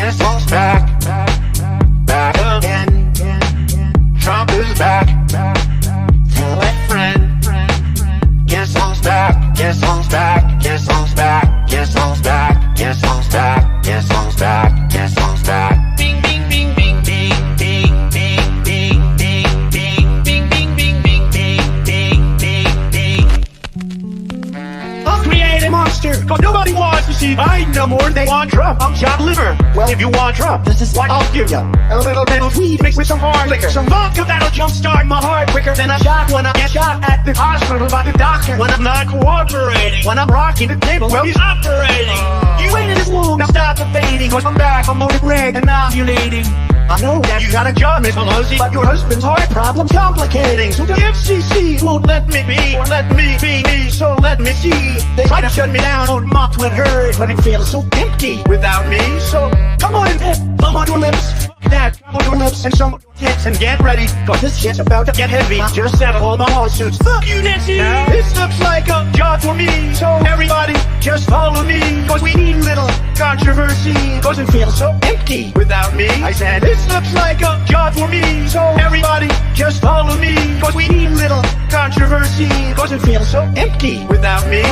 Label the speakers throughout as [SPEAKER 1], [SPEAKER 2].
[SPEAKER 1] Guess who's back? Back again. Trump is back. Tell a friend. Guess who's back? Guess who's back? Guess who's back? Guess who's back? Guess who's back? Guess who's back? Guess who's back? Bing bing bing bing bing bing bing bing bing bing bing bing bing bing bing bing bing. I'll create a monster, cause nobody wants to see Biden no more. They want Trump. I'm chopped liver. Well, if you want Trump, this is what I'll give you. A little bit of weed mixed with some hard liquor. Some vodka that'll jumpstart my heart quicker than a shot when I get shot at the hospital by the doctor. When I'm not cooperating, when I'm rocking the table, well, he's operating. You waited this long, now stop debating, cause I'm back, I'm loaded red and ovulating. I know that you got a job, Miss Pelosi, but your husband's heart problem's complicating. So the FCC won't let me be, or let me be me, so let me see. They try to shut me down on my Twitter, but it feels so empty without me. So come on, thumb on your lips, that on your lips, and some tits, and get ready, cause this shit's about to get heavy. I just settled all my lawsuits. Fuck you, Nancy. This looks like a job for me, so everybody just follow me, cause we need little controversy, cause it feels so empty without me. I said this looks like a job for me, so everybody just follow me, cause we need little controversy, cause it feels so empty without me.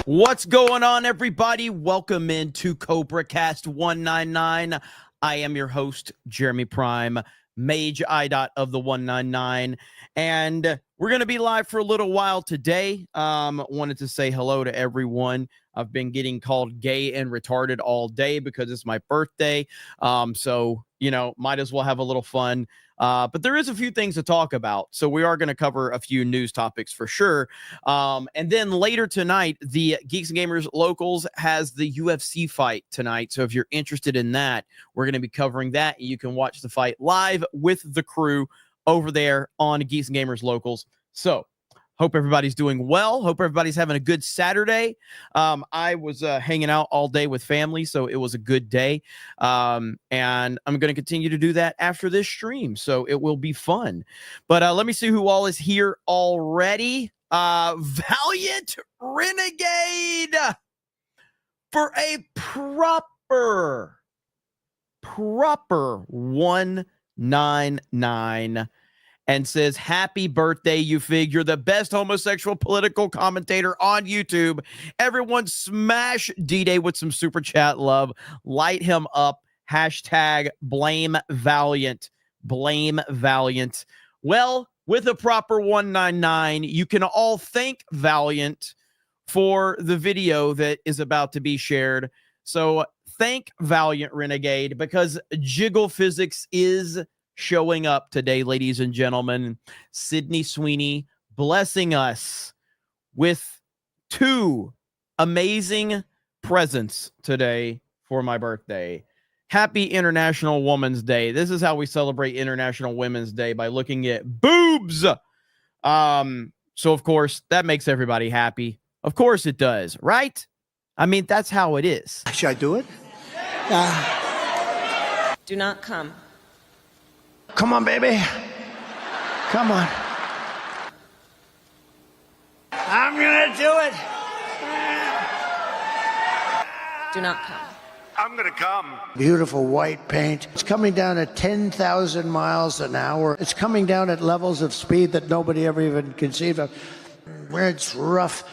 [SPEAKER 2] What's going on, everybody? Welcome into CobraCast 199. I am your host, Jeremy Prime, Mage I. of the 199, and we're going to be live for a little while today. Wanted to say hello to everyone. I've been getting called gay and retarded all day because it's my birthday, so, you know, might as well have a little fun. But there is a few things to talk about, so we are going to cover a few news topics for sure. And then later tonight, the Geeks and Gamers Locals has the UFC fight tonight. So if you're interested in that, we're going to be covering that. You can watch the fight live with the crew over there on Geeks and Gamers Locals. So hope everybody's doing well. Hope everybody's having a good Saturday. I was hanging out all day with family, so it was a good day. And I'm going to continue to do that after this stream, so it will be fun. But let me see who all is here already. Valiant Renegade for a proper 199. And says, happy birthday, you fig. You're the best homosexual political commentator on YouTube. Everyone smash D-Day with some super chat love. Light him up. Hashtag blame Valiant. Blame Valiant. Well, with a proper 199, you can all thank Valiant for the video that is about to be shared. So thank Valiant Renegade, because Jiggle Physics is showing up today, ladies and gentlemen. Sydney Sweeney blessing us with two amazing presents today for my birthday. Happy International Women's Day. This is how we celebrate International Women's Day, by looking at boobs. So of course that makes everybody happy. Of course it does, right? I mean, that's how it is.
[SPEAKER 3] Should I do it?
[SPEAKER 4] Do not come.
[SPEAKER 3] Come on, baby. Come on. I'm gonna do it.
[SPEAKER 4] Do not come.
[SPEAKER 3] I'm gonna come. Beautiful white paint. It's coming down at 10,000 miles an hour. It's coming down at levels of speed that nobody ever even conceived of. Where it's rough,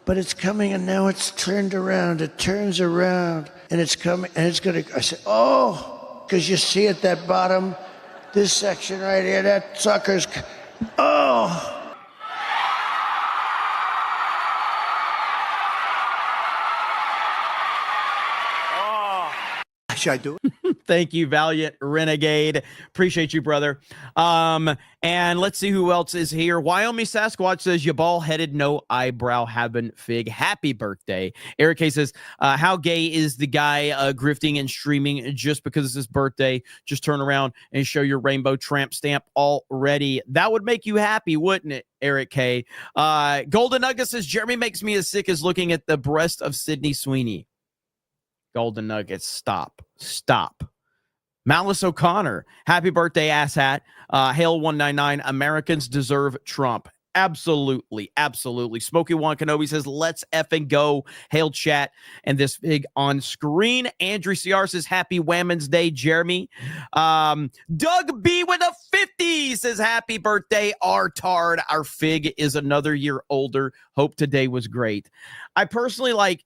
[SPEAKER 3] but it's coming, and now it's turned around. It turns around, and it's coming, and it's gonna. I said, oh, because you see at that bottom. This section right here, that sucker's... Oh! Should I do it?
[SPEAKER 2] Thank you, Valiant Renegade. Appreciate you, brother. And let's see who else is here. Wyoming Sasquatch says, you bald-headed, no eyebrow having fig. Happy birthday. Eric K says, how gay is the guy grifting and streaming just because it's his birthday? Just turn around and show your rainbow tramp stamp already. That would make you happy, wouldn't it, Eric K? Golden Nugget says, Jeremy makes me as sick as looking at the breast of Sydney Sweeney. Golden Nuggets. Stop. Malice O'Connor, happy birthday, asshat. Hail 199. Americans deserve Trump. Absolutely. Smokey One Kenobi says, let's effing go. Hail chat. And this big on screen. Andrew CR says, happy Women's Day, Jeremy. Doug B with a 50 says, happy birthday, R-Tard. Our fig is another year older. Hope today was great. I personally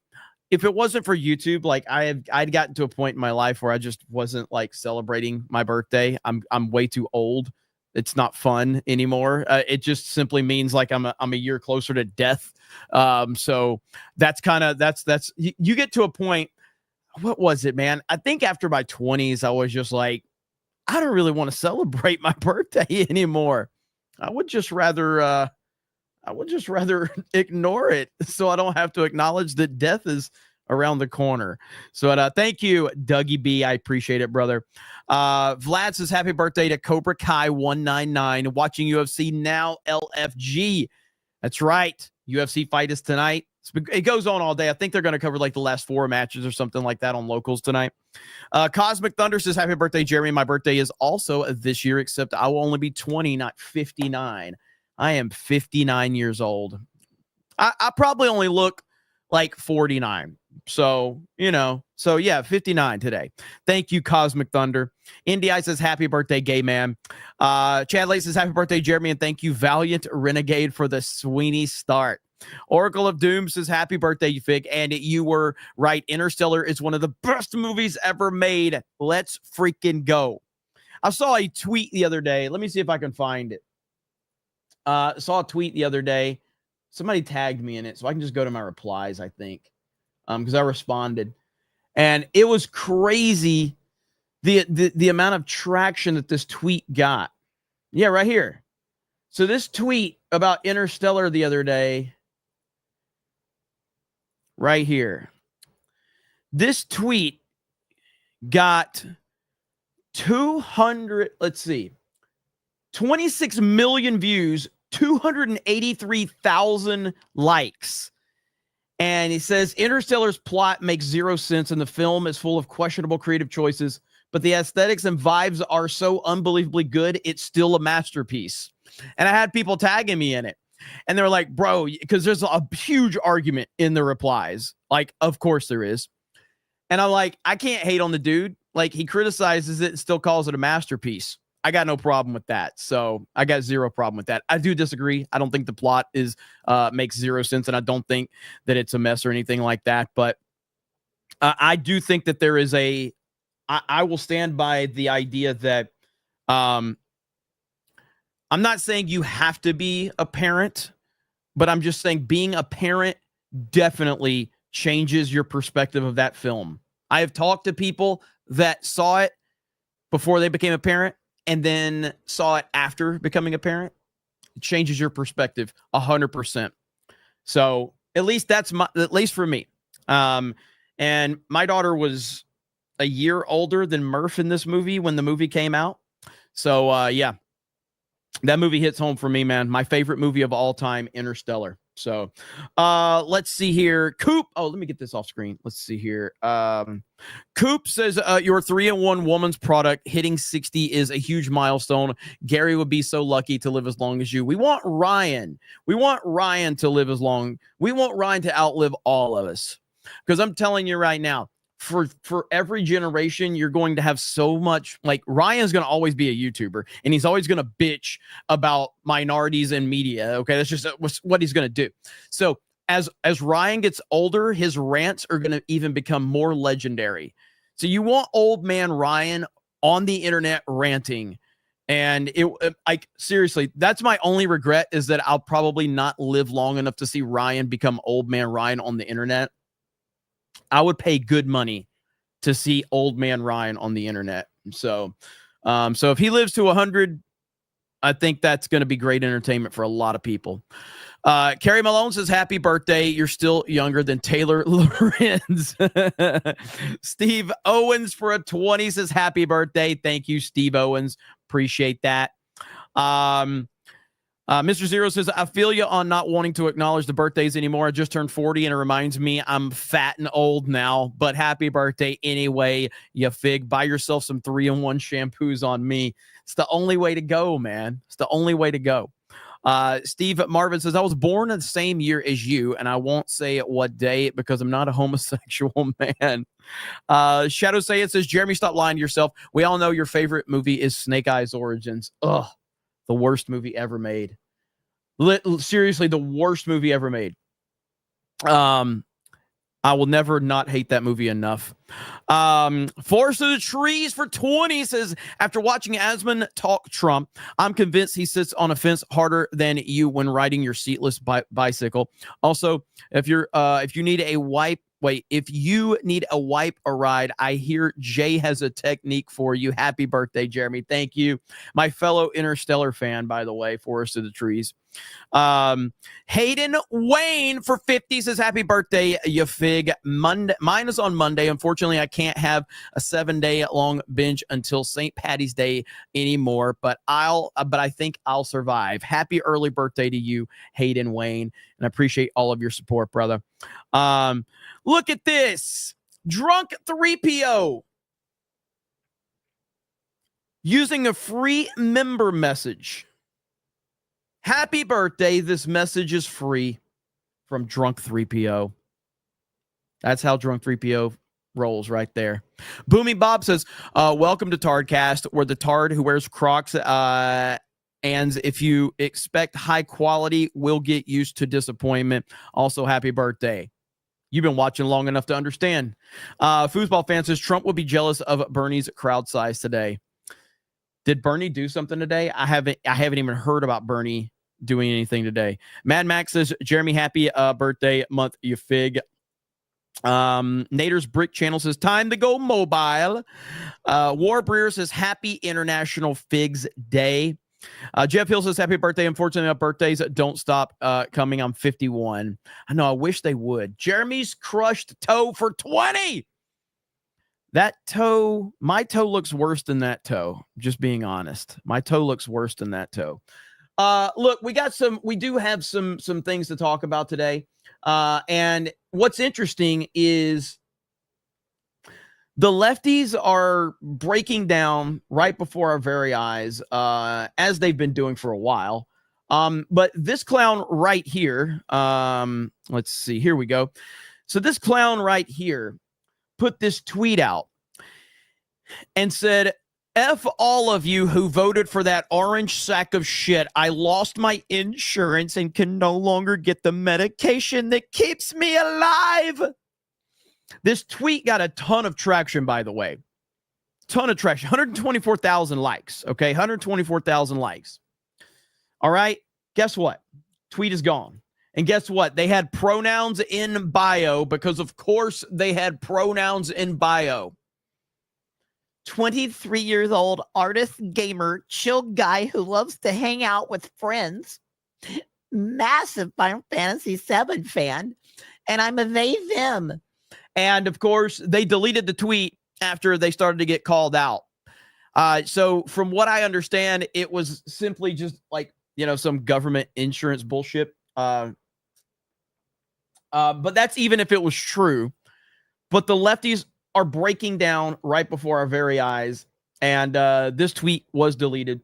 [SPEAKER 2] if it wasn't for YouTube, I'd gotten to a point in my life where I just wasn't celebrating my birthday. I'm way too old. It's not fun anymore. It just simply means I'm a year closer to death. So that's you get to a point. What was it, man? I think after my 20s, I was just I don't really want to celebrate my birthday anymore. I would just rather ignore it so I don't have to acknowledge that death is around the corner. So thank you, Dougie B. I appreciate it, brother. Vlad says, happy birthday to Cobra Kai 199. Watching UFC now, LFG. That's right. UFC fight is tonight. It goes on all day. I think they're going to cover the last 4 matches or something like that on locals tonight. Cosmic Thunder says, happy birthday, Jeremy. My birthday is also this year, except I will only be 20, not 59. I am 59 years old. I probably only look 49. So, so yeah, 59 today. Thank you, Cosmic Thunder. Indy says, happy birthday, gay man. Chad Lay says, happy birthday, Jeremy. And thank you, Valiant Renegade, for the Sweeney start. Oracle of Doom says, happy birthday, you fig. And you were right. Interstellar is one of the best movies ever made. Let's freaking go. I saw a tweet the other day. Let me see if I can find it. Saw a tweet the other day. Somebody tagged me in it, so I can just go to my replies, I think, because I responded. And it was crazy, the amount of traction that this tweet got. Yeah, right here. So this tweet about Interstellar the other day, right here. This tweet got 26 million views, 283,000 likes. And he says, Interstellar's plot makes zero sense and the film is full of questionable creative choices, but the aesthetics and vibes are so unbelievably good, it's still a masterpiece. And I had people tagging me in it. And they were like, bro, because there's a huge argument in the replies. Of course there is. And I'm like, I can't hate on the dude. He criticizes it and still calls it a masterpiece. I got no problem with that. So I got zero problem with that. I do disagree. I don't think the plot makes zero sense, and I don't think that it's a mess or anything like that. But I do think that there is I will stand by the idea that I'm not saying you have to be a parent, but I'm just saying being a parent definitely changes your perspective of that film. I have talked to people that saw it before they became a parent and then saw it after becoming a parent. It changes your perspective 100%. So at least at least for me. And my daughter was a year older than Murph in this movie when the movie came out. So yeah, that movie hits home for me, man. My favorite movie of all time, Interstellar. So let's see here. Coop. Oh, let me get this off screen. Let's see here. Coop says your 3-in-1 woman's product hitting 60 is a huge milestone. Gary would be so lucky to live as long as you. We want Ryan. We want Ryan to live as long. We want Ryan to outlive all of us. Because I'm telling you right now, for every generation, you're going to have so much. Ryan's going to always be a YouTuber, and he's always going to bitch about minorities in media. Okay, that's just what he's going to do. So as Ryan gets older, his rants are going to even become more legendary. So you want old man Ryan on the internet ranting. And seriously, that's my only regret, is that I'll probably not live long enough to see Ryan become old man Ryan on the internet. I would pay good money to see old man Ryan on the internet. So if he lives to 100, I think that's going to be great entertainment for a lot of people. Carrie Malone says, happy birthday. You're still younger than Taylor Lorenz. Steve Owens for a 20 says, happy birthday. Thank you, Steve Owens. Appreciate that. Mr. Zero says, I feel you on not wanting to acknowledge the birthdays anymore. I just turned 40 and it reminds me I'm fat and old now, but happy birthday anyway, you fig. Buy yourself some 3-in-1 shampoos on me. It's the only way to go, man. It's the only way to go. Steve Marvin says, I was born in the same year as you, and I won't say what day because I'm not a homosexual man. Shadow Say It says, Jeremy, stop lying to yourself. We all know your favorite movie is Snake Eyes Origins. Ugh, the worst movie ever made. Seriously, the worst movie ever made. I will never not hate that movie enough. Forest of the Trees for 20 says, after watching Asman talk Trump, I'm convinced he sits on a fence harder than you when riding your seatless bicycle. Also, if you need a wipe a ride, I hear Jay has a technique for you. Happy birthday, Jeremy. Thank you. My fellow Interstellar fan, by the way, Forest of the Trees. Hayden Wayne for 50 says, happy birthday, you fig. Mine is on Monday. Unfortunately, I can't have a 7-day long binge until St. Patty's Day anymore, but I think I'll survive. Happy early birthday to you, Hayden Wayne, and I appreciate all of your support, brother. Look at this. Drunk 3PO using a free member message. Happy birthday. This message is free from Drunk 3PO. That's how Drunk 3PO rolls right there. Booming Bob says, welcome to Tardcast, where the tard who wears Crocs and if you expect high quality, will get used to disappointment. Also, happy birthday. You've been watching long enough to understand. Foosball fan says, Trump will be jealous of Bernie's crowd size today. Did Bernie do something today? I haven't even heard about Bernie doing anything today. Mad Max says, Jeremy, happy birthday month, you fig. Nader's Brick Channel says, time to go mobile. War Breer says, happy International Figs Day. Jeff Hill says, happy birthday. Unfortunately, my birthdays don't stop coming. I'm 51. I know, I wish they would. Jeremy's crushed toe for 20. That toe, my toe looks worse than that toe. Just being honest. My toe looks worse than that toe. Look, we do have some things to talk about today. And what's interesting is the lefties are breaking down right before our very eyes, as they've been doing for a while. But this clown right here, let's see, here we go. So this clown right here put this tweet out and said, F all of you who voted for that orange sack of shit. I lost my insurance and can no longer get the medication that keeps me alive. This tweet got a ton of traction, by the way. Ton of traction. 124,000 likes. Okay, 124,000 likes. All right, guess what? Tweet is gone. And guess what? They had pronouns in bio because, of course, they had pronouns in bio. 23 years old, artist, gamer, chill guy who loves to hang out with friends. Massive Final Fantasy VII fan. And I'm a they, them. And, of course, they deleted the tweet after they started to get called out. So from what I understand, it was simply just like, some government insurance bullshit. But that's even if it was true. But the lefties are breaking down right before our very eyes. And this tweet was deleted.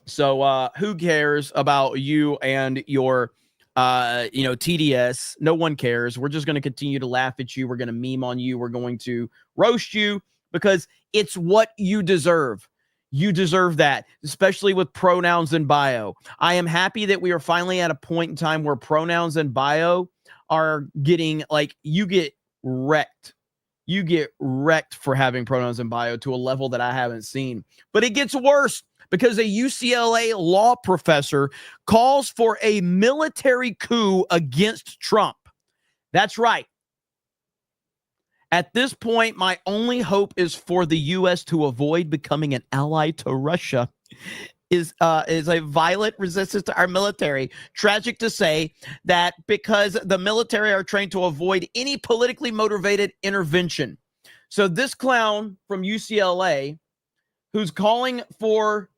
[SPEAKER 2] So who cares about you and your TDS? No one cares. We're just going to continue to laugh at you. We're going to meme on you. We're going to roast you because it's what you deserve. You deserve that, especially with pronouns in bio. I am happy that we are finally at a point in time where pronouns in bio are getting, you get wrecked. You get wrecked for having pronouns in bio to a level that I haven't seen. But it gets worse because a UCLA law professor calls for a military coup against Trump. That's right. At this point, my only hope is for the U.S. to avoid becoming an ally to Russia. Is a violent resistance to our military. Tragic to say that because the military are trained to avoid any politically motivated intervention. So this clown from UCLA who's calling for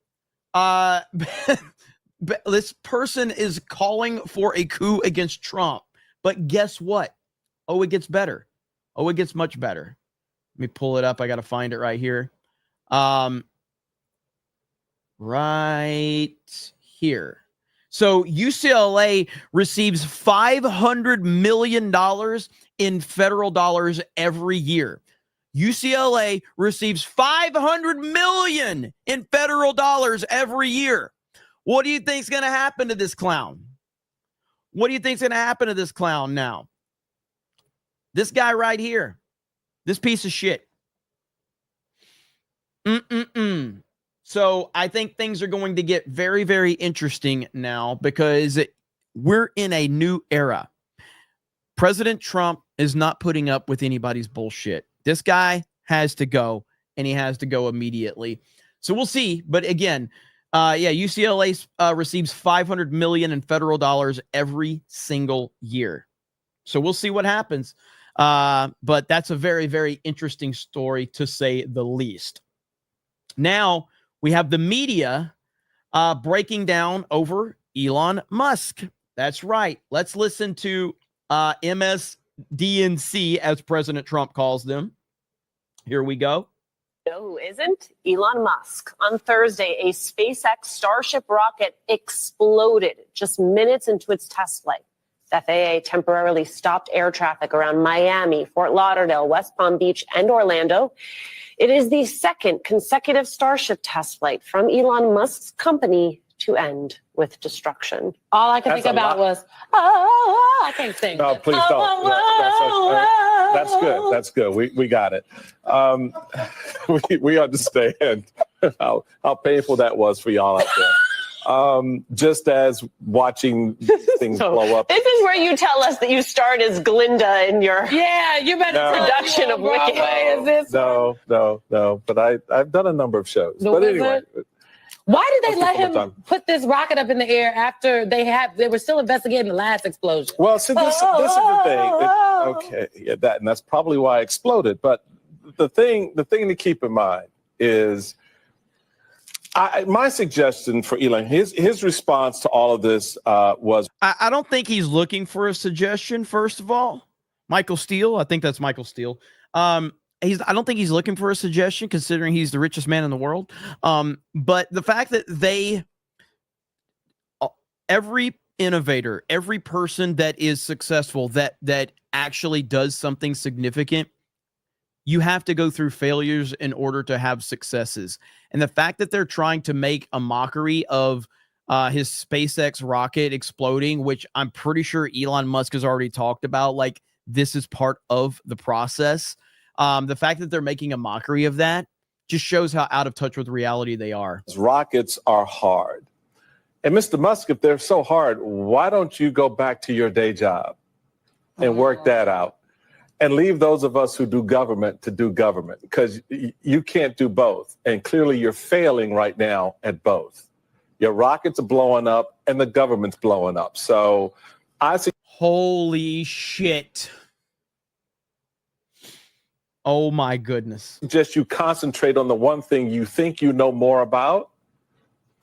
[SPEAKER 2] This person is calling for a coup against Trump. But guess what? Oh, it gets better. Oh, it gets much better. Let me pull it up. I got to find it right here. Right here. So UCLA receives $500 million in federal dollars every year. UCLA receives $500 million in federal dollars every year. What do you think is going to happen to this clown? What do you think is going to happen to this clown now? This guy right here, this piece of shit. So I think things are going to get very, very interesting now because we're in a new era. President Trump is not putting up with anybody's bullshit. This guy has to go, and he has to go immediately. So we'll see. But again, UCLA receives $500 million in federal dollars every single year. So we'll see what happens. But that's a very, very interesting story, to say the least. Now we have the media breaking down over Elon Musk. That's right. Let's listen to MSDNC, as President Trump calls them. Here we go.
[SPEAKER 5] No, who isn't? Elon Musk. On Thursday, a SpaceX Starship rocket exploded just minutes into its test flight. The FAA temporarily stopped air traffic around Miami, Fort Lauderdale, West Palm Beach, and Orlando. It is the second consecutive Starship test flight from Elon Musk's company to end with destruction. All I could think about was, I can't sing.
[SPEAKER 6] No, please don't. That's good. That's good. We got it. We understand how painful that was for y'all out there. Just as watching things blow up.
[SPEAKER 5] This is where you tell us that you starred as Glinda in your production of Wicked.
[SPEAKER 6] No. But I've done a number of shows. But anyway.
[SPEAKER 7] Why did they let him put this rocket up in the air after they were still investigating the last explosion?
[SPEAKER 6] Well, see, this is the thing. And that's probably why it exploded. But the thing to keep in mind is, my suggestion for Elon, his response to all of this was...
[SPEAKER 2] I don't think he's looking for a suggestion, first of all. Michael Steele, I think that's Michael Steele. I don't think he's looking for a suggestion, considering he's the richest man in the world. But the fact that every innovator, every person that is successful, that actually does something significant, you have to go through failures in order to have successes. And the fact that they're trying to make a mockery of his SpaceX rocket exploding, which I'm pretty sure Elon Musk has already talked about, like, this is part of the process. The fact that they're making a mockery of that just shows how out of touch with reality they are.
[SPEAKER 6] Rockets are hard. And Mr. Musk, if they're so hard, why don't you go back to your day job and work that out? And leave those of us who do government to do government, because you can't do both. And clearly you're failing right now at both. Your rockets are blowing up and the government's blowing up. So I see.
[SPEAKER 2] Holy shit. Oh my goodness.
[SPEAKER 6] Just you concentrate on the one thing you think you know more about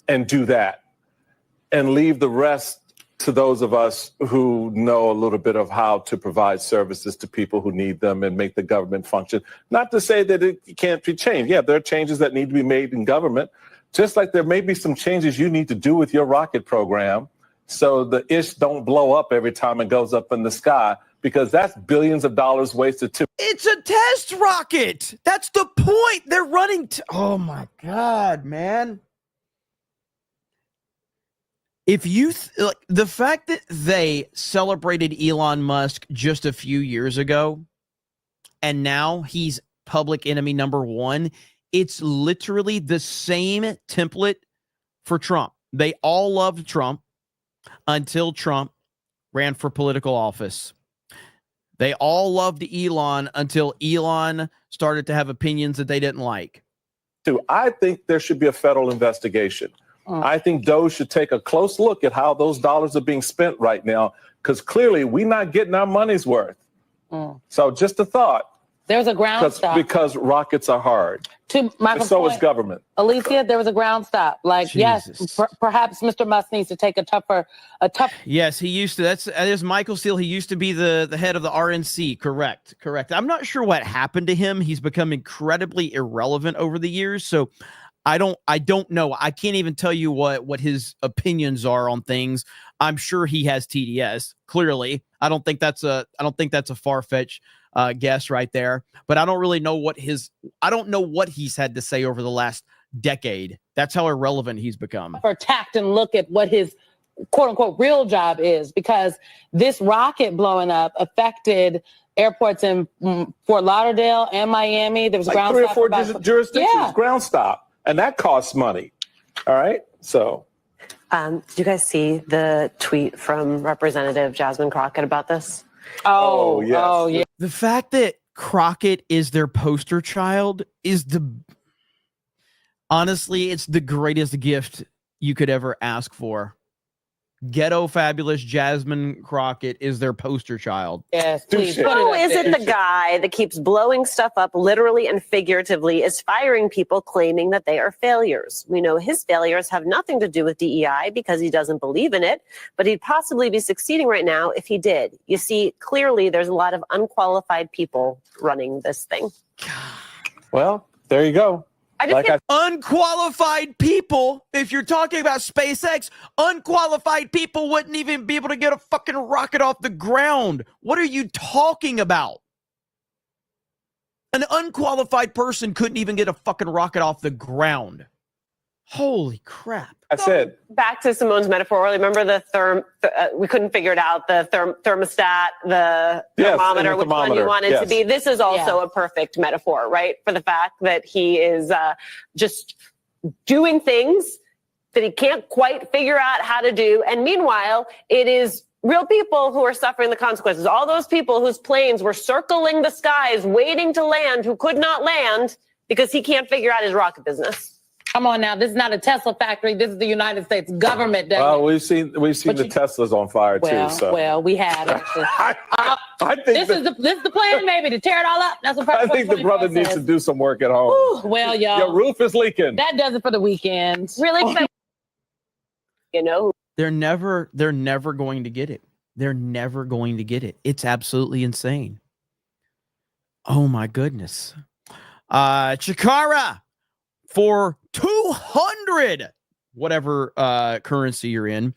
[SPEAKER 6] and do that, and leave the rest to those of us who know a little bit of how to provide services to people who need them and make the government function. Not to say that it can't be changed. Yeah, there are changes that need to be made in government, just like there may be some changes you need to do with your rocket program so the ish don't blow up every time it goes up in the sky, because that's billions of dollars wasted too.
[SPEAKER 2] It's a test rocket. That's the point. They're running. Oh my God, man. If you like the fact that they celebrated Elon Musk just a few years ago, and now he's public enemy number one, it's literally the same template for Trump. They all loved Trump until Trump ran for political office. They all loved Elon until Elon started to have opinions that they didn't like.
[SPEAKER 6] I think there should be a federal investigation. I think those should take a close look at how those dollars are being spent right now, because clearly we're not getting our money's worth. So just a thought.
[SPEAKER 7] There was a ground stop.
[SPEAKER 6] Because rockets are hard.
[SPEAKER 7] To Michael's
[SPEAKER 6] So
[SPEAKER 7] point,
[SPEAKER 6] is government.
[SPEAKER 7] Alicia, there was a ground stop. Like,
[SPEAKER 2] Jesus.
[SPEAKER 7] yes, perhaps Mr. Musk needs to take a tough.
[SPEAKER 2] Yes, he used to. That is Michael Steele. He used to be the head of the RNC. Correct. I'm not sure what happened to him. He's become incredibly irrelevant over the years. So I don't know. I can't even tell you what his opinions are on things. I'm sure he has TDS. Clearly, I don't think that's a far-fetched guess right there. But I don't really know what he's had to say over the last decade. That's how irrelevant he's become.
[SPEAKER 7] For tact and look at what his quote unquote real job is, because this rocket blowing up affected airports in Fort Lauderdale and Miami. There was a ground stop.
[SPEAKER 6] 3 or 4 jurisdictions, ground stop. And that costs money. All right. So.
[SPEAKER 5] Did you guys see the tweet from Representative Jasmine Crockett about this?
[SPEAKER 6] Oh, yes.
[SPEAKER 7] Oh, yeah.
[SPEAKER 2] The fact that Crockett is their poster child is honestly, it's the greatest gift you could ever ask for. Ghetto fabulous Jasmine Crockett is their poster child.
[SPEAKER 7] Yes, please.
[SPEAKER 5] Who is it the guy that keeps blowing stuff up literally and figuratively is firing people claiming that they are failures? We know his failures have nothing to do with DEI because he doesn't believe in it, but he'd possibly be succeeding right now if he did. You see, clearly there's a lot of unqualified people running this thing.
[SPEAKER 6] Well, there you go.
[SPEAKER 2] Unqualified people, if you're talking about SpaceX, unqualified people wouldn't even be able to get a fucking rocket off the ground. What are you talking about? An unqualified person couldn't even get a fucking rocket off the ground. Holy crap.
[SPEAKER 6] I said.
[SPEAKER 5] Back to Simone's metaphor. Remember the we couldn't figure it out. The thermostat, the thermometer, which one you wanted to be. This is also a perfect metaphor, right? For the fact that he is just doing things that he can't quite figure out how to do. And meanwhile, it is real people who are suffering the consequences. All those people whose planes were circling the skies, waiting to land, who could not land because he can't figure out his rocket business.
[SPEAKER 7] Come on now, this is not a Tesla factory. This is the United States government.
[SPEAKER 6] We've seen the Teslas on fire too. So
[SPEAKER 7] well, we have actually.
[SPEAKER 6] I think
[SPEAKER 7] this is the plan, maybe, to tear it all up. That's what
[SPEAKER 6] I think the brother needs to do some work at home.
[SPEAKER 7] Ooh, well, y'all,
[SPEAKER 6] your roof is leaking.
[SPEAKER 7] That does it for the weekend.
[SPEAKER 5] Really, you know,
[SPEAKER 2] they're never going to get it. They're never going to get it. It's absolutely insane. Oh my goodness, Chikara. For 200, whatever currency you're in.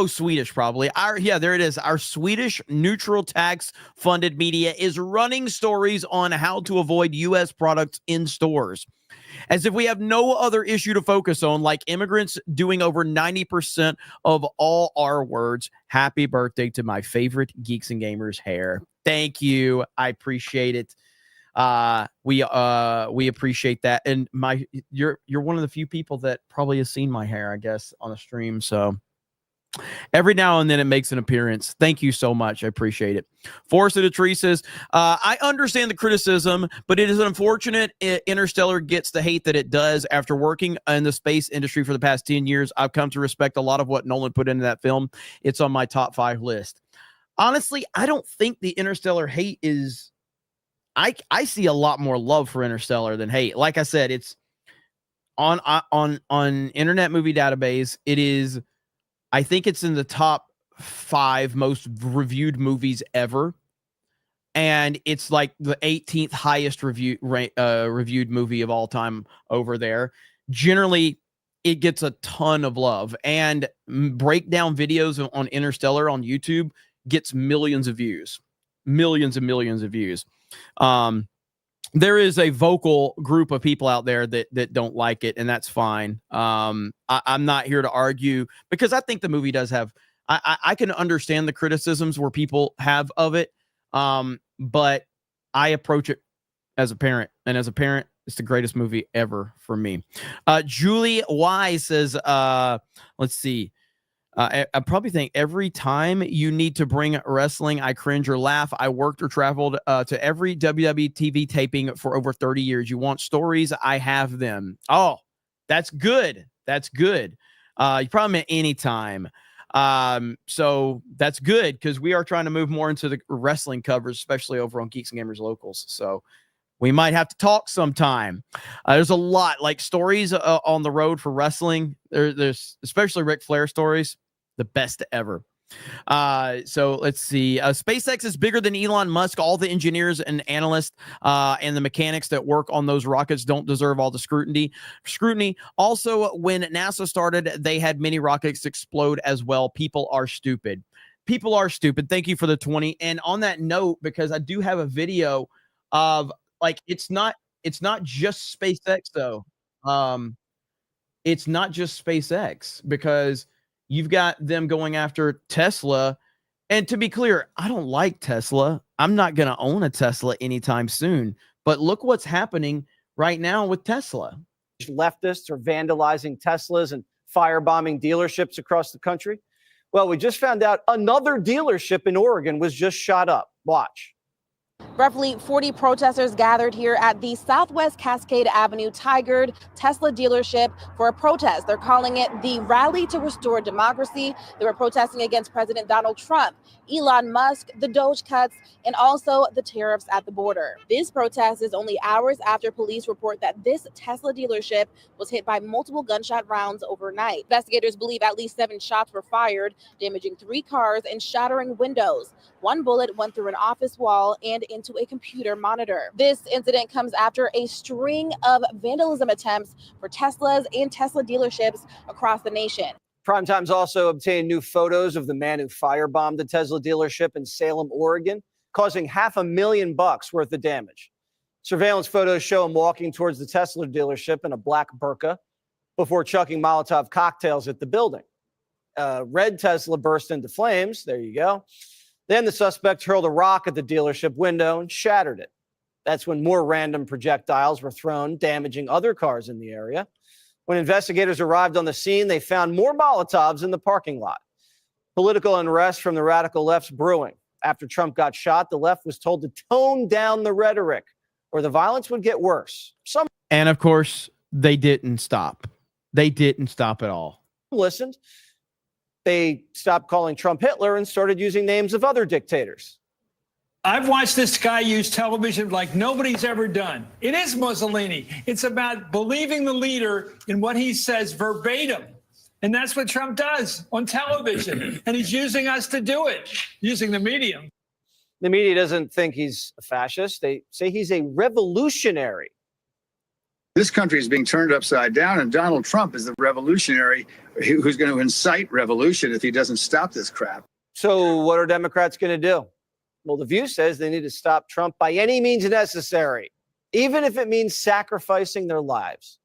[SPEAKER 2] Swedish probably. There it is. Our Swedish neutral tax funded media is running stories on how to avoid U.S. products in stores. As if we have no other issue to focus on, like immigrants doing over 90% of all our words. Happy birthday to my favorite Geeks and Gamers hair. Thank you. I appreciate it. We appreciate that, and you're one of the few people that probably has seen my hair, I guess, on the stream. So every now and then it makes an appearance. Thank you so much. I appreciate it. Force of the Tree says, I understand the criticism, but it is unfortunate Interstellar gets the hate that it does. After working in the space industry for the past 10 years, I've come to respect a lot of what Nolan put into that film. It's on my top 5 list. Honestly, I don't think the Interstellar hate is... I see a lot more love for Interstellar than hate. Like I said, it's on Internet Movie Database. It is, I think it's in the top 5 most reviewed movies ever, and it's like the 18th highest reviewed movie of all time over there. Generally, it gets a ton of love, and breakdown videos on Interstellar on YouTube gets millions of views, millions and millions of views. There is a vocal group of people out there that don't like it, and that's fine. I'm not here to argue, because I think the movie does have, I can understand the criticisms where people have of it. But I approach it as a parent, and as a parent, it's the greatest movie ever for me. Julie Y says, let's see. I probably think every time you need to bring wrestling, I cringe or laugh. I worked or traveled to every WWE TV taping for over 30 years. You want stories? I have them. Oh, that's good. That's good. You probably meant anytime. So that's good because we are trying to move more into the wrestling covers, especially over on Geeks and Gamers Locals. So we might have to talk sometime. There's a lot like stories on the road for wrestling. There's especially Ric Flair stories, the best ever. So let's see. SpaceX is bigger than Elon Musk. All the engineers and analysts and the mechanics that work on those rockets don't deserve all the scrutiny. Also, when NASA started, they had many rockets explode as well. People are stupid. People are stupid. Thank you for the 20. And on that note, because I do have a video of like it's not just SpaceX though. It's not just SpaceX because you've got them going after Tesla. And to be clear, I don't like Tesla. I'm not going to own a Tesla anytime soon. But look what's happening right now with Tesla.
[SPEAKER 8] Leftists are vandalizing Teslas and firebombing dealerships across the country. Well, we just found out another dealership in Oregon was just shot up. Watch.
[SPEAKER 9] Roughly 40 protesters gathered here at the Southwest Cascade Avenue Tigard Tesla dealership for a protest. They're calling it the Rally to Restore Democracy. They were protesting against President Donald Trump, Elon Musk, the Doge cuts, and also the tariffs at the border. This protest is only hours after police report that this Tesla dealership was hit by multiple gunshot rounds overnight. Investigators believe at least 7 shots were fired, damaging 3 cars and shattering windows. 1 bullet went through an office wall and into a computer monitor. This incident comes after a string of vandalism attempts for Teslas and Tesla dealerships across the nation.
[SPEAKER 8] Primetime's also obtained new photos of the man who firebombed the Tesla dealership in Salem, Oregon, causing $500,000 worth of damage. Surveillance photos show him walking towards the Tesla dealership in a black burqa before chucking Molotov cocktails at the building. Red Tesla burst into flames. There you go. Then the suspect hurled a rock at the dealership window and shattered it. That's when more random projectiles were thrown, damaging other cars in the area. When investigators arrived on the scene, they found more Molotovs in the parking lot. Political unrest from the radical left's brewing. After Trump got shot, the left was told to tone down the rhetoric or the violence would get worse. Some
[SPEAKER 2] And of course, they didn't stop. They didn't stop at all.
[SPEAKER 8] listened. They stopped calling Trump Hitler and started using names of other dictators.
[SPEAKER 10] I've watched this guy use television like nobody's ever done. It is Mussolini. It's about believing the leader in what he says verbatim. And that's what Trump does on television. And he's using us to do it, using the medium.
[SPEAKER 8] The media doesn't think he's a fascist. They say he's a revolutionary.
[SPEAKER 11] This country is being turned upside down, and Donald Trump is the revolutionary who's going to incite revolution if he doesn't stop this crap.
[SPEAKER 8] So what are Democrats going to do? Well, The View says they need to stop Trump by any means necessary, even if it means sacrificing their lives.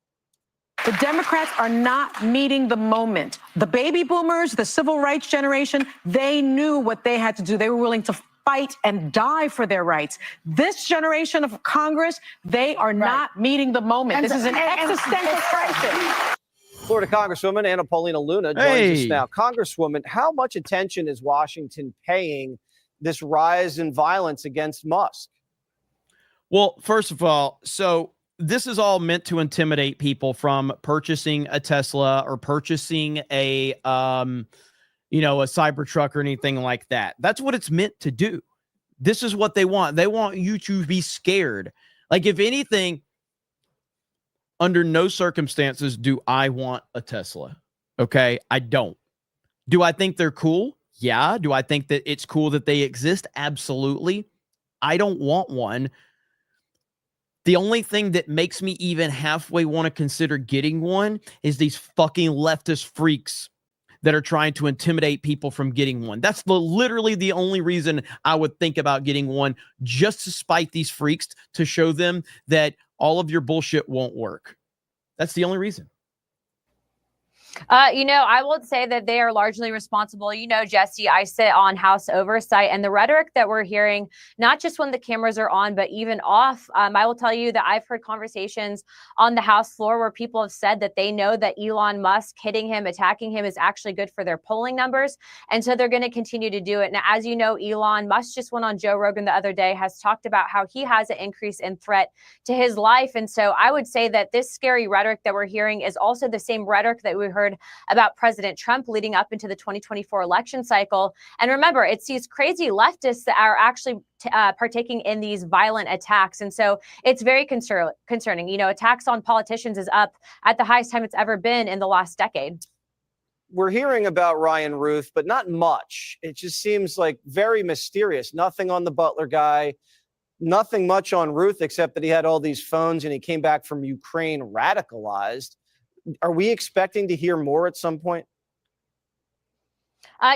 [SPEAKER 12] The Democrats are not meeting the moment. The baby boomers, the civil rights generation, they knew what they had to do. They were willing to fight and die for their rights. This generation of Congress, they are not meeting the moment. This is an existential crisis.
[SPEAKER 8] Florida Congresswoman Anna Paulina Luna joins us now. Congresswoman, how much attention is Washington paying this rise in violence against Musk?
[SPEAKER 2] Well, first of all, so this is all meant to intimidate people from purchasing a Tesla or purchasing a Cybertruck or anything like that. That's what it's meant to do. This is what they want. They want you to be scared. Like, if anything, under no circumstances do I want a Tesla. Okay, I don't. Do I think they're cool? Yeah. Do I think that it's cool that they exist? Absolutely. I don't want one. The only thing that makes me even halfway want to consider getting one is these fucking leftist freaks that are trying to intimidate people from getting one. That's literally the only reason I would think about getting one, just to spite these freaks, to show them that all of your bullshit won't work. That's the only reason.
[SPEAKER 13] I will say that they are largely responsible. Jesse, I sit on House Oversight, and the rhetoric that we're hearing, not just when the cameras are on, but even off, I will tell you that I've heard conversations on the House floor where people have said that they know that Elon Musk hitting him, attacking him is actually good for their polling numbers. And so they're going to continue to do it. Now, as you know, Elon Musk just went on Joe Rogan the other day, has talked about how he has an increase in threat to his life. And so I would say that this scary rhetoric that we're hearing is also the same rhetoric that we heard heard about President Trump leading up into the 2024 election cycle. And remember, it's these crazy leftists that are actually partaking in these violent attacks. And so it's very concerning. You know, attacks on politicians is up at the highest time it's ever been in the last decade.
[SPEAKER 8] We're hearing about Ryan Ruth, but not much. It just seems like very mysterious. Nothing on the Butler guy, nothing much on Ruth, except that he had all these phones and he came back from Ukraine radicalized. Are we expecting to hear more at some point?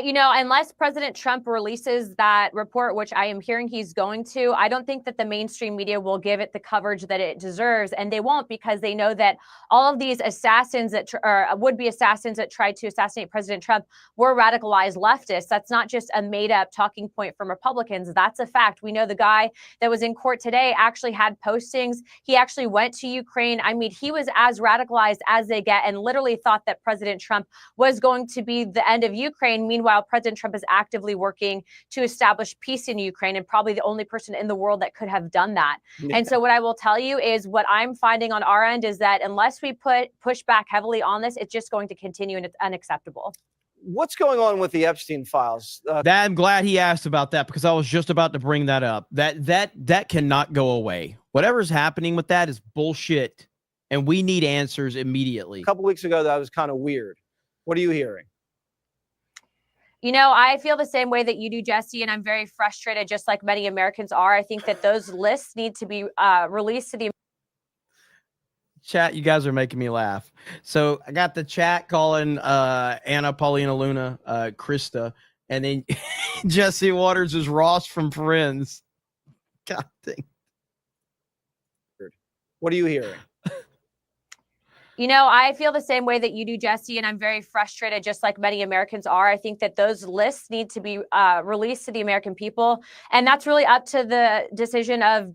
[SPEAKER 13] You know, unless President Trump releases that report, which I am hearing he's going to, I don't think that the mainstream media will give it the coverage that it deserves. And they won't, because they know that all of these assassins that would-be assassins that tried to assassinate President Trump were radicalized leftists. That's not just a made-up talking point from Republicans. That's a fact. We know the guy that was in court today actually had postings. He actually went to Ukraine. I mean, he was as radicalized as they get and literally thought that President Trump was going to be the end of Ukraine. Meanwhile, President Trump is actively working to establish peace in Ukraine, and probably the only person in the world that could have done that. Yeah. And so what I will tell you is what I'm finding on our end is that unless we push back heavily on this, it's just going to continue, and it's unacceptable.
[SPEAKER 8] What's going on with the Epstein files?
[SPEAKER 2] I'm glad he asked about that, because I was just about to bring that up. That cannot go away. Whatever's happening with that is bullshit, and we need answers immediately.
[SPEAKER 8] A couple weeks ago, that was kind of weird. What are you hearing?
[SPEAKER 13] You know, I feel the same way that you do, Jesse, and I'm very frustrated, just like many Americans are. I think that those lists need to be released to the
[SPEAKER 2] chat. You guys are making me laugh. So I got the chat calling Anna Paulina Luna Krista, and then Jesse Waters is Ross from Friends. God dang.
[SPEAKER 8] What are you hearing?
[SPEAKER 13] You know, I feel the same way that you do, Jesse, and I'm very frustrated, just like many Americans are. I think that those lists need to be released to the American people, and that's really up to the decision of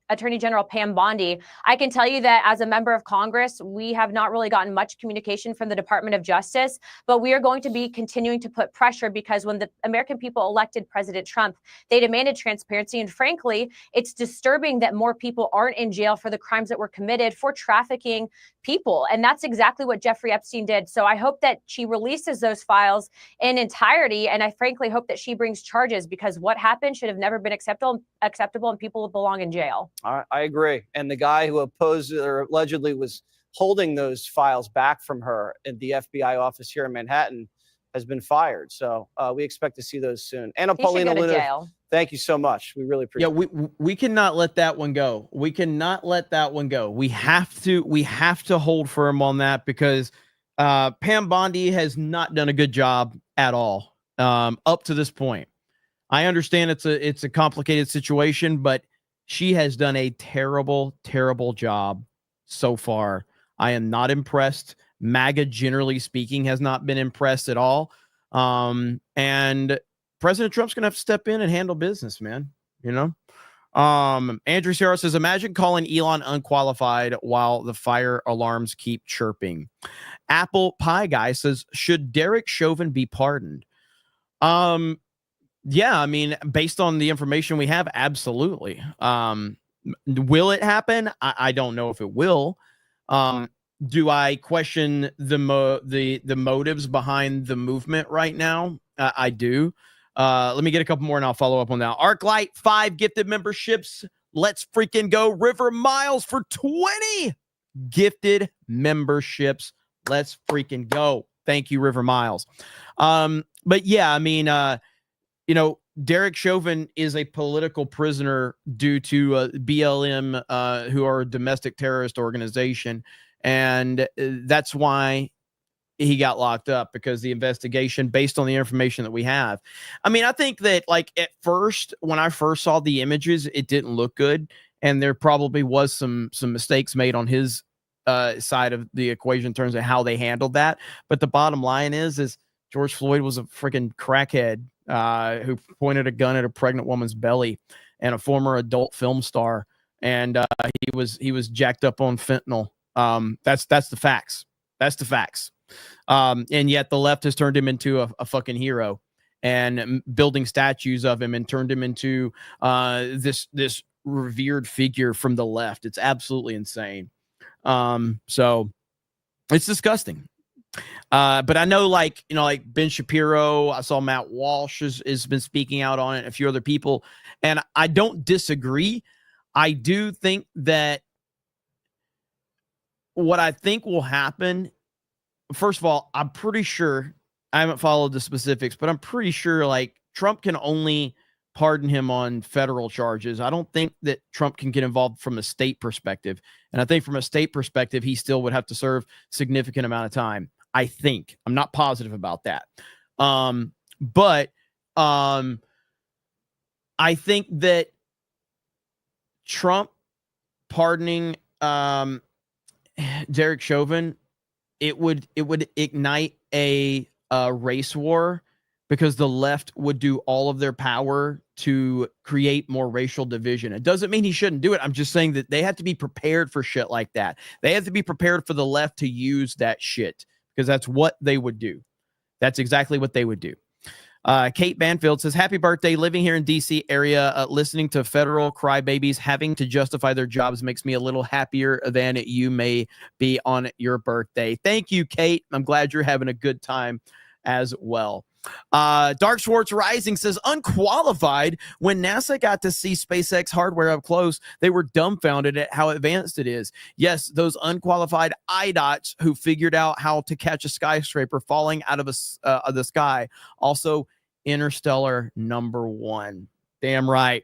[SPEAKER 13] Attorney General Pam Bondi. I can tell you that as a member of Congress, we have not really gotten much communication from the Department of Justice, but we are going to be continuing to put pressure, because when the American people elected President Trump, they demanded transparency. And frankly, it's disturbing that more people aren't in jail for the crimes that were committed for trafficking people. And that's exactly what Jeffrey Epstein did. So I hope that she releases those files in entirety. And I frankly hope that she brings charges, because what happened should have never been acceptable, and people belong in jail.
[SPEAKER 8] I agree. And the guy who opposed or allegedly was holding those files back from her at the FBI office here in Manhattan has been fired. So we expect to see those soon. Anna Paulina Luna, thank you so much. We really appreciate it.
[SPEAKER 2] Yeah, we cannot let that one go. We cannot let that one go. We have to hold firm on that, because Pam Bondi has not done a good job at all up to this point. I understand it's a complicated situation, but she has done a terrible, terrible job so far. I am not impressed. MAGA, generally speaking, has not been impressed at all. And President Trump's going to have to step in and handle business, man. You know? Andrew Serra says, imagine calling Elon unqualified while the fire alarms keep chirping. Apple Pie Guy says, should Derek Chauvin be pardoned? Yeah, I mean, based on the information we have, absolutely. Will it happen? I don't know if it will. Do I question the motives behind the movement right now? I do. Let me get a couple more and I'll follow up on that. Arclight 5 gifted memberships. Let's freaking go. River Miles for 20 gifted memberships. Let's freaking go. Thank you, River Miles. But yeah, I mean, you know, Derek Chauvin is a political prisoner due to BLM, who are a domestic terrorist organization. And that's why he got locked up, because the investigation, based on the information that we have. I mean, I think that, like, at first, when I first saw the images, it didn't look good. And there probably was some mistakes made on his side of the equation in terms of how they handled that. But the bottom line is George Floyd was a freaking crackhead who pointed a gun at a pregnant woman's belly, and a former adult film star. And he was jacked up on fentanyl. That's the facts. That's the facts. And yet the left has turned him into a fucking hero, and building statues of him, and turned him into this revered figure from the left. It's absolutely insane. So it's disgusting. But I know, like, like Ben Shapiro, I saw Matt Walsh has been speaking out on it, and a few other people, and I don't disagree. I do think that what I think will happen, first of all, I'm pretty sure, I haven't followed the specifics, but I'm pretty sure like Trump can only pardon him on federal charges. I don't think that Trump can get involved from a state perspective. And I think from a state perspective, he still would have to serve significant amount of time. I think. I'm not positive about that. But I think that Trump pardoning Derek Chauvin, it would ignite a race war, because the left would do all of their power to create more racial division. It doesn't mean he shouldn't do it. I'm just saying that they have to be prepared for shit like that. They have to be prepared for the left to use that shit, because that's what they would do. That's exactly what they would do. Kate Banfield says, happy birthday. Living here in DC area, listening to federal crybabies having to justify their jobs makes me a little happier than you may be on your birthday. Thank you, Kate. I'm glad you're having a good time as well. Dark Schwartz Rising says, unqualified. When NASA got to see SpaceX hardware up close, they were dumbfounded at how advanced it is. Yes, those unqualified IDOTs who figured out how to catch a skyscraper falling out of the sky. Also, Interstellar #1. Damn right.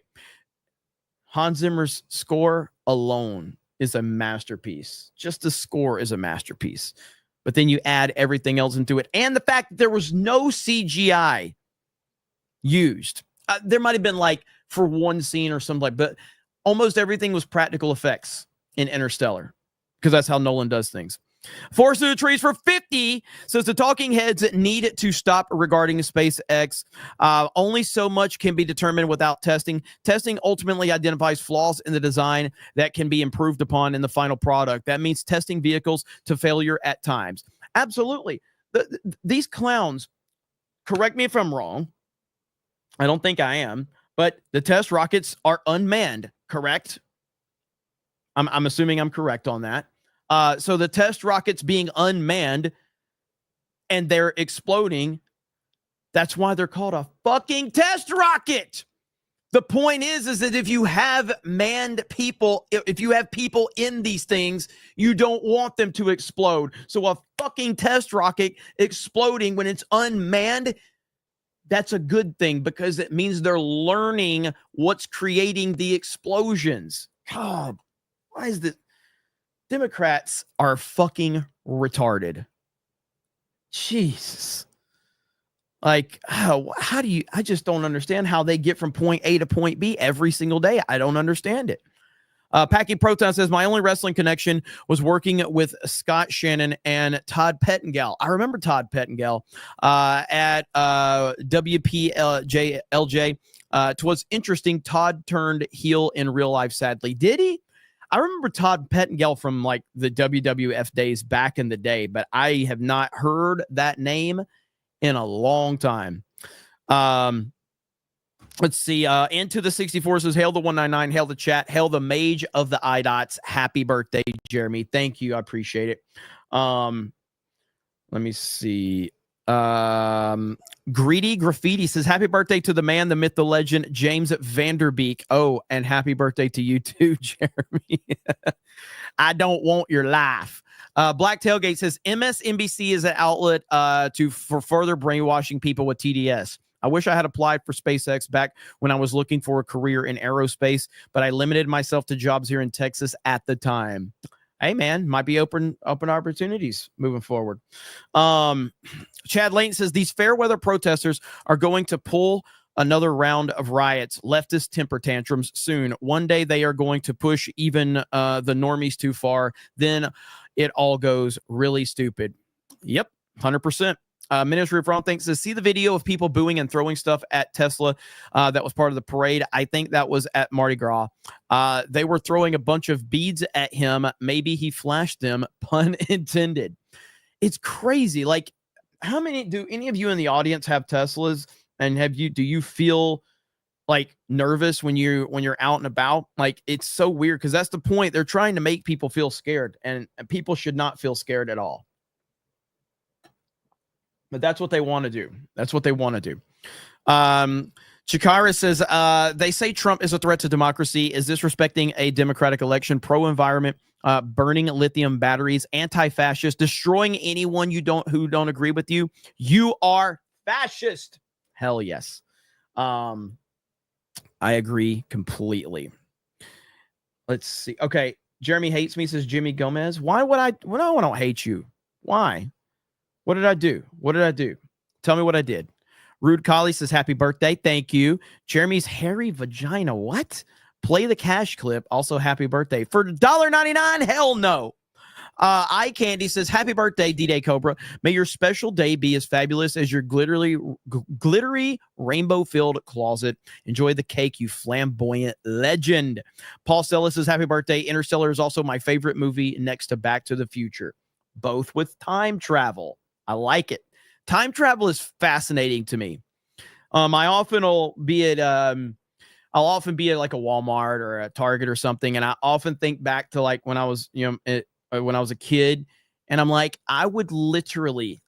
[SPEAKER 2] Hans Zimmer's score alone is a masterpiece. Just the score is a masterpiece. But then you add everything else into it. And the fact that there was no CGI used. There might have been like for one scene or something, but almost everything was practical effects in Interstellar, because that's how Nolan does things. Forest of the Trees for 50 says the talking heads need to stop regarding SpaceX. Only so much can be determined without testing. Testing ultimately identifies flaws in the design that can be improved upon in the final product. That means testing vehicles to failure at times. Absolutely. These clowns, correct me if I'm wrong. I don't think I am, but the test rockets are unmanned, correct? I'm assuming I'm correct on that. So the test rockets being unmanned and they're exploding, that's why they're called a fucking test rocket. The point is that if you have manned people, if you have people in these things, you don't want them to explode. So a fucking test rocket exploding when it's unmanned, that's a good thing, because it means they're learning what's creating the explosions. God, why is this? Democrats are fucking retarded. Jesus. Like, how do you, I just don't understand how they get from point A to point B every single day. I don't understand it. Packy Proton says, my only wrestling connection was working with Scott Shannon and Todd Pettengill. I remember Todd Pettengill at WPLJ. 'Twas interesting. Todd turned heel in real life, sadly. Did he? I remember Todd Pettengill from like the WWF days back in the day, but I have not heard that name in a long time. Let's see. Into the 64 says, hail the 199, hail the chat, hail the mage of the IDOTs. Happy birthday, Jeremy. Thank you. I appreciate it. Let me see. Greedy Graffiti says, happy birthday to the man, the myth, the legend, James Vanderbeek. Oh, and happy birthday to you too, Jeremy. I don't want your life. Black Tailgate says, MSNBC is an outlet for further brainwashing people with TDS. I wish I had applied for SpaceX back when I was looking for a career in aerospace, but I limited myself to jobs here in Texas at the time. Hey, man, might be open opportunities moving forward. Chad Lane says, these fair weather protesters are going to pull another round of riots, leftist temper tantrums soon. One day they are going to push even the normies too far. Then it all goes really stupid. Yep, 100%. Ministry of Wrong Things says, see the video of people booing and throwing stuff at Tesla that was part of the parade. I think that was at Mardi Gras. They were throwing a bunch of beads at him. Maybe he flashed them, pun intended. It's crazy. Like, how many do any of you in the audience have Teslas? And do you feel like nervous when you're out and about? Like, it's so weird, because that's the point. They're trying to make people feel scared, and people should not feel scared at all. But that's what they want to do. That's what they want to do. Chikara says, they say Trump is a threat to democracy, is disrespecting a democratic election, pro-environment, burning lithium batteries, anti-fascist, destroying anyone who don't agree with you. You are fascist. Hell yes. I agree completely. Let's see. Okay. Jeremy hates me, says Jimmy Gomez. Why would I? No, I don't hate you. Why? What did I do? What did I do? Tell me what I did. Rude Collie says, happy birthday. Thank you. Jeremy's hairy vagina. What? Play the cash clip. Also, happy birthday. For $1.99? Hell no. Eye Candy says, happy birthday, D-Day Cobra. May your special day be as fabulous as your glittery rainbow-filled closet. Enjoy the cake, you flamboyant legend. Paul Stella says, happy birthday. Interstellar is also my favorite movie next to Back to the Future. Both with time travel. I like it. Time travel is fascinating to me. I often will be at I'll often be at like a Walmart or a Target or something, and I often think back to like when I was, when I was a kid, and I'm like, I would literally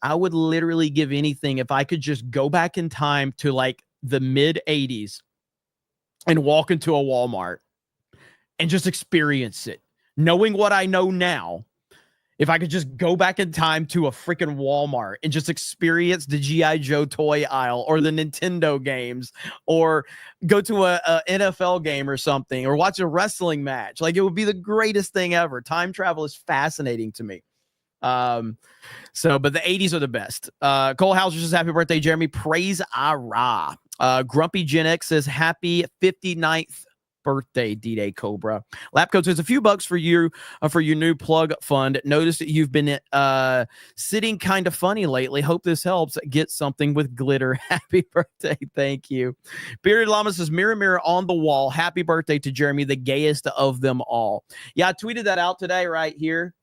[SPEAKER 2] give anything if I could just go back in time to like the mid 80s and walk into a Walmart and just experience it, knowing what I know now. If I could just go back in time to a freaking Walmart and just experience the G.I. Joe toy aisle or the Nintendo games, or go to a NFL game or something, or watch a wrestling match, like it would be the greatest thing ever. Time travel is fascinating to me. But the 80s are the best. Cole Hauser says, happy birthday, Jeremy. Praise Allah. Grumpy Gen X says, happy 59th birthday, D-Day Cobra. Lapcoat says, a few bucks for you for your new plug fund. Notice that you've been sitting kind of funny lately. Hope this helps. Get something with glitter. Happy birthday. Thank you. Bearded Llama says, mirror, mirror on the wall. Happy birthday to Jeremy, the gayest of them all. Yeah, I tweeted that out today right here.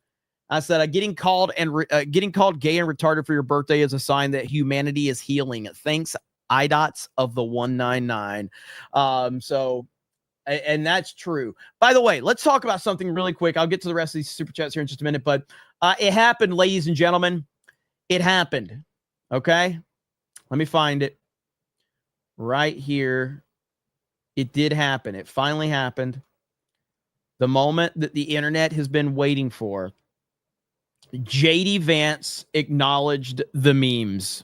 [SPEAKER 2] I said, getting called gay and retarded for your birthday is a sign that humanity is healing. Thanks, IDOTs of the 199. And that's true. By the way, let's talk about something really quick. I'll get to the rest of these super chats here in just a minute, but it happened, ladies and gentlemen. It happened. Okay? Let me find it right here. It did happen. It finally happened. The moment that the internet has been waiting for. JD Vance acknowledged the memes.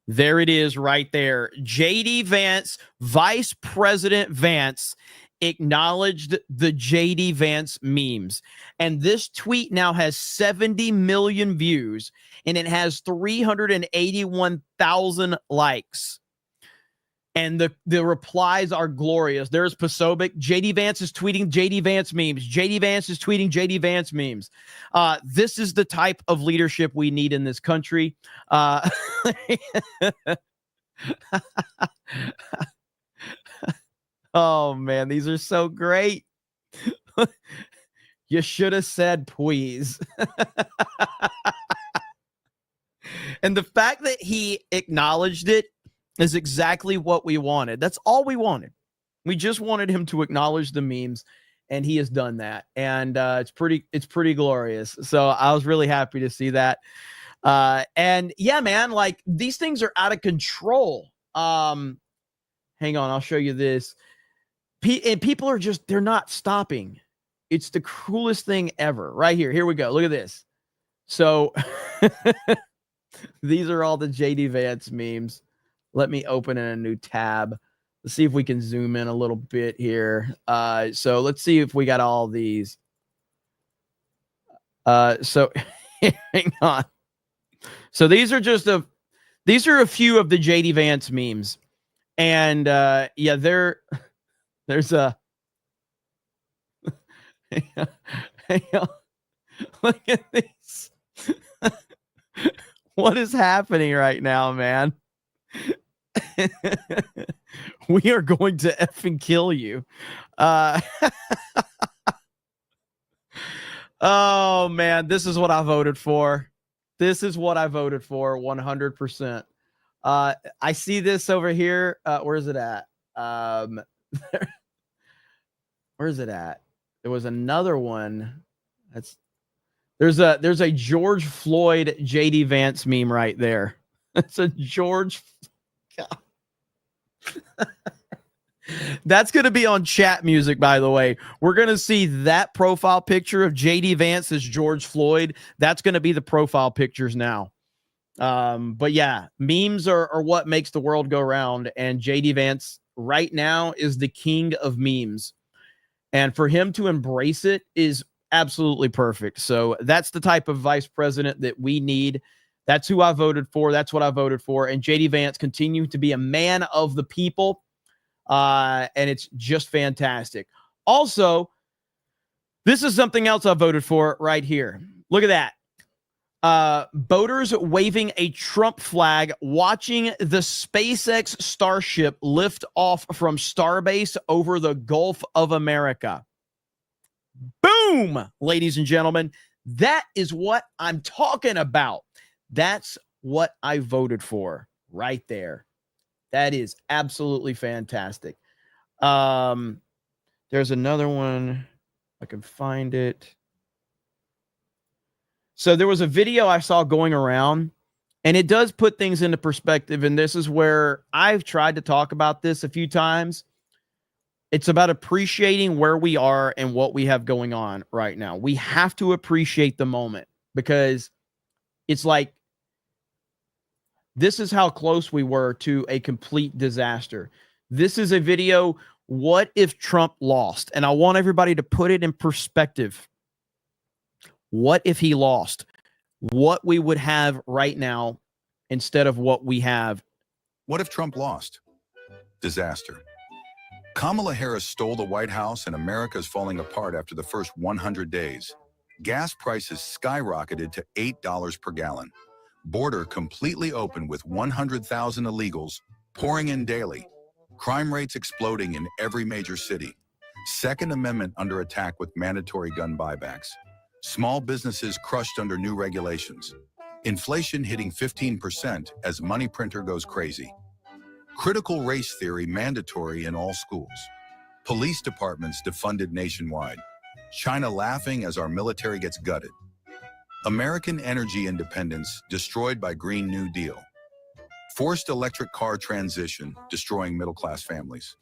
[SPEAKER 2] There it is right there. JD Vance, Vice President Vance, acknowledged the JD Vance memes. And this tweet now has 70 million views, and it has 381,000 likes. And the replies are glorious. There's Posobiec. JD Vance is tweeting JD Vance memes. JD Vance is tweeting JD Vance memes. This is the type of leadership we need in this country. Oh, man, these are so great. You should have said please. And the fact that he acknowledged it is exactly what we wanted. That's all we wanted. We just wanted him to acknowledge the memes, and he has done that. And it's pretty glorious. So I was really happy to see that. And yeah, man, like these things are out of control. Hang on, I'll show you this. And people are just, they're not stopping. It's the coolest thing ever. Right here. Here we go. Look at this. So these are all the JD Vance memes. Let me open in a new tab. Let's see if we can zoom in a little bit here. So let's see if we got all these. So hang on. So these are a few of the JD Vance memes. And yeah, there's a hang on. Look at these. What is happening right now, man? We are going to effing kill you. Oh man, this is what I voted for. This is what I voted for 100%. I see this over here. Where is it at? Where is it at? There was another one. There's a George Floyd JD Vance meme right there. It's a George. That's going to be on chat music, by the way. We're going to see that profile picture of JD Vance as George Floyd. That's going to be the profile pictures now. But yeah, memes are what makes the world go round. And JD Vance right now is the king of memes. And for him to embrace it is absolutely perfect. So that's the type of vice president that we need. That's who I voted for. That's what I voted for. And JD Vance continued to be a man of the people. And it's just fantastic. Also, this is something else I voted for right here. Look at that. Voters waving a Trump flag, watching the SpaceX Starship lift off from Starbase over the Gulf of America. Boom, ladies and gentlemen. That is what I'm talking about. That's what I voted for right there. That is absolutely fantastic. There's another one. I can find it. So there was a video I saw going around, and it does put things into perspective. And this is where I've tried to talk about this a few times. It's about appreciating where we are and what we have going on right now. We have to appreciate the moment, because it's like, this is how close we were to a complete disaster. This is a video. What if Trump lost? And I want everybody to put it in perspective. What if he lost? What we would have right now instead of what we have.
[SPEAKER 14] What if Trump lost? Disaster. Kamala Harris stole the White House, and America is falling apart after the first 100 days. Gas prices skyrocketed to $8 per gallon. Border completely open with 100,000 illegals pouring in daily. Crime rates exploding in every major city. Second Amendment under attack with mandatory gun buybacks. Small businesses crushed under new regulations. Inflation hitting 15% as money printer goes crazy. Critical race theory mandatory in all schools. Police departments defunded nationwide. China laughing as our military gets gutted. American energy independence destroyed by Green New Deal. Forced electric car transition destroying middle-class families.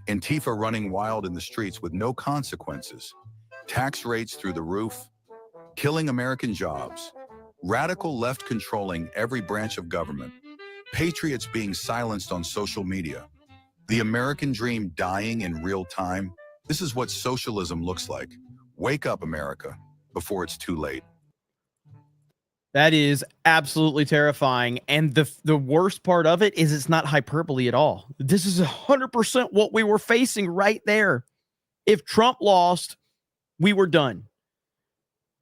[SPEAKER 14] Antifa running wild in the streets with no consequences. Tax rates through the roof. Killing American jobs. Radical left controlling every branch of government. Patriots being silenced on social media. The American dream dying in real time. This is what socialism looks like. Wake up, America, before it's too late.
[SPEAKER 2] That is absolutely terrifying. And the worst part of it is it's not hyperbole at all. This is 100% what we were facing right there. If Trump lost, we were done.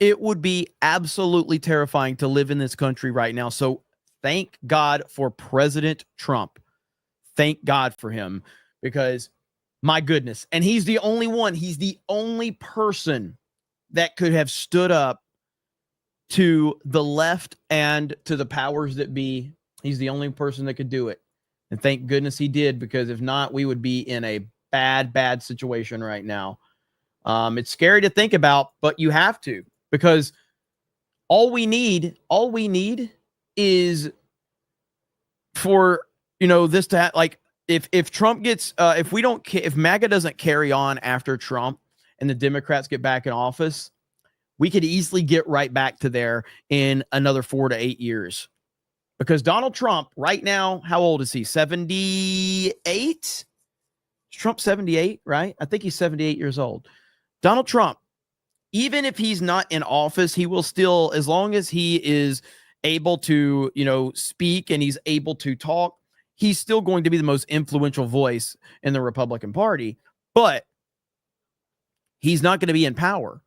[SPEAKER 2] It would be absolutely terrifying to live in this country right now. So thank God for President Trump. Thank God for him, because my goodness. And he's the only one. He's the only person that could have stood up to the left and to the powers that be. He's the only person that could do it. And thank goodness he did, because if not, we would be in a bad, bad situation right now. It's scary to think about, but you have to, because all we need is for, this to have, like, if Trump gets, if MAGA doesn't carry on after Trump and the Democrats get back in office, we could easily get right back to there in another 4 to 8 years. Because Donald Trump right now, how old is he? 78? Is Trump 78, right? I think he's 78 years old. Donald Trump, even if he's not in office, he will still, as long as he is able to, speak and he's able to talk, he's still going to be the most influential voice in the Republican Party. But he's not going to be in power.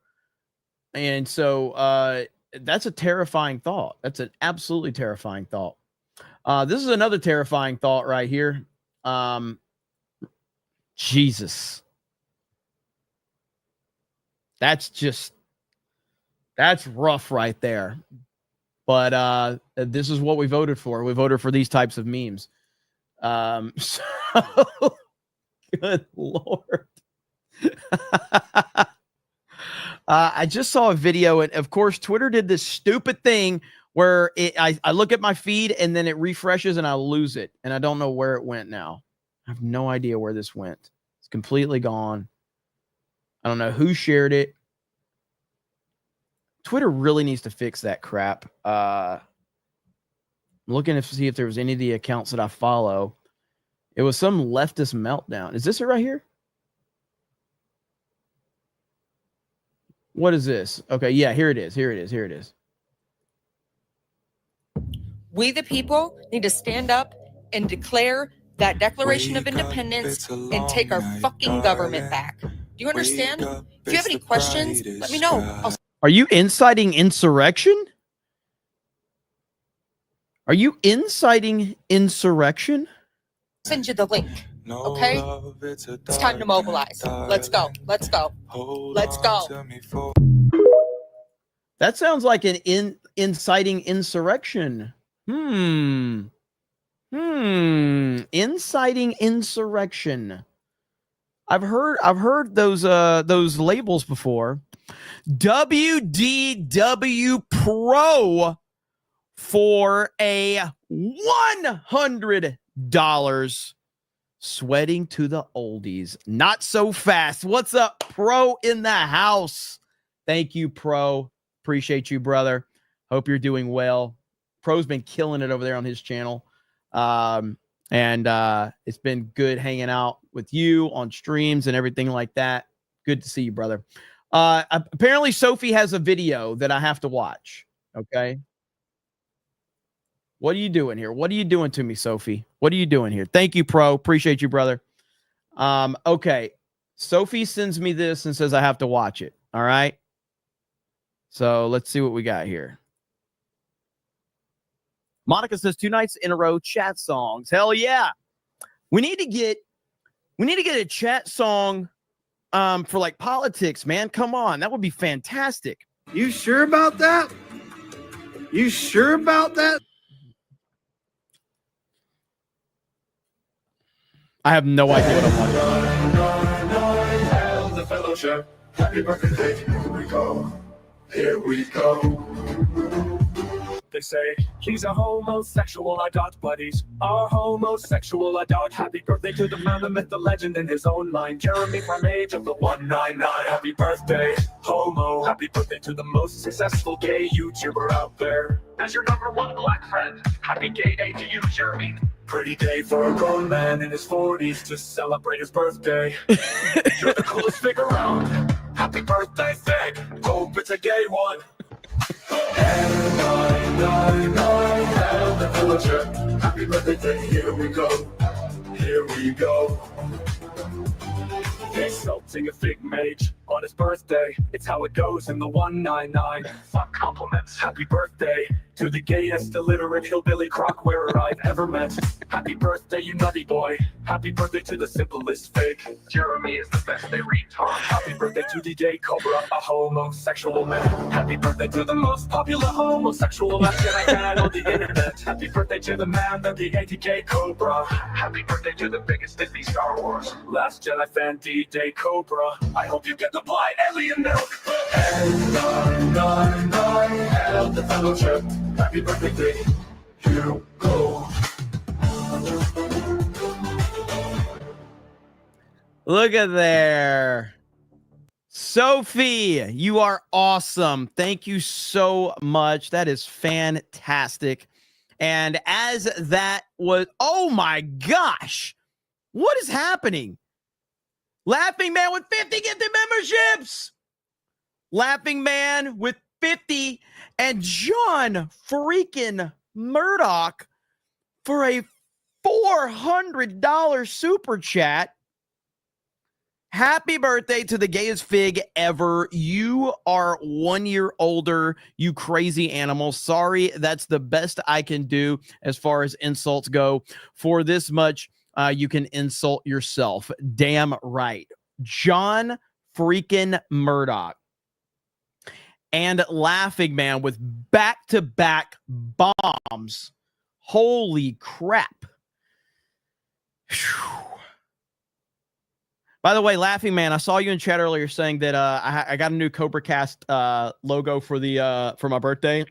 [SPEAKER 2] And so that's a terrifying thought. That's an absolutely terrifying thought. This is another terrifying thought right here. Jesus. That's rough right there. But this is what we voted for. We voted for these types of memes. So, good Lord. I just saw a video, and of course, Twitter did this stupid thing where I look at my feed and then it refreshes and I lose it. And I don't know where it went now. I have no idea where this went. It's completely gone. I don't know who shared it. Twitter really needs to fix that crap. I'm looking to see if there was any of the accounts that I follow. It was some leftist meltdown. Is this it right here? What is this? Okay, yeah, here it is. Here it is. Here it is.
[SPEAKER 15] We, the people, need to stand up and declare that Declaration of Independence and take our fucking government back. Do you understand? If you have any questions, let me know.
[SPEAKER 2] Are you inciting insurrection? Are you inciting insurrection?
[SPEAKER 15] Send you the link. Okay? It's time to mobilize. Let's go. Let's go. Let's go.
[SPEAKER 2] That sounds like an inciting insurrection. Inciting insurrection. I've heard those labels before. WDW Pro for a $100. Sweating to the oldies. Not so fast. What's up, Pro in the house? Thank you, Pro. Appreciate you, brother. Hope you're doing well. Pro's been killing it over there on his channel. And it's been good hanging out with you on streams and everything like that. Good to see you, brother. Apparently Sophie has a video that I have to watch. Okay. What are you doing here? What are you doing to me, Sophie? What are you doing here? Thank you, Pro. Appreciate you, brother. Okay. Sophie sends me this and says I have to watch it. All right. So let's see what we got here. Monica says 2 nights in a row chat songs. Hell yeah. We need to get a chat song for like politics, man. Come on. That would be fantastic.
[SPEAKER 16] You sure about that? You sure about that?
[SPEAKER 2] I have no idea what I'm watching.
[SPEAKER 1] The fellowship. Happy birthday. Here we go. Here we go.
[SPEAKER 17] They say he's a homosexual, I dot buddies are homosexual, I dot. Happy birthday to the man, the myth, the legend in his own line, Jeremy from age of the 199. Happy birthday, homo. Happy birthday to the most successful gay YouTuber out there. As your #1 black friend, happy gay day to you, Jeremy. Pretty day for a grown man in his 40s to celebrate his birthday. You're the coolest fig around. Happy birthday, fig. Hope it's a gay one.
[SPEAKER 1] The fellowship. Happy birthday. Here we go. Here we go.
[SPEAKER 17] Insulting a fig mage on his birthday. It's how it goes in the 199. Fuck compliments. Happy birthday to the gayest illiterate hillbilly crock wearer I've ever met. Happy birthday, you nutty boy. Happy birthday to the simplest fig. Jeremy is the best they retard. Happy birthday to the gay Cobra, a homosexual man. Happy birthday to the most popular homosexual lesbian I had on the internet. Happy birthday to the man that the anti-gay Cobra. Happy birthday to the biggest Disney Star Wars Last Jedi fan D-Day Cobra. I hope you get the blind alien milk.
[SPEAKER 1] Hail the fellowship. Happy birthday. Here we go.
[SPEAKER 2] Look at there. Sophie, you are awesome. Thank you so much. That is fantastic. And as that was, oh my gosh, what is happening? Laughing Man with 50 gifted memberships. Laughing Man with 50 and John freaking Murdoch for a $400 super chat. Happy birthday to the gayest fig ever. You are 1 year older, you crazy animal. Sorry, that's the best I can do as far as insults go. For this much, you can insult yourself. Damn right. John freaking Murdoch. And Laughing Man with back-to-back bombs. Holy crap. Whew. By the way, Laughing Man, I saw you in chat earlier saying that I got a new CobraCast logo for my birthday.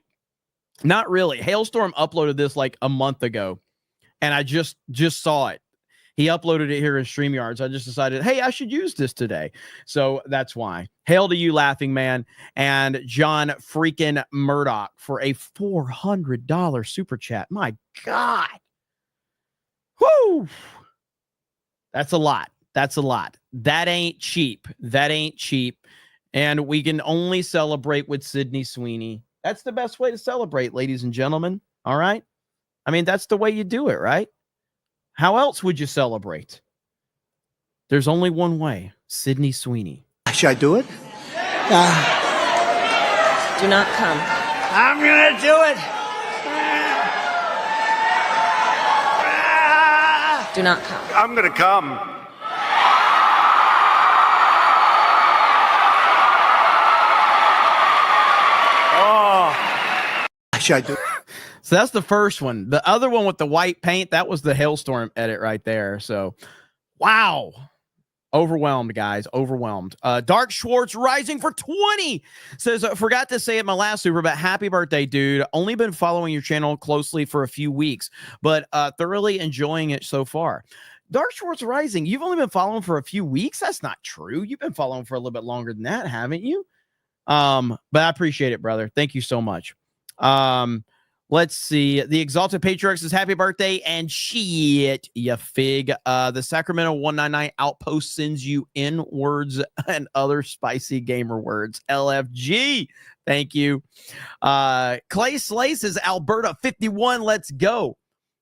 [SPEAKER 2] Not really. Hailstorm uploaded this like a month ago, and I just saw it. He uploaded it here in StreamYards. I just decided, hey, I should use this today. So that's why. Hail to you, Laughing Man, and John freaking Murdoch for a $400 super chat. My God. Whoo. That's a lot. That's a lot. That ain't cheap. That ain't cheap. And we can only celebrate with Sydney Sweeney. That's the best way to celebrate, ladies and gentlemen. All right? I mean, that's the way you do it, right? How else would you celebrate? There's only one way. Sydney Sweeney.
[SPEAKER 3] Should I do it?
[SPEAKER 4] Do not come.
[SPEAKER 3] I'm going to do it.
[SPEAKER 4] Do not come.
[SPEAKER 16] I'm going to come.
[SPEAKER 3] Oh. Should I do it?
[SPEAKER 2] So that's the first one. The other one with the white paint, that was the Hailstorm edit right there. So, wow. Overwhelmed, guys. Overwhelmed. Dark Schwartz rising for 20 says, forgot to say it my last super, but happy birthday, dude. Only been following your channel closely for a few weeks, but thoroughly enjoying it so far. Dark Schwartz rising, you've only been following for a few weeks? That's not true. You've been following for a little bit longer than that, haven't you? But I appreciate it, brother. Thank you so much. Let's see. The Exalted Patriarch says, happy birthday, and shit, you fig. The Sacramento 199 Outpost sends you in words and other spicy gamer words. LFG. Thank you. Clay Slay says, Alberta 51. Let's go.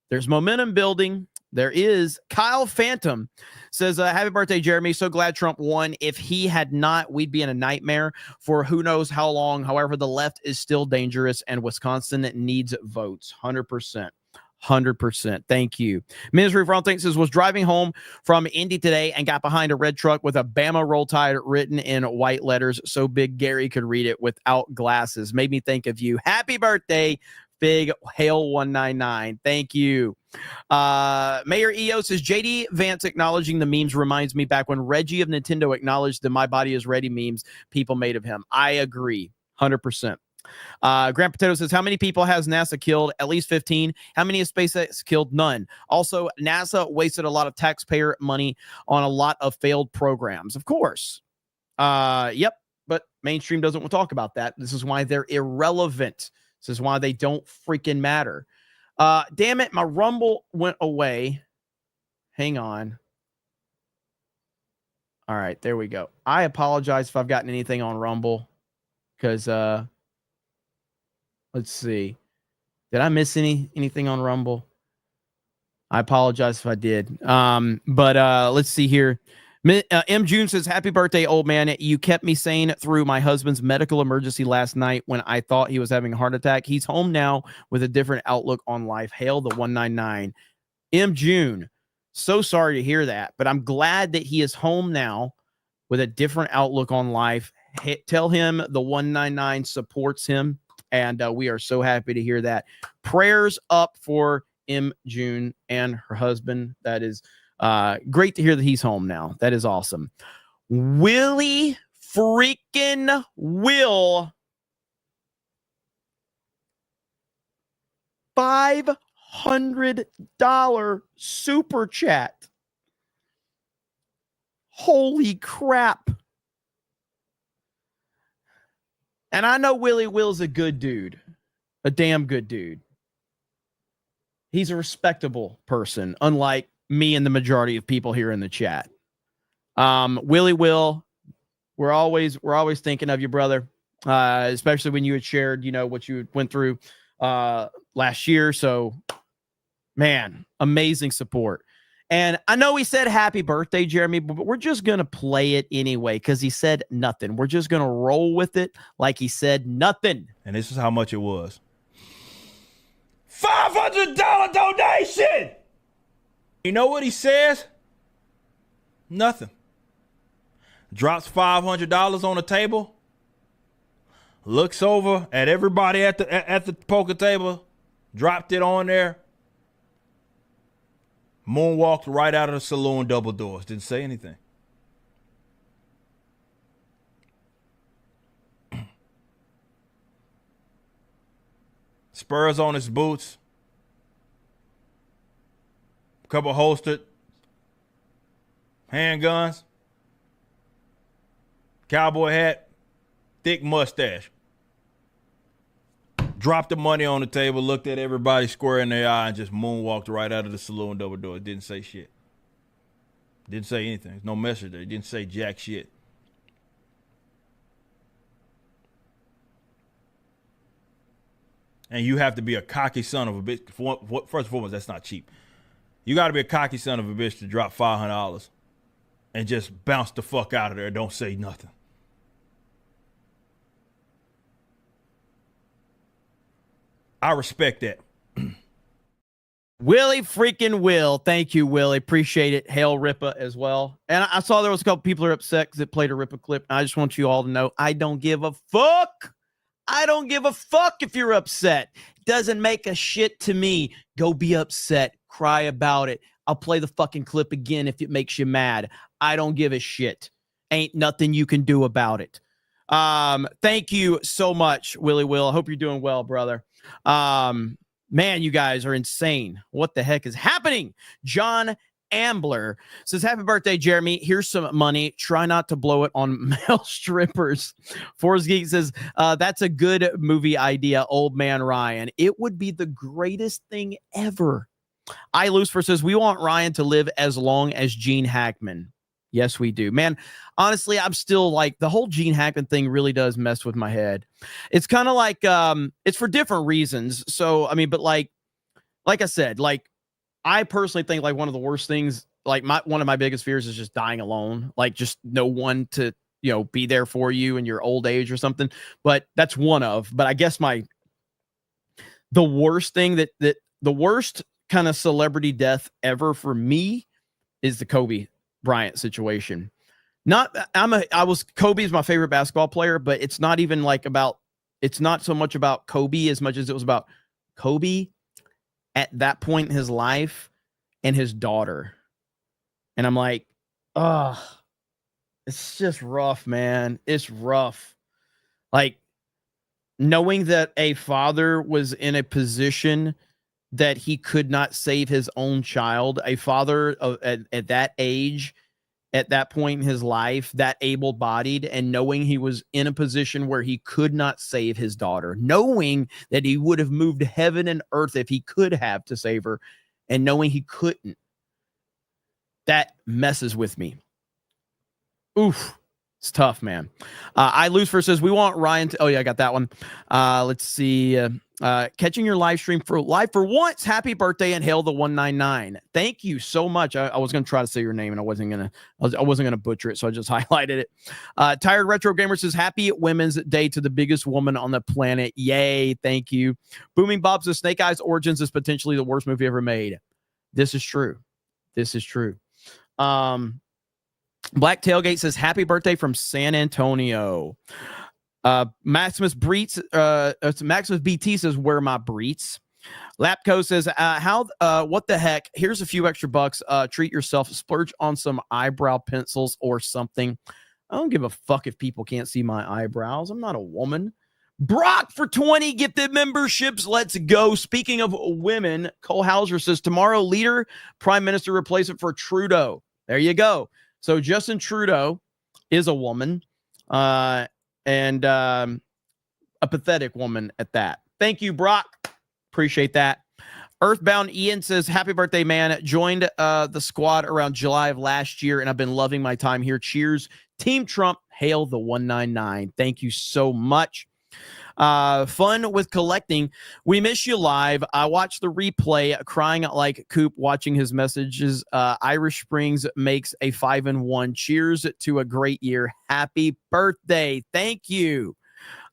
[SPEAKER 2] There's momentum building. There is. Kyle Phantom says, happy birthday, Jeremy. So glad Trump won. If he had not, we'd be in a nightmare for who knows how long. However, the left is still dangerous, and Wisconsin needs votes. 100%. 100%. Thank you. Misery for all things says, was driving home from Indy today and got behind a red truck with a Bama Roll Tide written in white letters so big Gary could read it without glasses. Made me think of you. Happy birthday, Big Hail 199. Thank you. Mayor EO says, JD Vance acknowledging the memes reminds me back when Reggie of Nintendo acknowledged the My Body is Ready memes people made of him. I agree. 100%. Grant Potato says, how many people has NASA killed? At least 15. How many has SpaceX killed? None. Also, NASA wasted a lot of taxpayer money on a lot of failed programs. Of course. Yep. But mainstream doesn't want to talk about that. This is why they're irrelevant. This is why they don't freaking matter. Damn it, my Rumble went away. Hang on. All right, there we go. I apologize if I've gotten anything on Rumble. Because, let's see. Did I miss anything on Rumble? I apologize if I did. But let's see here. M. June says, happy birthday, old man. You kept me sane through my husband's medical emergency last night when I thought he was having a heart attack. He's home now with a different outlook on life. Hail the 199. M. June, so sorry to hear that, but I'm glad that he is home now with a different outlook on life. Tell him the 199 supports him, and we are so happy to hear that. Prayers up for M. June and her husband. That is great to hear that he's home now. That is awesome. Willie freaking Will. $500 super chat. Holy crap. And I know Willie Will's a good dude. A damn good dude. He's a respectable person, unlike me and the majority of people here in the chat. Willie Will, we're always thinking of you, brother. Especially when you had shared, what you went through last year. So, man, amazing support. And I know he said happy birthday, Jeremy, but we're just going to play it anyway because he said nothing. We're just going to roll with it like he said nothing.
[SPEAKER 18] And this is how much it was. $500 donation! You know what he says? Nothing. Drops $500 on the table. Looks over at everybody at the poker table. Dropped it on there. Moonwalked right out of the saloon, double doors. Didn't say anything. Spurs on his boots. Couple holstered handguns. Cowboy hat. Thick mustache. Dropped the money on the table, looked at everybody square in their eye, and just moonwalked right out of the saloon double door. Didn't say shit. Didn't say anything. No message there. Didn't say jack shit. And you have to be a cocky son of a bitch. First and foremost, that's not cheap. You got to be a cocky son of a bitch to drop $500 and just bounce the fuck out of there and don't say nothing. I respect that.
[SPEAKER 2] Willie freaking Will. Thank you, Willie. Appreciate it. Hail Ripa as well. And I saw there was a couple people are upset because it played a Ripa clip. I just want you all to know I don't give a fuck. I don't give a fuck if you're upset. Doesn't make a shit to me. Go be upset. Cry about it. I'll play the fucking clip again if it makes you mad. I don't give a shit. Ain't nothing you can do about it. Thank you so much, Willie Will. I hope you're doing well, brother. Man, you guys are insane. What the heck is happening? John Ambler says, happy birthday, Jeremy. Here's some money. Try not to blow it on male strippers. Forrest Geek says, that's a good movie idea, Old Man Ryan. It would be the greatest thing ever. I Lucifer says, we want Ryan to live as long as Gene Hackman. Yes, we do. Man, honestly, I'm still like, the whole Gene Hackman thing really does mess with my head. It's kind of like, it's for different reasons. So, I mean, but like I said, like, I personally think like one of the worst things, like one of my biggest fears is just dying alone. Like just no one to, you know, be there for you in your old age or something. But that's one of, but I guess the worst thing the worst kind of celebrity death ever for me is the Kobe Bryant situation. Kobe is my favorite basketball player, but it's not even like it's not so much about Kobe as much as it was about Kobe at that point in his life and his daughter. And I'm like, it's just rough, man. It's rough. Like knowing that a father was in a position that he could not save his own child, a father at that age, at that point in his life, that able-bodied, and knowing he was in a position where he could not save his daughter, knowing that he would have moved heaven and earth if he could have to save her, and knowing he couldn't, that messes with me. Oof. It's tough, man. I Lucifer says, we want Ryan to, oh yeah, I got that one. Let's see. Catching your live stream for live for once. Happy birthday and hail the 199. Thank you so much. I was going to try to say your name and I wasn't going to butcher it. So I just highlighted it. Tired Retro Gamer says, happy Women's Day to the biggest woman on the planet. Yay. Thank you. Booming Bob says, Snake Eyes Origins is potentially the worst movie ever made. This is true. This is true. Black Tailgate says, happy birthday from San Antonio. Maximus BT says, where my breets. Lapco says, what the heck? Here's a few extra bucks. Treat yourself. Splurge on some eyebrow pencils or something. I don't give a fuck if people can't see my eyebrows. I'm not a woman. Brock for 20 gifted memberships. Let's go. Speaking of women, Cole Hauser says, tomorrow leader, prime minister replacement for Trudeau. There you go. So Justin Trudeau is a woman, and a pathetic woman at that. Thank you, Brock. Appreciate that. Earthbound Ian says, happy birthday, man. Joined the squad around July of last year, and I've been loving my time here. Cheers. Team Trump. Hail the 199. Thank you so much. Fun with collecting. We miss you live. I watched the replay, crying like Coop watching his messages. Irish Springs makes a 5-1. Cheers to a great year. Happy birthday. Thank you.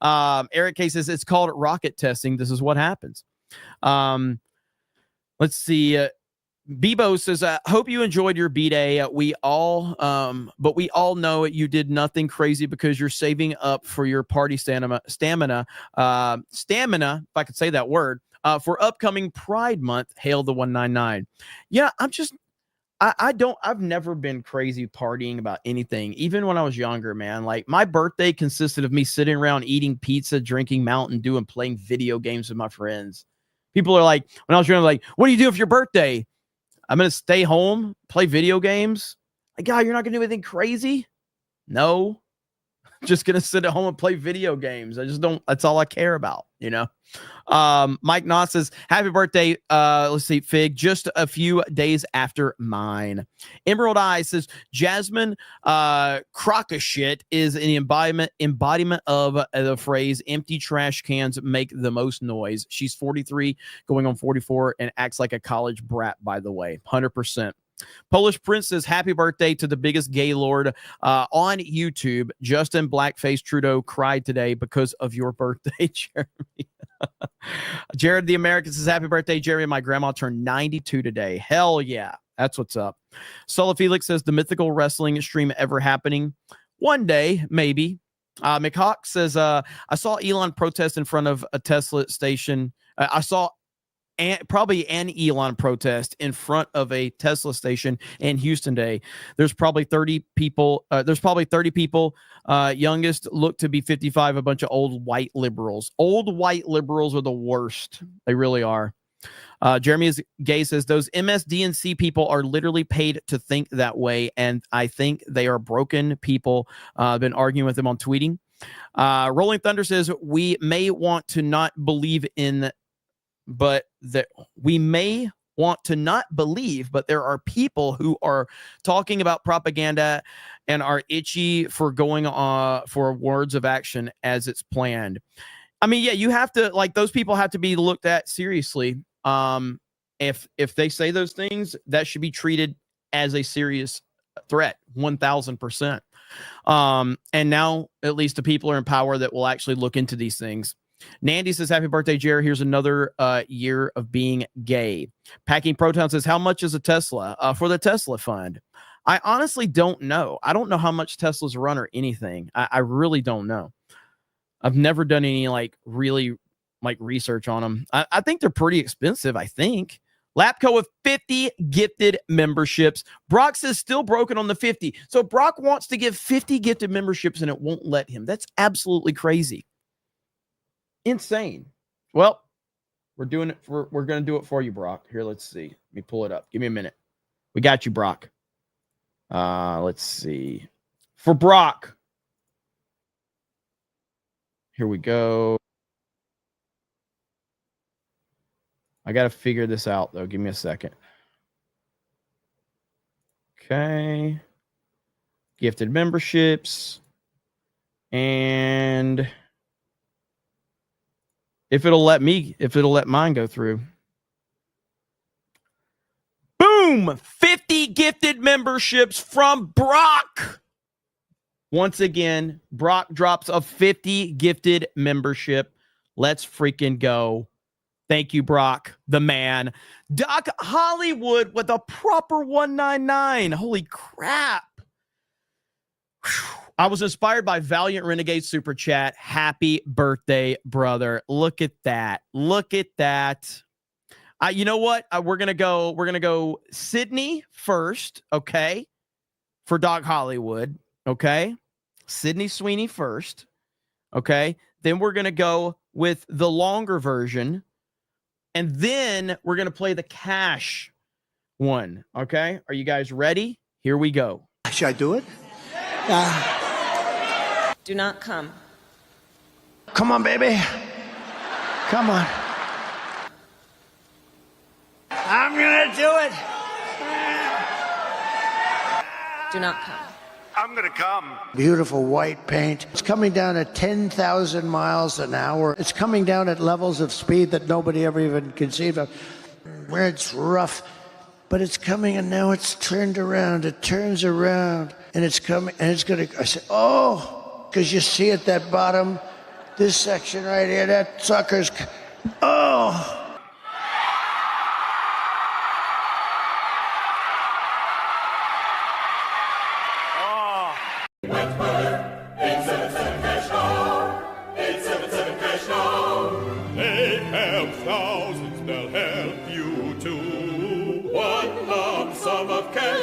[SPEAKER 2] Eric K says, it's called rocket testing. This is what happens. Let's see. Bebo says, hope you enjoyed your B-Day. But we all know you did nothing crazy because you're saving up for your party stamina, if I could say that word, for upcoming Pride Month. Hail the 199. Yeah, I've never been crazy partying about anything, even when I was younger, man. Like, my birthday consisted of me sitting around eating pizza, drinking Mountain Dew, and playing video games with my friends. People are like, when I was young, like, what do you do for your birthday? I'm going to stay home, play video games. Like, God, you're not going to do anything crazy? No. Just going to sit at home and play video games. I just don't, that's all I care about, you know? Mike Knott says, happy birthday. Let's see, Fig, just a few days after mine. Emerald Eye says, Jasmine Crockashit is an embodiment of the phrase empty trash cans make the most noise. She's 43 going on 44 and acts like a college brat, by the way. 100%. Polish Prince says, happy birthday to the biggest gay lord on YouTube. Justin Blackface Trudeau cried today because of your birthday, Jeremy. Jared the American says, happy birthday, Jeremy. My grandma turned 92 today. Hell yeah. That's what's up. Sula Felix says, the mythical wrestling stream ever happening? One day, maybe. McHawk says, I saw Elon protest in front of a Tesla station. I saw probably an Elon protest in front of a Tesla station in Houston today. There's probably 30 people. Youngest look to be 55, a bunch of old white liberals. Old white liberals are the worst. They really are. Jeremy is Gay says, those MSDNC people are literally paid to think that way, and I think they are broken people. I've been arguing with them on tweeting. Rolling Thunder says, we may want to not believe in but that we may want to not believe, but there are people who are talking about propaganda and are itchy for going for words of action as it's planned. I mean, yeah, you have to, like, those people have to be looked at seriously. If they say those things, that should be treated as a serious threat, 1000%. And now at least the people are in power that will actually look into these things. Nandy says, happy birthday, Jared. Here's another year of being gay. Packing Proton says, how much is a Tesla? For the Tesla fund. I honestly don't know. I don't know how much Teslas run or anything. I really don't know. I've never done any really research on them. I think they're pretty expensive, I think. Lapco with 50 gifted memberships. Brock says still broken on the 50. So Brock wants to give 50 gifted memberships and it won't let him. That's absolutely crazy. Insane. Well, we're doing it we're going to do it for you, Brock. Here, let's see. Let me pull it up. Give me a minute. We got you, Brock. Let's see. For Brock. Here we go. I got to figure this out, though. Give me a second. Okay. Gifted memberships. And if it'll let mine go through. Boom! 50 gifted memberships from Brock. Once again, Brock drops a 50 gifted membership. Let's freaking go. Thank you, Brock, the man. Doc Hollywood with a proper 199. Holy crap. Whew. I was inspired by Valiant Renegade Super Chat. Happy birthday, brother. Look at that. Look at that. You know what? We're gonna go Sydney first, okay? For Doc Hollywood, okay? Sydney Sweeney first, okay? Then we're gonna go with the longer version, and then we're gonna play the cash one, okay? Are you guys ready? Here we go.
[SPEAKER 3] Should I do it?
[SPEAKER 4] Do not come.
[SPEAKER 3] Come on, baby. Come on. I'm going to do it.
[SPEAKER 4] Do not come.
[SPEAKER 16] I'm going to come.
[SPEAKER 3] Beautiful white paint. It's coming down at 10,000 miles an hour. It's coming down at levels of speed that nobody ever even conceived of. Where it's rough, but it's coming, and now it's turned around. It turns around, and it's coming, and it's going to, I said, oh, because you see at that bottom, this section right here, that sucker's, oh.
[SPEAKER 19] They have thousands, they'll help you too. One lump sum of cash.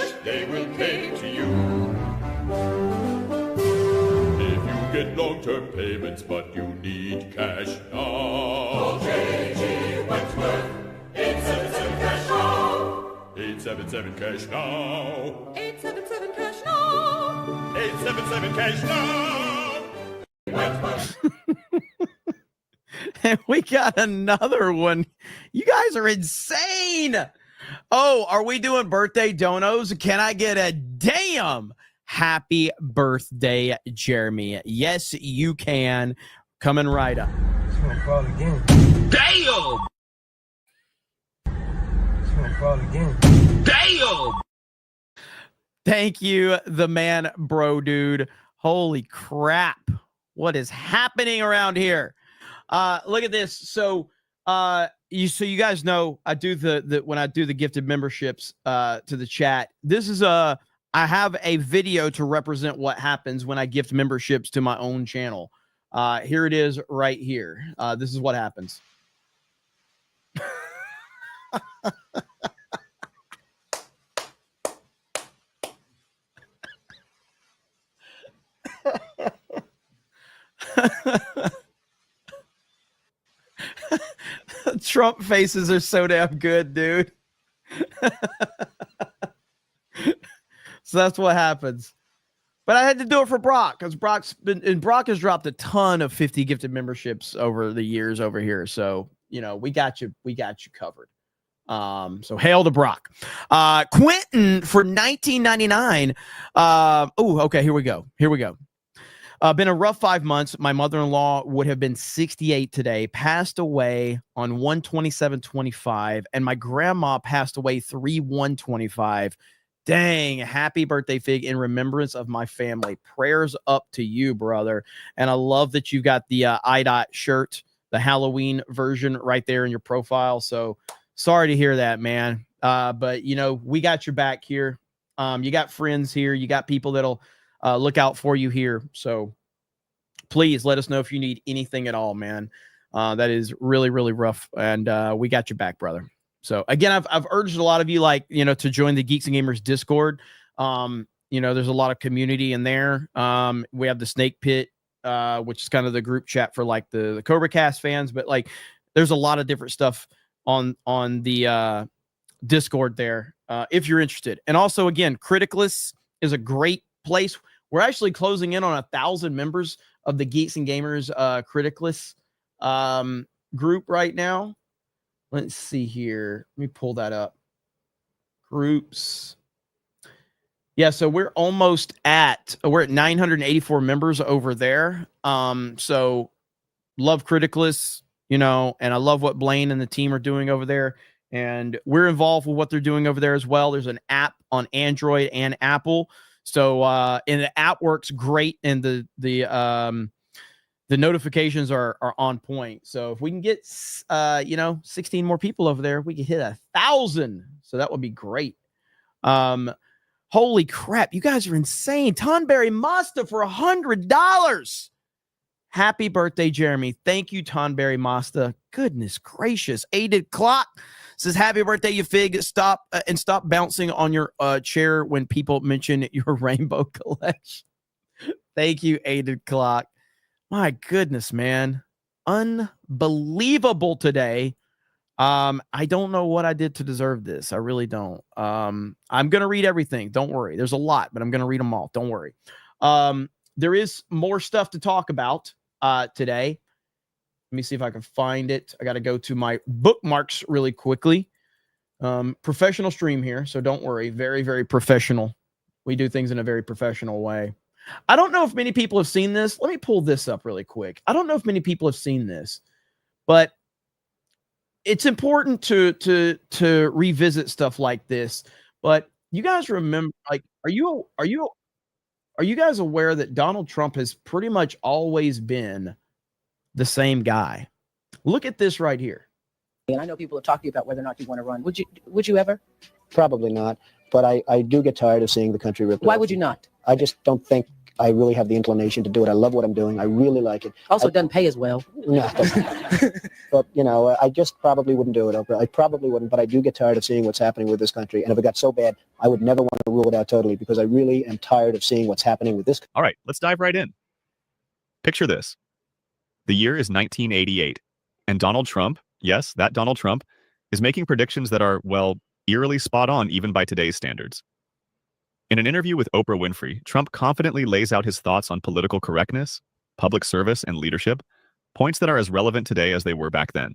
[SPEAKER 19] get long-term payments, but you need cash now. Call J.G. Wentworth, 877 cash now. 877 cash now.
[SPEAKER 15] 877 cash now.
[SPEAKER 19] 877 cash now. Wentworth.
[SPEAKER 2] And we got another one. You guys are insane. Oh, are we doing birthday donos? Can I get a damn happy birthday, Jeremy? Yes, you can. Coming right up. Damn! Damn! Thank you, the man, bro, dude. Holy crap. What is happening around here? Look at this. So, you guys know I do the when I do the gifted memberships to the chat. This is I have a video to represent what happens when I gift memberships to my own channel. Here it is right here. This is what happens. Trump faces are so damn good, dude. So that's what happens. But I had to do it for Brock because Brock has dropped a ton of 50 gifted memberships over the years over here. So, we got you covered. So hail to Brock. Quentin for $19.99. Okay, here we go. Been a rough 5 months. My mother-in-law would have been 68 today, passed away on 1/27/25, and my grandma passed away 3/1/25. Dang, happy birthday, Fig, in remembrance of my family. Prayers up to you, brother. And I love that you got the IDOT shirt, the Halloween version right there in your profile. So sorry to hear that, man. But, we got your back here. You got friends here. You got people that'll look out for you here. So please let us know if you need anything at all, man. That is really, really rough. And we got your back, brother. So again, I've urged a lot of you, to join the Geeks and Gamers Discord. There's a lot of community in there. We have the Snake Pit, which is kind of the group chat for the CobraCast fans, but there's a lot of different stuff on the Discord there if you're interested. And also, again, Criticless is a great place. We're actually closing in on 1,000 members of the Geeks and Gamers Criticless group right now. Let's see here. Let me pull that up. Groups. Yeah, so we're at 984 members over there. So love Criticless, and I love what Blaine and the team are doing over there. And we're involved with what they're doing over there as well. There's an app on Android and Apple. So and the app works great, and the notifications are on point. So if we can get 16 more people over there, we can hit 1,000. So that would be great. Holy crap, you guys are insane. Tonberry Masta for $100. Happy birthday, Jeremy. Thank you, Tonberry Masta. Goodness gracious. Aided Clock says, happy birthday, you fig. Stop bouncing on your chair when people mention your rainbow collection. Thank you, Aided Clock. My goodness, man. Unbelievable today. I don't know what I did to deserve this. I really don't. I'm going to read everything. Don't worry. There's a lot, but I'm going to read them all. Don't worry. There is more stuff to talk about today. Let me see if I can find it. I got to go to my bookmarks really quickly. Professional stream here, so don't worry. Very, very professional. We do things in a very professional way. I don't know if many people have seen this. Let me pull this up really quick. I don't know if many people have seen this, but it's important to revisit stuff like this. But you guys remember, are you guys aware that Donald Trump has pretty much always been the same guy? Look at this right here.
[SPEAKER 20] And I know people are talking about whether or not you want to run. Would you ever? Probably not. But I do get tired of seeing the country ripped. Why would you not? I just don't think I really have the inclination to do it. I love what I'm doing. I really like it. Also, it doesn't pay as well. No, it doesn't. But, I just probably wouldn't do it. I probably wouldn't, but I do get tired of seeing what's happening with this country. And if it got so bad, I would never want to rule it out totally, because I really am tired of seeing what's happening with this country.
[SPEAKER 21] All right, let's dive right in. Picture this. The year is 1988, and Donald Trump, yes, that Donald Trump, is making predictions that are, well, eerily spot on even by today's standards. In an interview with Oprah Winfrey, Trump confidently lays out his thoughts on political correctness, public service, and leadership, points that are as relevant today as they were back then.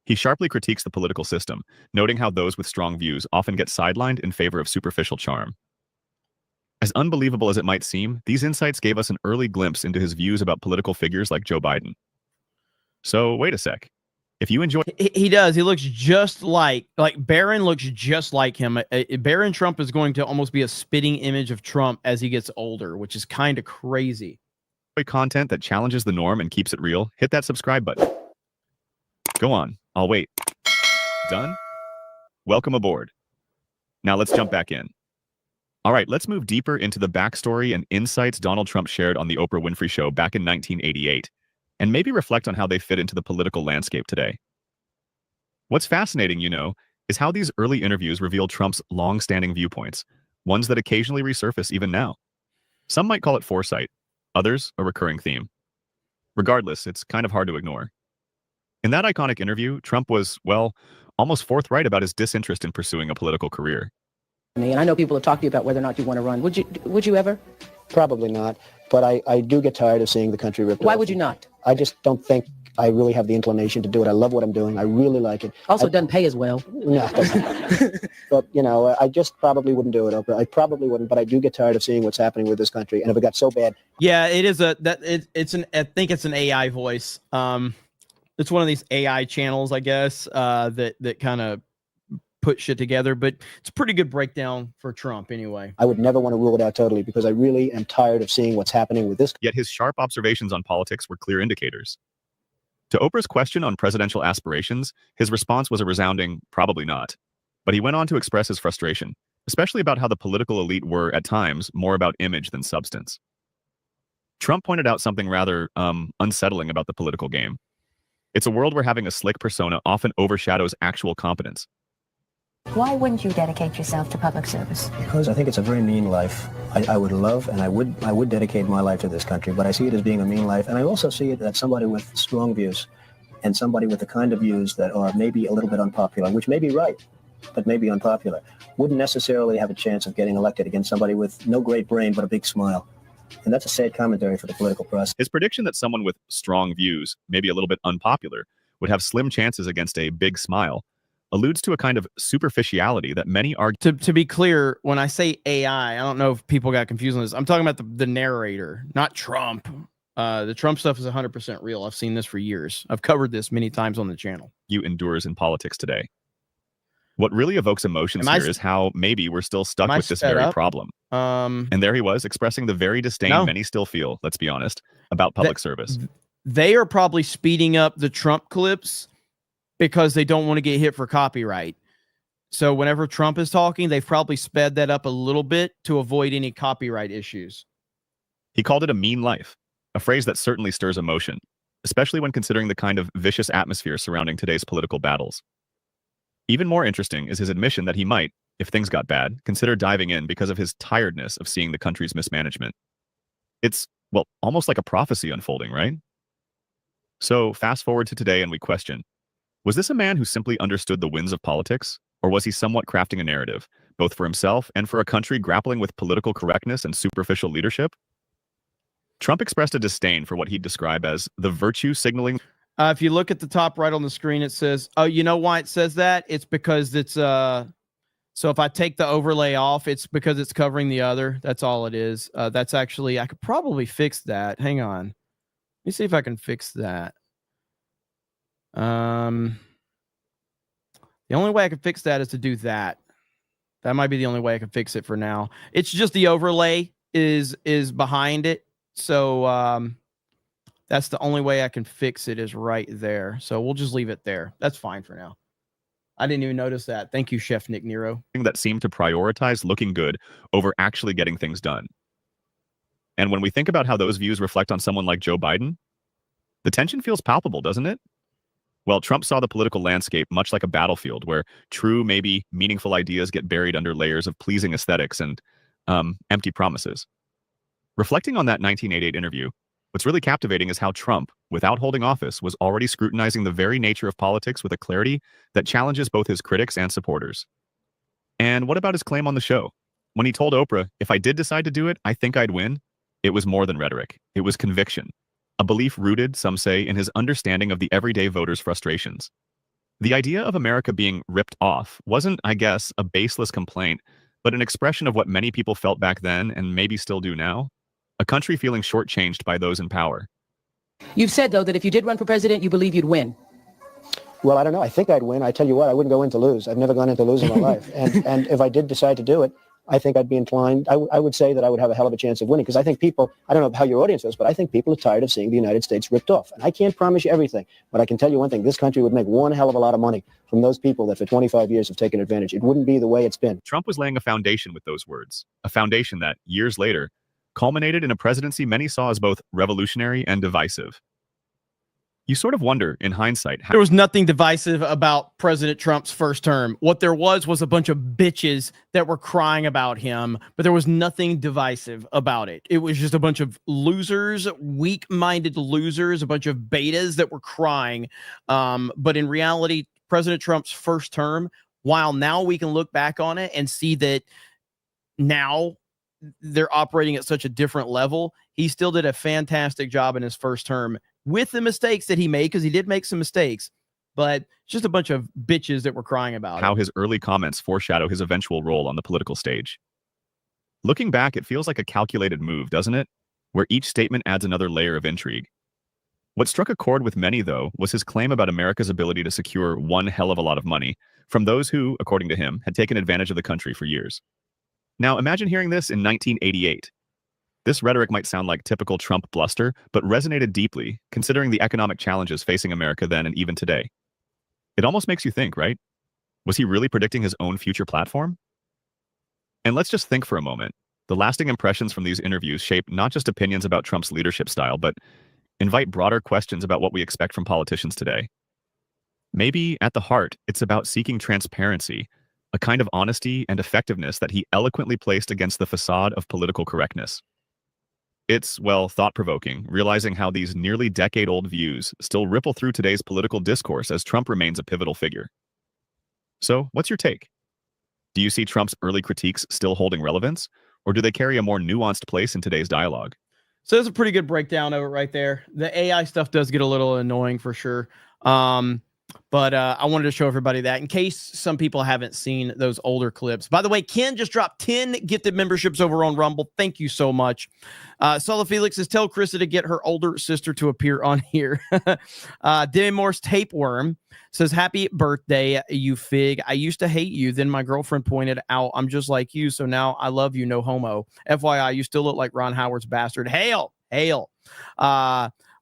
[SPEAKER 21] He sharply critiques the political system, noting how those with strong views often get sidelined in favor of superficial charm. As unbelievable as it might seem, these insights gave us an early glimpse into his views about political figures like Joe Biden. So, wait a sec. If you enjoy...
[SPEAKER 2] He does. He looks just like Barron looks just like him. Barron Trump is going to almost be a spitting image of Trump as he gets older, which is kind of crazy.
[SPEAKER 21] Content that challenges the norm and keeps it real, hit that subscribe button. Go on. I'll wait. Done? Welcome aboard. Now let's jump back in. All right, let's move deeper into the backstory and insights Donald Trump shared on the Oprah Winfrey Show back in 1988, and maybe reflect on how they fit into the political landscape today. What's fascinating, is how these early interviews reveal Trump's long-standing viewpoints, ones that occasionally resurface even now. Some might call it foresight, others a recurring theme. Regardless, it's kind of hard to ignore. In that iconic interview, Trump was, well, almost forthright about his disinterest in pursuing a political career.
[SPEAKER 20] And I know people have talked to you about whether or not you want to run. Would you ever? Probably not. But I do get tired of seeing the country ripped off. Why would you not? I just don't think I really have the inclination to do it. I love what I'm doing. I really like it. Also, it doesn't pay as well. No, it doesn't. But, I just probably wouldn't do it, Oprah. I probably wouldn't, but I do get tired of seeing what's happening with this country. And if it got so bad...
[SPEAKER 2] Yeah, it is I think it's an AI voice. It's one of these AI channels, I guess, that kind of put shit together, but it's a pretty good breakdown for Trump anyway.
[SPEAKER 20] I would never want to rule it out totally because I really am tired of seeing what's happening with this.
[SPEAKER 21] Yet his sharp observations on politics were clear indicators. To Oprah's question on presidential aspirations, his response was a resounding, probably not. But he went on to express his frustration, especially about how the political elite were, at times, more about image than substance. Trump pointed out something rather unsettling about the political game. It's a world where having a slick persona often overshadows actual competence.
[SPEAKER 22] Why wouldn't you dedicate yourself to public service?
[SPEAKER 20] Because I think it's a very mean life. I would love and I would dedicate my life to this country, but I see it as being a mean life. And I also see it that somebody with strong views and somebody with the kind of views that are maybe a little bit unpopular, which may be right, but maybe unpopular, wouldn't necessarily have a chance of getting elected against somebody with no great brain but a big smile. And that's a sad commentary for the political process.
[SPEAKER 21] His prediction that someone with strong views, maybe a little bit unpopular, would have slim chances against a big smile alludes to a kind of superficiality that many argue.
[SPEAKER 2] To be clear, when I say AI, I don't know if people got confused on this. I'm talking about the narrator, not Trump. The Trump stuff is 100% real. I've seen this for years. I've covered this many times on the channel.
[SPEAKER 21] Endures in politics today. What really evokes emotions here is how maybe we're still stuck with this very problem. And there he was, expressing the very disdain many still feel, let's be honest, about public service.
[SPEAKER 2] They are probably speeding up the Trump clips because they don't want to get hit for copyright. So whenever Trump is talking, they've probably sped that up a little bit to avoid any copyright issues.
[SPEAKER 21] He called it a mean life, a phrase that certainly stirs emotion, especially when considering the kind of vicious atmosphere surrounding today's political battles. Even more interesting is his admission that he might, if things got bad, consider diving in because of his tiredness of seeing the country's mismanagement. It's, well, almost like a prophecy unfolding, right? So fast forward to today and we question, was this a man who simply understood the winds of politics, or was he somewhat crafting a narrative, both for himself and for a country grappling with political correctness and superficial leadership? Trump expressed a disdain for what he'd describe as the virtue signaling.
[SPEAKER 2] If you look at the top right on the screen, it says, oh, you know why it says that? It's because it's, so if I take the overlay off, it's because it's covering the other. That's all it is. That's actually, I could probably fix that. Hang on. Let me see if I can fix that. The only way I can fix that is to do that. That might be the only way I can fix it for now. It's just the overlay is behind it. So that's the only way I can fix it is right there. So we'll just leave it there. That's fine for now. I didn't even notice that. Thank you, Chef Nick Nero.
[SPEAKER 21] That seemed to prioritize looking good over actually getting things done. And when we think about how those views reflect on someone like Joe Biden, the tension feels palpable, doesn't it? Well, Trump saw the political landscape much like a battlefield where true, maybe meaningful ideas get buried under layers of pleasing aesthetics and empty promises. Reflecting on that 1988 interview, What's really captivating is how Trump, without holding office, was already scrutinizing the very nature of politics with a clarity that challenges both his critics and supporters. And what about his claim on the show? When he told Oprah, if I did decide to do it, I think I'd win, it was more than rhetoric. It was conviction. A belief rooted, some say, in his understanding of the everyday voter's frustrations. The idea of America being ripped off wasn't, I guess, a baseless complaint, but an expression of what many people felt back then and maybe still do now. A country feeling shortchanged by those in power.
[SPEAKER 6] You've said, though, that if you did run for president, you believe you'd win.
[SPEAKER 20] Well, I don't know. I think I'd win. I tell you what, I wouldn't go in to lose. I've never gone in to lose in my life. And if I did decide to do it, I think I'd be inclined, I would say that I would have a hell of a chance of winning, because I think people, I don't know how your audience is, but I think people are tired of seeing the United States ripped off. And I can't promise you everything, but I can tell you one thing. This country would make one hell of a lot of money from those people that for 25 years have taken advantage. It wouldn't be the way it's been.
[SPEAKER 21] Trump was laying a foundation with those words, a foundation that, years later, culminated in a presidency many saw as both revolutionary and divisive. You sort of wonder, in hindsight,
[SPEAKER 2] there was nothing divisive about President Trump's first term. What there was a bunch of bitches that were crying about him, but there was nothing divisive about it. It was just a bunch of losers, weak-minded losers, a bunch of betas that were crying. But in reality, President Trump's first term, while now we can look back on it and see that now they're operating at such a different level, he still did a fantastic job in his first term with the mistakes that he made, because he did make some mistakes, but just a bunch of bitches that were crying about
[SPEAKER 21] how his early comments foreshadow his eventual role on the political stage. Looking back, it feels like a calculated move, doesn't it? Where each statement adds another layer of intrigue. What struck a chord with many, though, was his claim about America's ability to secure one hell of a lot of money from those who, according to him, had taken advantage of the country for years. Now, imagine hearing this in 1988. This rhetoric might sound like typical Trump bluster, but resonated deeply, considering the economic challenges facing America then and even today. It almost makes you think, right? Was he really predicting his own future platform? And let's just think for a moment. The lasting impressions from these interviews shape not just opinions about Trump's leadership style, but invite broader questions about what we expect from politicians today. Maybe, at the heart, it's about seeking transparency, a kind of honesty and effectiveness that he eloquently placed against the facade of political correctness. It's, well, thought-provoking, realizing how these nearly decade-old views still ripple through today's political discourse as Trump remains a pivotal figure. So, what's your take? Do you see Trump's early critiques still holding relevance, or do they carry a more nuanced place in today's dialogue?
[SPEAKER 2] So there's a pretty good breakdown of it right there. The AI stuff does get a little annoying for sure. But I wanted to show everybody that in case some people haven't seen those older clips. By the way, Ken just dropped 10 gifted memberships over on Rumble. Thank you so much. Solo Felix says, tell Krista to get her older sister to appear on here. Demi Moore's Tapeworm says, happy birthday, you fig. I used to hate you. Then my girlfriend pointed out I'm just like you. So now I love you, no homo. FYI, you still look like Ron Howard's bastard. Hail, hail.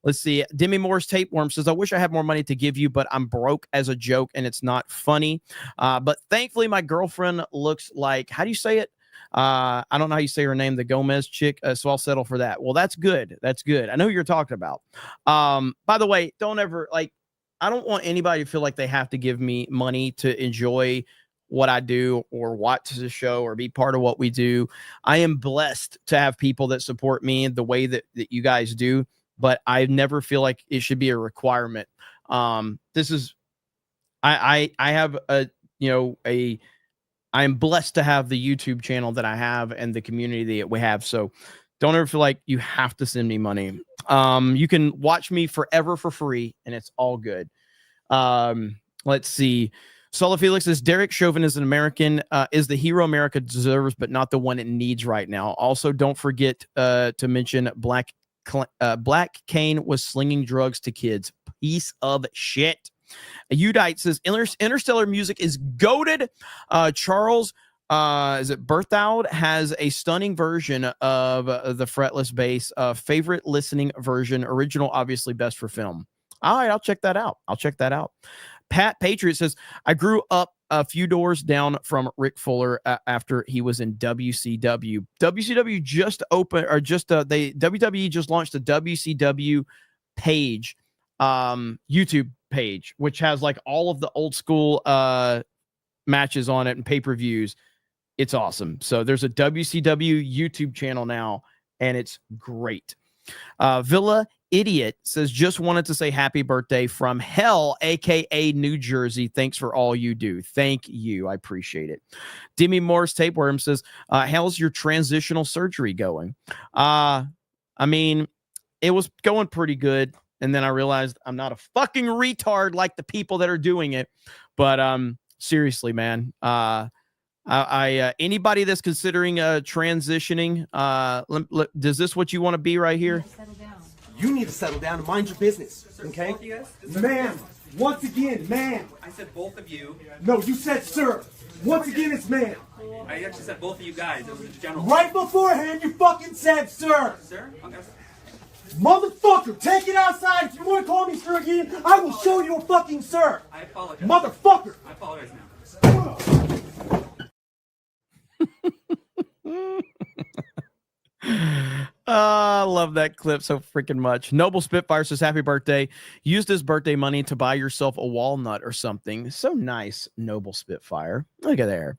[SPEAKER 2] Let's see. Demi Moore's Tapeworm says, I wish I had more money to give you, but I'm broke as a joke and it's not funny. But thankfully, my girlfriend looks like, how do you say it? I don't know how you say her name, the Gomez chick. So I'll settle for that. Well, that's good. That's good. I know who you're talking about. By the way, don't ever I don't want anybody to feel like they have to give me money to enjoy what I do or watch the show or be part of what we do. I am blessed to have people that support me the way that you guys do. But I never feel like it should be a requirement. This is, I have I am blessed to have the YouTube channel that I have and the community that we have. So don't ever feel like you have to send me money. You can watch me forever for free and it's all good. Let's see. Solo Felix says, Derek Chauvin is an American, is the hero America deserves, but not the one it needs right now. Also, don't forget to mention Black Kane was slinging drugs to kids. Piece of shit. Udite says Interstellar music is goated. Charles, is it Berthoud, has a stunning version of the fretless bass. Favorite listening version. Original, obviously best for film. All right, I'll check that out. Pat Patriot says, I grew up a few doors down from Rick Fuller after he was in WCW. WCW just opened, or just WWE just launched a WCW page, YouTube page, which has like all of the old school matches on it and pay-per-views. It's awesome. So there's a WCW YouTube channel now, and it's great. Villa Idiot says, just wanted to say happy birthday from hell, aka New Jersey. Thanks for all you do. Thank you. I appreciate it. Demi Morris Tapeworm says, how's your transitional surgery going? I mean, it was going pretty good. And then I realized I'm not a fucking retard like the people that are doing it. But seriously, man, anybody that's considering transitioning, does this what you want to be right here?
[SPEAKER 5] You need to settle down and mind your business, okay?
[SPEAKER 7] Both of you guys?
[SPEAKER 5] Ma'am, once again, ma'am.
[SPEAKER 7] I said both of you.
[SPEAKER 5] No, you said sir. Once again, it's ma'am.
[SPEAKER 7] I actually said both of you guys. It was a general.
[SPEAKER 5] Right beforehand, you fucking said sir.
[SPEAKER 7] Sir? Okay.
[SPEAKER 5] Motherfucker, take it outside. If you want to call me sir again, I will show you a fucking sir.
[SPEAKER 7] I apologize.
[SPEAKER 5] Motherfucker.
[SPEAKER 7] I apologize now.
[SPEAKER 2] I love that clip so freaking much. Noble Spitfire says, happy birthday. Use this birthday money to buy yourself a walnut or something. So nice, Noble Spitfire. Look at there.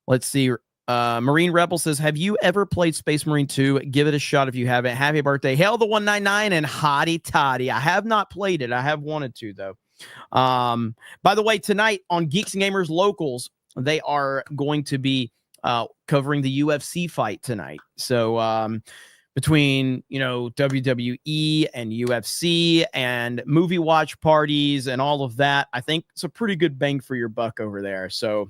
[SPEAKER 2] Let's see. Marine Rebel says, have you ever played Space Marine 2? Give it a shot if you haven't. Happy birthday. Hail the 199 and hottie toddy. I have not played it. I have wanted to, though. By the way, tonight on Geeks and Gamers Locals, they are going to be covering the UFC fight tonight. So between, WWE and UFC and movie watch parties and all of that, I think it's a pretty good bang for your buck over there. So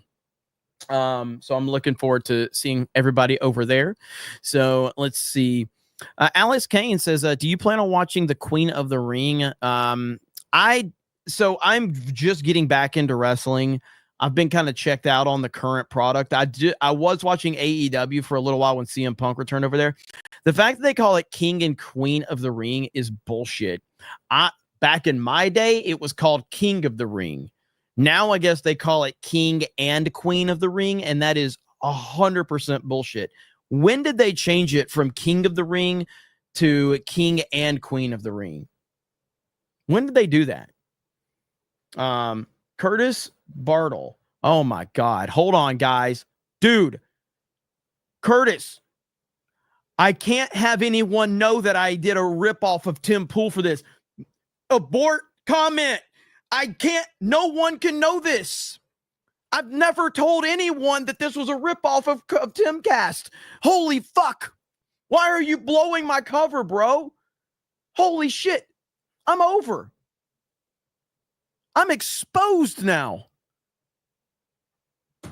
[SPEAKER 2] I'm looking forward to seeing everybody over there. So let's see. Alice Kane says, do you plan on watching the Queen of the Ring? So I'm just getting back into wrestling. I've been kind of checked out on the current product. I was watching AEW for a little while when CM Punk returned over there. The fact that they call it King and Queen of the Ring is bullshit. Back in my day, it was called King of the Ring. Now I guess they call it King and Queen of the Ring, and that is 100% bullshit. When did they change it from King of the Ring to King and Queen of the Ring? When did they do that? Curtis Bartle. Oh my God. Hold on, guys. Dude. Curtis. I can't have anyone know that I did a ripoff of Tim Pool for this. Abort comment. I can't. No one can know this. I've never told anyone that this was a ripoff of Timcast. Holy fuck. Why are you blowing my cover, bro? Holy shit. I'm over. I'm exposed now.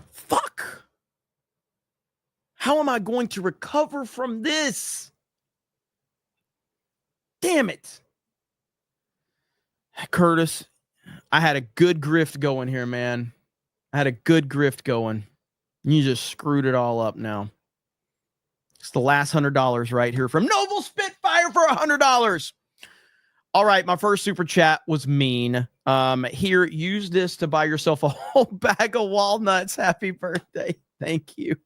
[SPEAKER 2] Fuck. How am I going to recover from this? Damn it. Curtis, I had a good grift going here, man. I had a good grift going. You just screwed it all up now. It's the last $100 right here from Noble Spitfire for $100. All right, my first super chat was mean. Here, use this to buy yourself a whole bag of walnuts. Happy birthday. Thank you.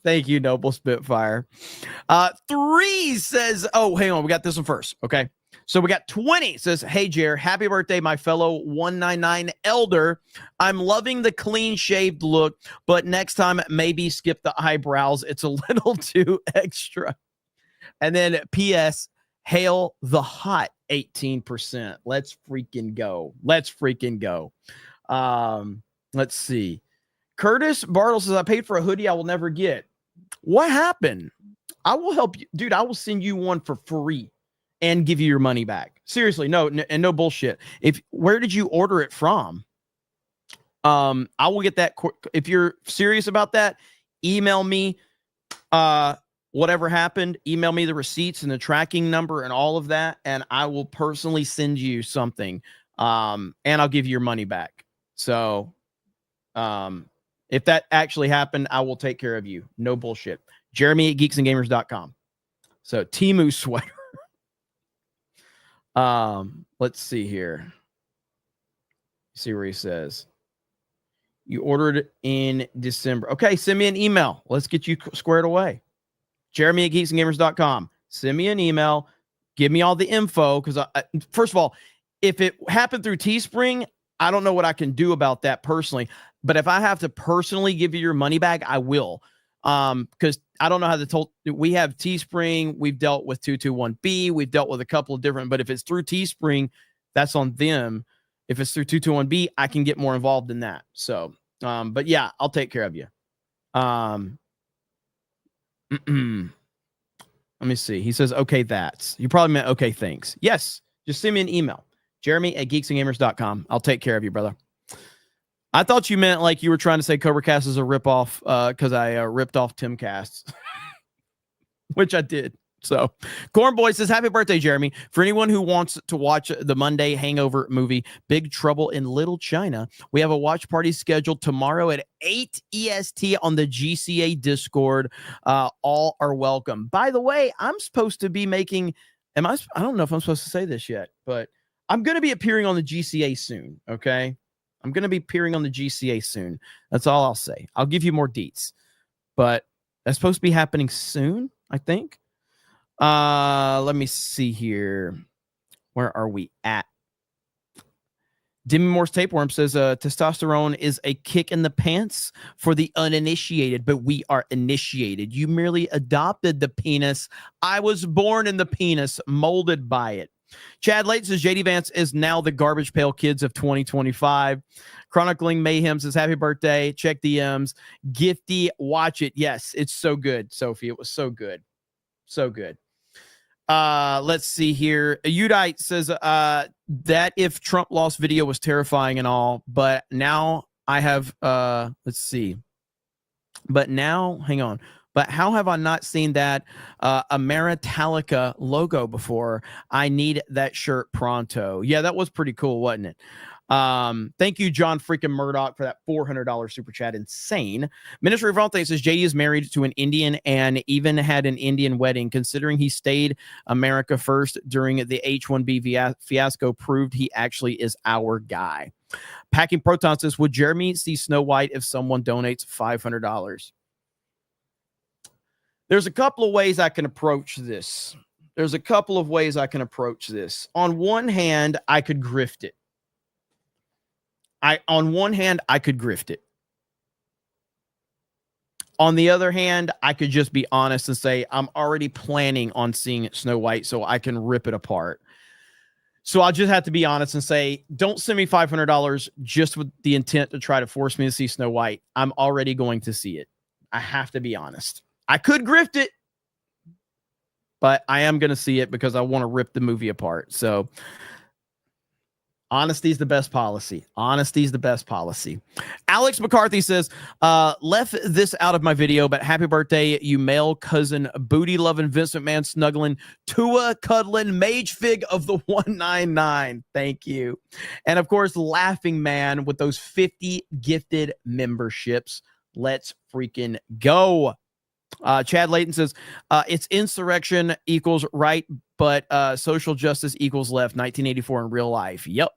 [SPEAKER 2] Thank you, Noble Spitfire. 3 says, oh, hang on. We got this one first. Okay. So we got 20 says, hey, Jer, happy birthday, my fellow 199 elder. I'm loving the clean shaved look, but next time maybe skip the eyebrows. It's a little too extra. And then P.S. Hail the hot 18%. Let's freaking go. Let's freaking go. Let's see. Curtis Bartle says, I paid for a hoodie I will never get. What happened? I will help you. Dude, I will send you one for free and give you your money back. Seriously, and no bullshit. Where did you order it from? I will get that. If you're serious about that, email me. Whatever happened, email me the receipts and the tracking number and all of that, and I will personally send you something. And I'll give you your money back. So, if that actually happened, I will take care of you. No bullshit. Jeremy at geeksandgamers.com. So, Temu sweater. Let's see here. See where he says. You ordered in December. Okay, send me an email. Let's get you squared away. Jeremy at geeksandgamers.com. Send me an email. Give me all the info. Because first of all, if it happened through Teespring, I don't know what I can do about that personally. But if I have to personally give you your money back, I will. Because I don't know how we have Teespring, we've dealt with 221B, we've dealt with a couple of different, but if it's through Teespring, that's on them. If it's through 221B, I can get more involved in that. So, but yeah, I'll take care of you. Let me see. He says, okay, you probably meant okay, thanks. Yes, just send me an email. Jeremy@geeksandgamers.com. I'll take care of you, brother. I thought you meant like you were trying to say CobraCast is a ripoff because I ripped off Timcast, which I did. So, Cornboy says, happy birthday, Jeremy. For anyone who wants to watch the Monday hangover movie, Big Trouble in Little China, we have a watch party scheduled tomorrow at 8 EST on the GCA Discord. All are welcome. By the way, I'm supposed to be making, I don't know if I'm supposed to say this yet, but I'm going to be appearing on the GCA soon, okay? I'm going to be appearing on the GCA soon. That's all I'll say. I'll give you more deets. But that's supposed to be happening soon, I think. Let me see here. Where are we at? Demi Moore's Tapeworm says testosterone is a kick in the pants for the uninitiated, but we are initiated. You merely adopted the penis. I was born in the penis, molded by it. Chad Late says JD Vance is now the garbage pail kids of 2025. Chronicling Mayhem says happy birthday. Check DMs. Gifty, watch it. Yes, it's so good, Sophie. It was so good. So good. Let's see here. Udite says that if Trump lost video was terrifying and all, but now I have let's see. But now, hang on. But how have I not seen that Ameritalica logo before? I need that shirt pronto. Yeah, that was pretty cool, wasn't it? Thank you, John freaking Murdoch, for that $400 super chat. Insane. Ministry of All Things says JD is married to an Indian and even had an Indian wedding. Considering he stayed America first during the H-1B fiasco, proved he actually is our guy. Packing Proton says, would Jeremy see Snow White if someone donates $500? There's a couple of ways I can approach this. On one hand, I could grift it. On the other hand, I could just be honest and say, I'm already planning on seeing Snow White, so I can rip it apart. So I'll just have to be honest and say, don't send me $500 just with the intent to try to force me to see Snow White. I'm already going to see it. I have to be honest. I could grift it, but I am going to see it because I want to rip the movie apart. So honesty is the best policy. Alex McCarthy says, left this out of my video, but happy birthday, you male cousin, booty loving, Vince McMahon snuggling, Tua cuddling, mage fig of the 199. Thank you. And of course, Laughing Man with those 50 gifted memberships. Let's freaking go. Chad Layton says, it's insurrection equals right, but social justice equals left. 1984 in real life. Yep.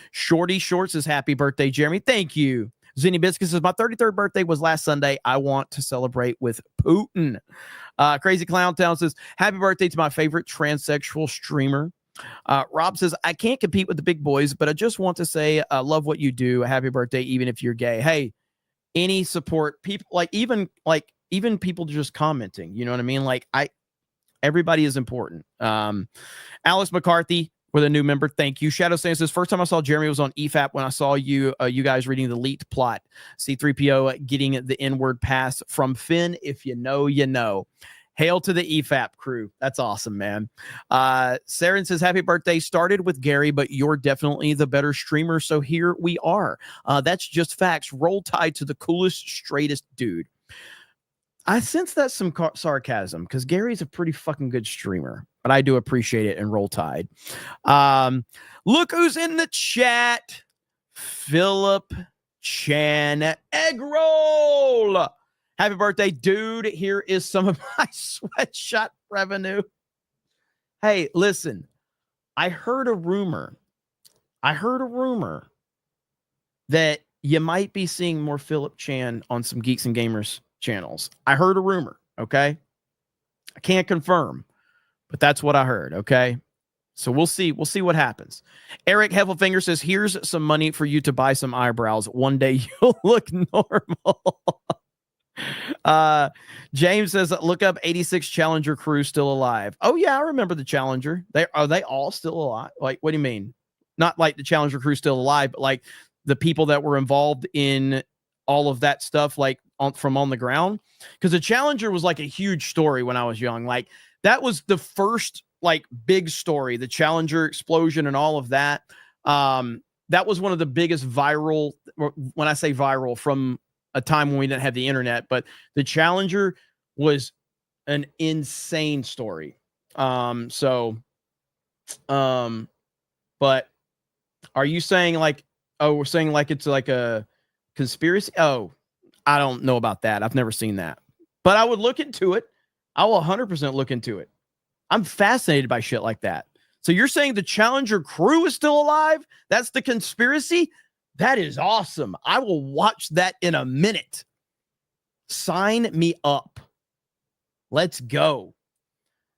[SPEAKER 2] Shorty Short says, happy birthday, Jeremy. Thank you. Zinni Biscuit says, my 33rd birthday was last Sunday. I want to celebrate with Putin. Crazy Clown Town says, happy birthday to my favorite transsexual streamer. Rob says, I can't compete with the big boys, but I just want to say I love what you do. Happy birthday, even if you're gay. Hey, any support, people even people just commenting, you know what I mean? Everybody is important. Alice McCarthy with a new member. Thank you. Shadow Sand says, first time I saw Jeremy was on EFAP when I saw you guys reading the leaked plot. C-3PO getting the N-word pass from Finn. If you know, you know. Hail to the EFAP crew. That's awesome, man. Saren says, happy birthday. Started with Gary, but you're definitely the better streamer. So here we are. That's just facts. Roll Tide to the coolest, straightest dude. I sense that's some sarcasm because Gary's a pretty fucking good streamer, but I do appreciate it and Roll Tide. Look who's in the chat. Philip Chan Eggroll. Happy birthday, dude. Here is some of my sweatshop revenue. Hey, listen, I heard a rumor that you might be seeing more Philip Chan on some Geeks and Gamers channels. I heard a rumor, okay? I can't confirm, but that's what I heard, okay? So we'll see what happens. Eric Heffelfinger says, here's some money for you to buy some eyebrows. One day you'll look normal. James says, look up 86 Challenger crew still alive. Oh yeah, I remember the Challenger. Are they all still alive? Like, what do you mean? Not like the Challenger crew still alive, but like the people that were involved in all of that stuff, like from on the ground. Because the Challenger was like a huge story when I was young. Like that was the first like big story, the Challenger explosion and all of that. That was one of the biggest viral, when I say viral, from a time when we didn't have the internet, but the Challenger was an insane story. But are you saying like, oh, we're saying like it's like a conspiracy? Oh, I don't know about that. I've never seen that, but I would look into it. I will 100% look into it. I'm fascinated by shit like that. So you're saying the Challenger crew is still alive? That's the conspiracy? That is awesome. I will watch that in a minute. Sign me up. Let's go.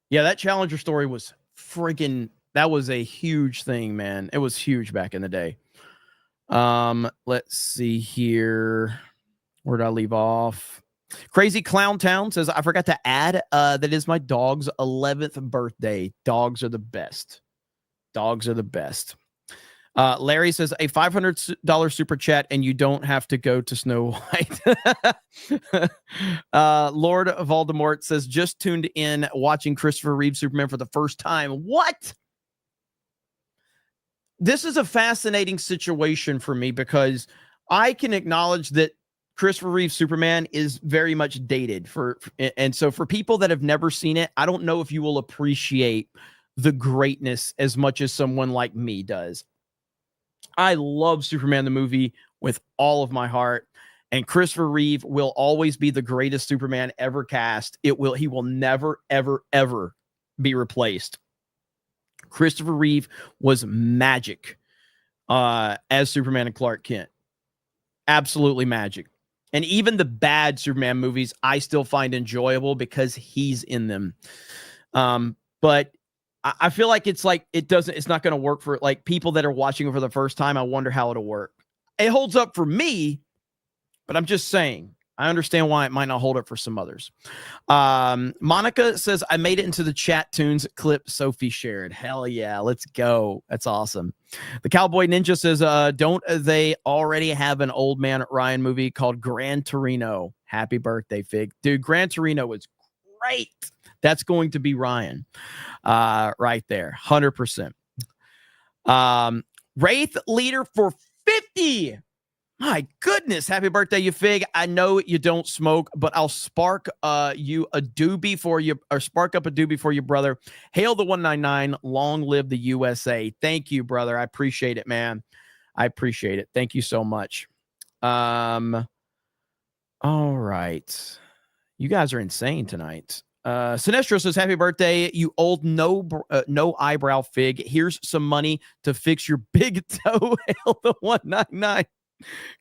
[SPEAKER 2] Yeah, that Challenger story was freaking, that was a huge thing, man. It was huge back in the day. Let's see here. Where did I leave off? Crazy Clown Town says, I forgot to add, that is my dog's 11th birthday. Dogs are the best. Dogs are the best. Larry says, a $500 super chat and you don't have to go to Snow White. Lord Voldemort says, just tuned in watching Christopher Reeve Superman for the first time. What? This is a fascinating situation for me because I can acknowledge that Christopher Reeve Superman is very much dated and so for people that have never seen it, I don't know if you will appreciate the greatness as much as someone like me does. I love Superman the movie with all of my heart, and Christopher Reeve will always be the greatest Superman ever cast. He will never, ever, ever be replaced. Christopher Reeve was magic as Superman and Clark Kent. Absolutely magic. And even the bad Superman movies, I still find enjoyable because he's in them. But I feel like it's not going to work for like people that are watching it for the first time. I wonder how it'll work. It holds up for me, but I'm just saying, I understand why it might not hold up for some others. Monica says, I made it into the chat tunes clip Sophie shared. Hell yeah, let's go. That's awesome. The Cowboy Ninja says, don't they already have an Old Man Ryan movie called Gran Torino? Happy birthday, Fig. Dude, Gran Torino is great. That's going to be Ryan right there, 100%. Wraith Leader for 50. My goodness, happy birthday, you Fig. I know you don't smoke, but I'll spark you a doobie for you, or spark up a doobie for you, brother. Hail the 199. Long live the USA. Thank you, brother. I appreciate it, man. I appreciate it. Thank you so much. All right. You guys are insane tonight. Sinestro says, happy birthday, you old no eyebrow Fig. Here's some money to fix your big toe. Hail the 199.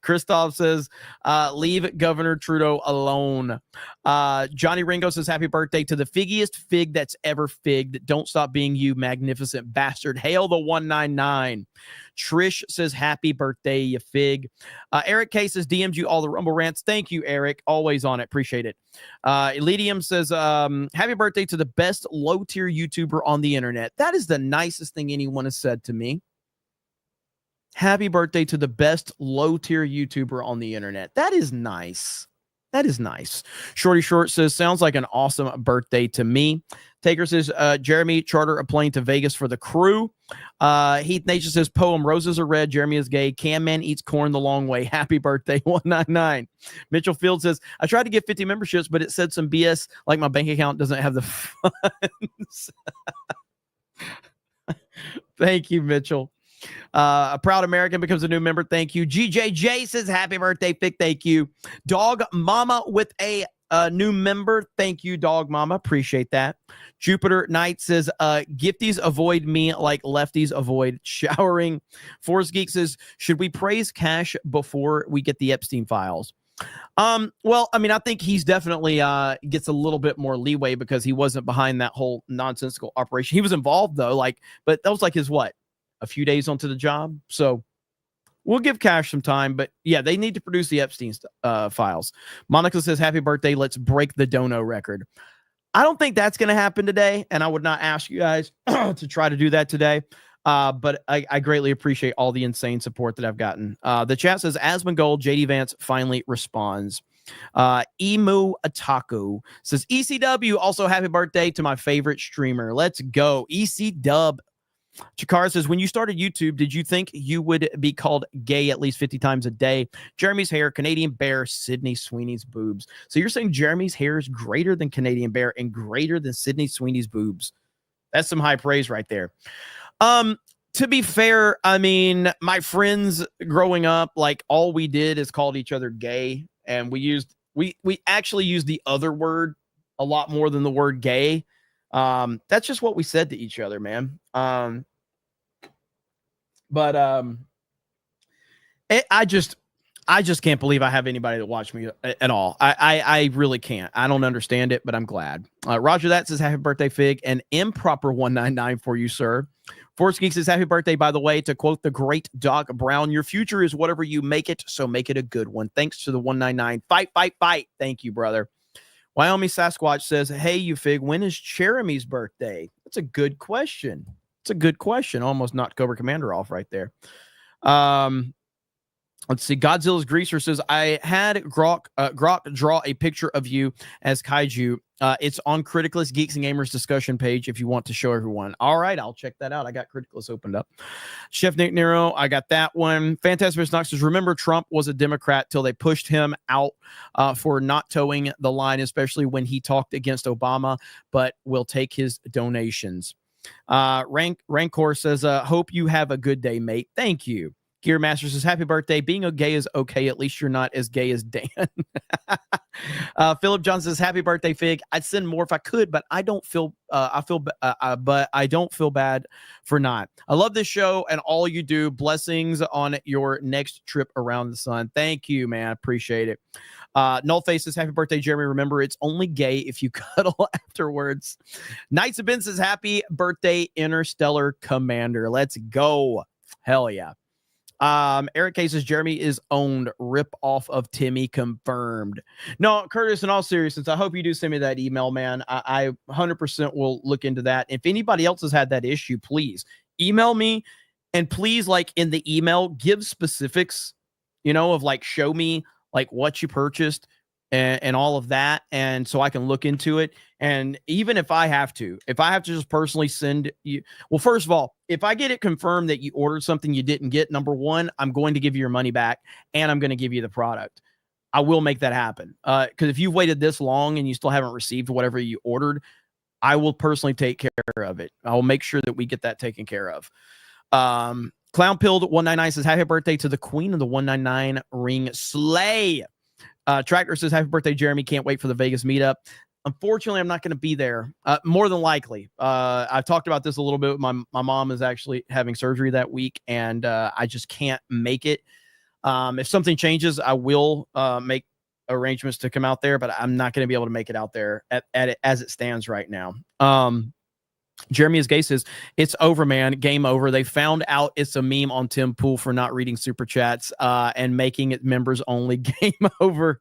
[SPEAKER 2] Christoph says, leave Governor Trudeau alone. Johnny Ringo says, happy birthday to the figgiest fig that's ever figged. Don't stop being you, magnificent bastard. Hail the 199. Trish says, happy birthday, you fig. Eric K says, DM'd you all the Rumble rants. Thank you, Eric. Always on it. Appreciate it. Elidium says, happy birthday to the best low-tier YouTuber on the internet. That is the nicest thing anyone has said to me. Happy birthday to the best low-tier YouTuber on the internet. That is nice. That is nice. Shorty Short says, sounds like an awesome birthday to me. Taker says, Jeremy, charter a plane to Vegas for the crew. Heath Nation says, poem, roses are red, Jeremy is gay. Cam Man eats corn the long way. Happy birthday, 199. Mitchell Field says, I tried to get 50 memberships, but it said some BS like my bank account doesn't have the funds. Thank you, Mitchell. A proud American becomes a new member. Thank you. GJJ says, happy birthday, Fick. Thank you. Dog Mama with a new member. Thank you, Dog Mama. Appreciate that. Jupiter Knight says, gifties avoid me like lefties avoid showering. Force Geek says, should we praise Cash before we get the Epstein files? Well, I mean, I think he's definitely gets a little bit more leeway because he wasn't behind that whole nonsensical operation. He was involved though, but that was like his what? A few days onto the job. So We'll give Cash some time, but yeah, they need to produce the Epstein files. Monica says, happy birthday. Let's break the dono record. I don't think that's going to happen today, and I would not ask you guys to try to do that today. But I greatly appreciate all the insane support that I've gotten. The chat says, Asmongold, JD Vance finally responds. Emu Ataku says, ECW, also happy birthday to my favorite streamer. Let's go. ECW. Chikara says, when you started YouTube, did you think you would be called gay at least 50 times a day? Jeremy's hair, Canadian Bear, Sydney Sweeney's boobs. So you're saying Jeremy's hair is greater than Canadian Bear and greater than Sydney Sweeney's boobs. That's some high praise right there. To be fair, I mean, my friends growing up, like all we did is called each other gay. And we actually used the other word a lot more than the word gay. That's just what we said to each other, man. I just can't believe I have anybody that watch me at all. I really can't. I don't understand it, but I'm glad. Roger that says happy birthday, Fig. An improper 199 for you, sir. Force Geek says happy birthday, by the way, to quote the great Doc Brown, your future is whatever you make it, so make it a good one. Thanks to the 199. Fight, fight, fight. Thank you, brother. Wyoming Sasquatch says, hey, you Fig, when is Jeremy's birthday? That's a good question. It's a good question. Almost knocked Cobra Commander off right there. Let's see. Godzilla's Greaser says, I had Grok draw a picture of you as Kaiju. It's on Criticalist Geeks and Gamers discussion page if you want to show everyone. All right, I'll check that out. I got Criticalist opened up. Chef Nick Nero, I got that one. Fantastic Knox says, remember Trump was a Democrat till they pushed him out for not towing the line, especially when he talked against Obama, but will take his donations. Rancor says, hope you have a good day, mate. Thank you. Gear Master says, happy birthday. Being a gay is okay. At least you're not as gay as Dan. Philip John says, happy birthday, Fig. I'd send more if I could, but I don't feel, but I don't feel bad for not. I love this show and all you do. Blessings on your next trip around the sun. Thank you, man. Appreciate it. Nullface says, happy birthday, Jeremy. Remember, it's only gay if you cuddle afterwards. Knights of Ben says, happy birthday, Interstellar Commander. Let's go. Hell yeah. Eric K says, Jeremy is owned. Rip off of Timmy confirmed. No, Curtis, in all seriousness, I hope you do send me that email, man. I 100% will look into that. If anybody else has had that issue, please email me, and please, like, in the email, give specifics, you know, of like, show me like what you purchased and all of that. And so I can look into it. And even if I have to just personally send you, well, first of all, if I get it confirmed that you ordered something you didn't get, number one, I'm going to give you your money back and I'm going to give you the product. I will make that happen. Because if you've waited this long and you still haven't received whatever you ordered, I will personally take care of it. I will make sure that we get that taken care of. Clown Pilled 199 says, happy birthday to the queen of the 199 ring Slay. Tractor says, happy birthday, Jeremy. Can't wait for the Vegas meetup. Unfortunately, I'm not going to be there. More than likely. I've talked about this a little bit. My mom is actually having surgery that week, and I just can't make it. If something changes, I will make arrangements to come out there, but I'm not going to be able to make it out there at it as it stands right now. Jeremy is gay says, it's over, man. Game over. They found out it's a meme on Tim Pool for not reading super chats and making it members only. Game over.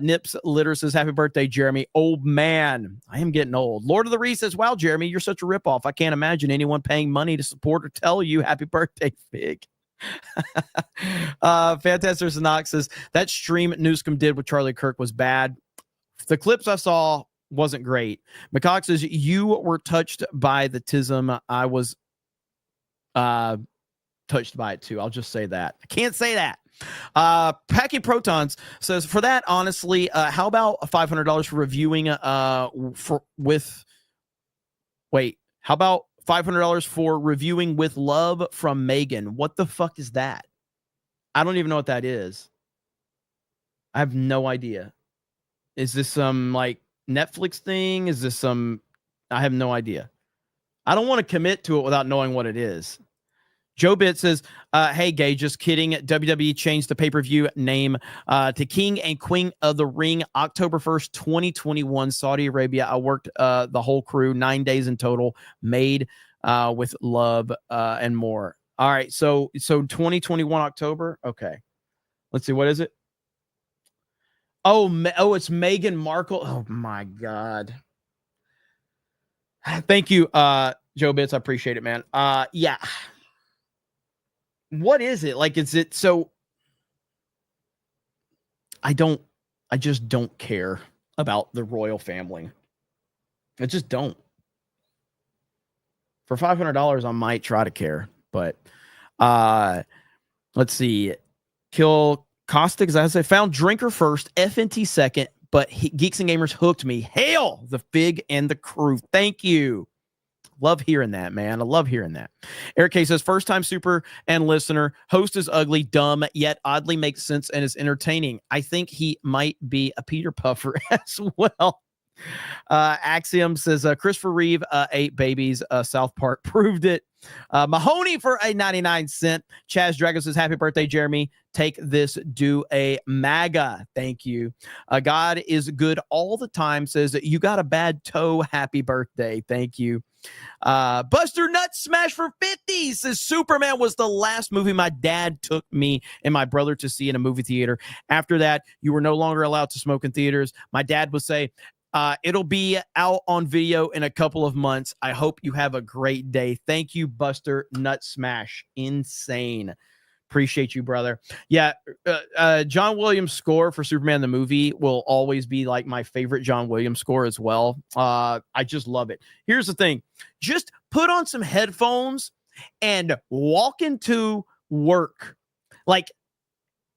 [SPEAKER 2] Nips Litter says, happy birthday, Jeremy. Old man. I am getting old. Lord of the Reese says, wow, Jeremy, you're such a ripoff. I can't imagine anyone paying money to support or tell you happy birthday, Fig. Fantastic Knox says, that stream Newscomb did with Charlie Kirk was bad. The clips I saw wasn't great. McCox says, you were touched by the tism. I was touched by it too. I'll just say that. I can't say that. Packy Protons says, for that, honestly, how about $500 for reviewing how about $500 for reviewing with love from Megan? What the fuck is that? I don't even know what that is. I have no idea. Is this some like Netflix thing? Is this some, I have no idea. I don't want to commit to it without knowing what it is. Joe Bit says, hey, gay, just kidding. WWE changed the pay-per-view name to King and Queen of the Ring, October 1st, 2021, Saudi Arabia. I worked the whole crew, 9 days in total, made with love and more. All right. So 2021 October. Okay. Let's see. What is it? Oh, it's Meghan Markle. Oh my God. Thank you, Joe Bits. I appreciate it, man. Yeah. What is it? Like, is it so? I just don't care about the royal family. I just don't. For $500, I might try to care, but let's see. Kill Caustic, as I said, found Drinker first, FNT second, but Geeks and Gamers hooked me. Hail the Fig and the crew. Thank you. Love hearing that, man. I love hearing that. Eric K says, first time super and listener. Host is ugly, dumb, yet oddly makes sense and is entertaining. I think he might be a Peter Puffer as well. Axiom says, Christopher Reeve, 8 babies. South Park proved it. Mahoney for a 99-cent. Chaz Drago says, happy birthday, Jeremy. Take this, do a MAGA. Thank you. God is good all the time. Says, you got a bad toe. Happy birthday. Thank you. Buster Nut Smash for 50 says, Superman was the last movie my dad took me and my brother to see in a movie theater. After that, you were no longer allowed to smoke in theaters. My dad would say, it'll be out on video in a couple of months. I hope you have a great day. Thank you, Buster Nut Smash. Insane. Appreciate you, brother. Yeah, John Williams' score for Superman the movie will always be like my favorite John Williams score as well. I just love it. Here's the thing. Just put on some headphones and walk into work. Like,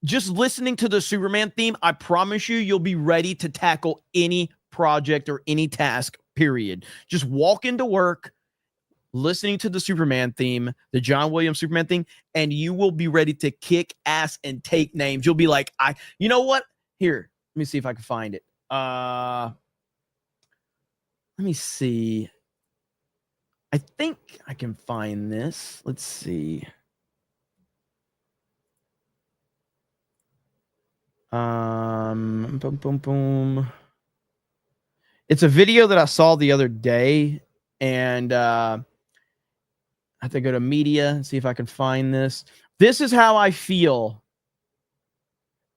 [SPEAKER 2] just listening to the Superman theme, I promise you'll be ready to tackle any project or any task, period. Just walk into work, listening to the Superman theme, the John Williams Superman theme, and you will be ready to kick ass and take names. You'll be like, you know what? Here, let me see if I can find it. Let me see. I think I can find this. Let's see. Boom, boom, boom. It's a video that I saw the other day, and I have to go to media and see if I can find this. This is how I feel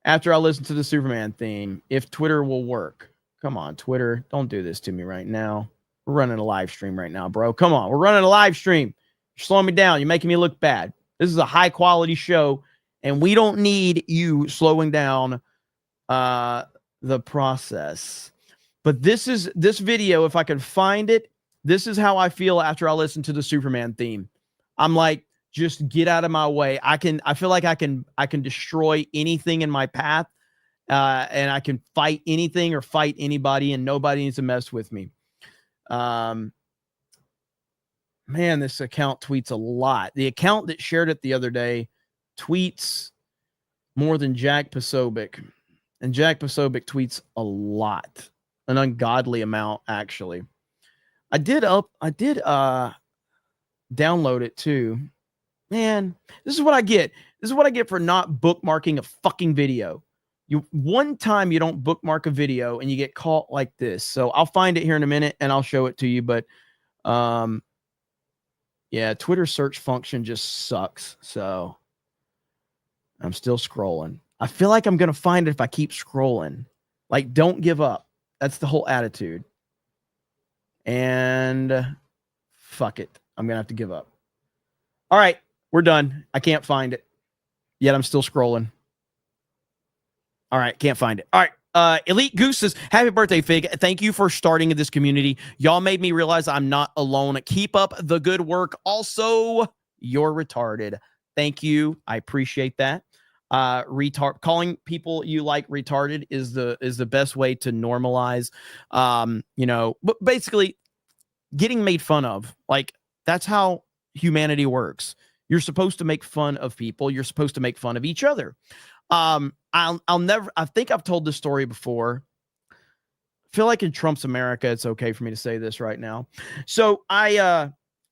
[SPEAKER 2] after I listen to the Superman theme. If Twitter will work. Come on, Twitter. Don't do this to me right now. We're running a live stream right now, bro. Come on. We're running a live stream. You're slowing me down. You're making me look bad. This is a high quality show, and we don't need you slowing down the process. But this video, if I can find it, this is how I feel after I listen to the Superman theme. I'm like, just get out of my way. I feel like I can destroy anything in my path, and I can fight anything or fight anybody, and nobody needs to mess with me. Man, this account tweets a lot. The account that shared it the other day tweets more than Jack Posobiec, and Jack Posobiec tweets a lot, an ungodly amount, actually. I did download it too. Man, this is what I get. This is what I get for not bookmarking a fucking video. One time you don't bookmark a video and you get caught like this. So I'll find it here in a minute and I'll show it to you. But yeah, Twitter search function just sucks. So I'm still scrolling. I feel like I'm going to find it if I keep scrolling. Like, don't give up. That's the whole attitude. And fuck it. I'm going to have to give up. All right, we're done. I can't find it. Yet I'm still scrolling. All right, can't find it. All right. Elite Goose says, happy birthday, Fig. Thank you for starting this community. Y'all made me realize I'm not alone. Keep up the good work. Also, you're retarded. Thank you. I appreciate that. Calling people you like retarded is the best way to normalize, but basically getting made fun of. Like, that's how humanity works. You're supposed to make fun of people. You're supposed to make fun of each other. I think I've told this story before. I feel like in Trump's America, it's okay for me to say this right now. So I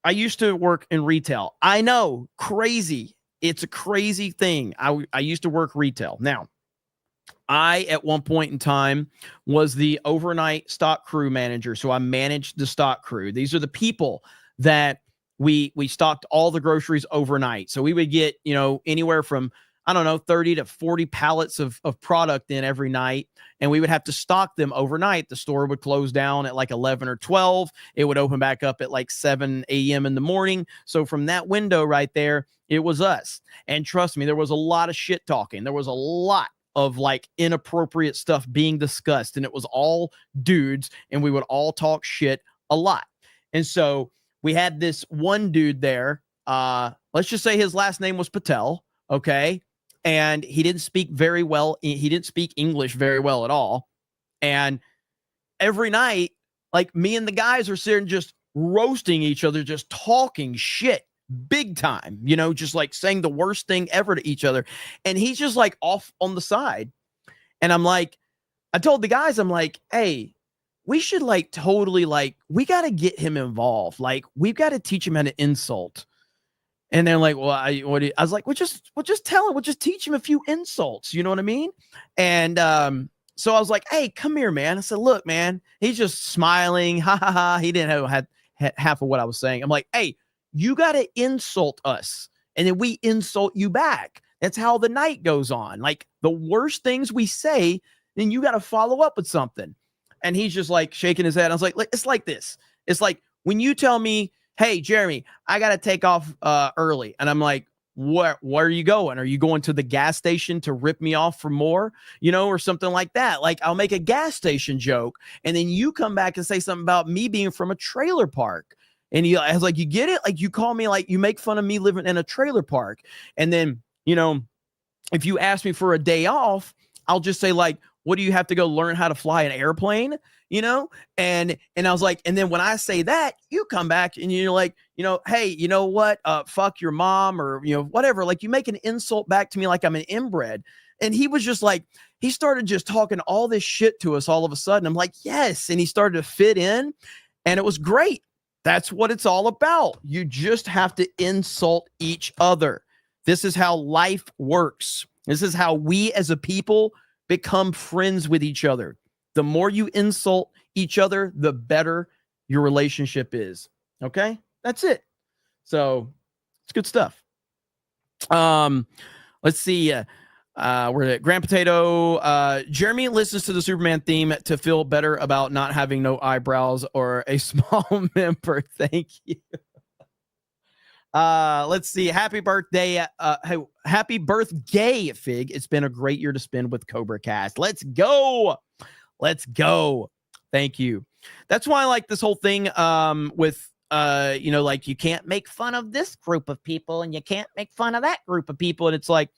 [SPEAKER 2] used to work in retail. I know, crazy. It's a crazy thing. I used to work retail. Now, I, at one point in time, was the overnight stock crew manager. So I managed the stock crew. These are the people that we stocked all the groceries overnight. So we would get, anywhere from, I don't know, 30 to 40 pallets of product in every night. And we would have to stock them overnight. The store would close down at like 11 or 12. It would open back up at like 7 a.m. in the morning. So from that window right there, it was us. And trust me, there was a lot of shit talking. There was a lot of like inappropriate stuff being discussed. And it was all dudes. And we would all talk shit a lot. And so we had this one dude there. Let's just say his last name was Patel. Okay. And he didn't speak very well. He didn't speak English very well at all. And every night, like me and the guys are sitting just roasting each other, just talking shit big time, just like saying the worst thing ever to each other. And he's just like off on the side. And I'm like, I told the guys, I'm like, hey, we should like totally like, we got to get him involved. Like we've got to teach him how to insult. And they're like, well, I was like, we'll just tell him, we'll just teach him a few insults. You know what I mean? And so I was like, hey, come here, man. I said, look, man, he's just smiling. Ha ha ha. He didn't have half of what I was saying. I'm like, hey, you got to insult us. And then we insult you back. That's how the night goes on. Like the worst things we say, then you got to follow up with something. And he's just like shaking his head. I was like, it's like this. It's like when you tell me, hey, Jeremy, I got to take off early. And I'm like, where are you going? Are you going to the gas station to rip me off for more, or something like that? Like I'll make a gas station joke. And then you come back and say something about me being from a trailer park. And I was like, you get it? Like you call me, like you make fun of me living in a trailer park. And then, if you ask me for a day off, I'll just say like, what do you have to go learn how to fly an airplane? And I was like, and then when I say that, you come back and you're like, hey, you know what? Fuck your mom or, whatever. Like you make an insult back to me like I'm an inbred. And he was just like, he started just talking all this shit to us all of a sudden. I'm like, yes. And he started to fit in and it was great. That's what it's all about. You just have to insult each other. This is how life works. This is how we as a people become friends with each other. The more you insult each other, the better your relationship is. Okay? That's it. So it's good stuff. Let's see. We're at Grand Potato. Jeremy listens to the Superman theme to feel better about not having no eyebrows or a small member. Thank you. Let's see. Happy birthday. Happy birthday, Fig. It's been a great year to spend with CobraCast. Let's go. Let's go. Thank you. That's why I like this whole thing with like you can't make fun of this group of people and you can't make fun of that group of people. And it's like,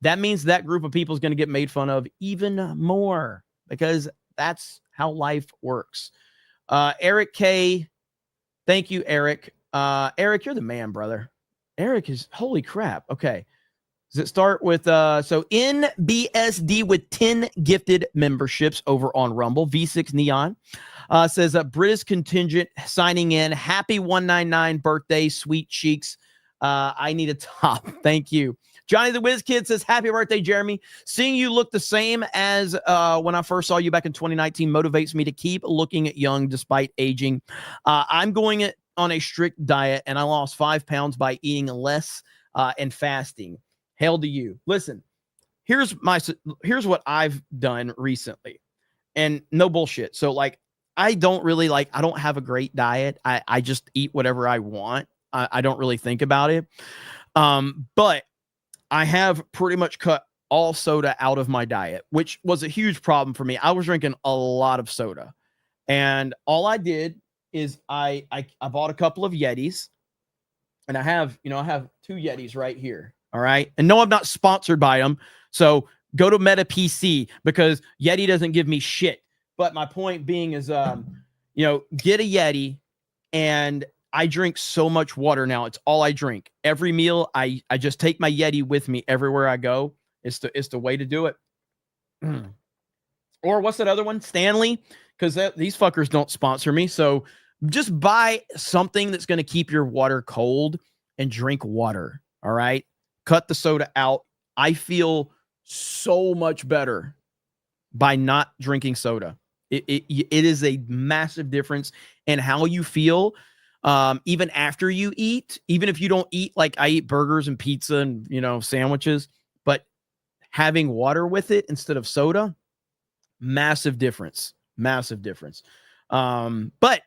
[SPEAKER 2] that means that group of people is going to get made fun of even more because that's how life works. Eric K. Thank you, Eric. Eric, you're the man, brother. Eric is, holy crap. Okay. Does it start with, so NBSD with 10 gifted memberships over on Rumble. V6 Neon says British contingent signing in. Happy 199 birthday, sweet cheeks. I need a top. Thank you. Johnny the Whiz Kid says, happy birthday, Jeremy. Seeing you look the same as when I first saw you back in 2019 motivates me to keep looking young despite aging. I'm going on a strict diet, and I lost 5 pounds by eating less and fasting. Hail to you. Listen, here's what I've done recently, and no bullshit. So like, I don't have a great diet. I just eat whatever I want. I don't really think about it. But I have pretty much cut all soda out of my diet, which was a huge problem for me. I was drinking a lot of soda, and all I did is I bought a couple of Yetis, and I have 2 Yetis right here. All right. And no, I'm not sponsored by them. So go to Meta PC because Yeti doesn't give me shit. But my point being is, get a Yeti, and I drink so much water now. It's all I drink. Every meal, I just take my Yeti with me everywhere I go. It's the way to do it. Or what's that other one? Stanley, because these fuckers don't sponsor me. So just buy something that's going to keep your water cold and drink water. All right. Cut the soda out. I feel so much better by not drinking soda. It is a massive difference in how you feel. even after you eat, even if you don't eat, like I eat burgers and pizza and, you know, sandwiches, but having water with it instead of soda, massive difference. But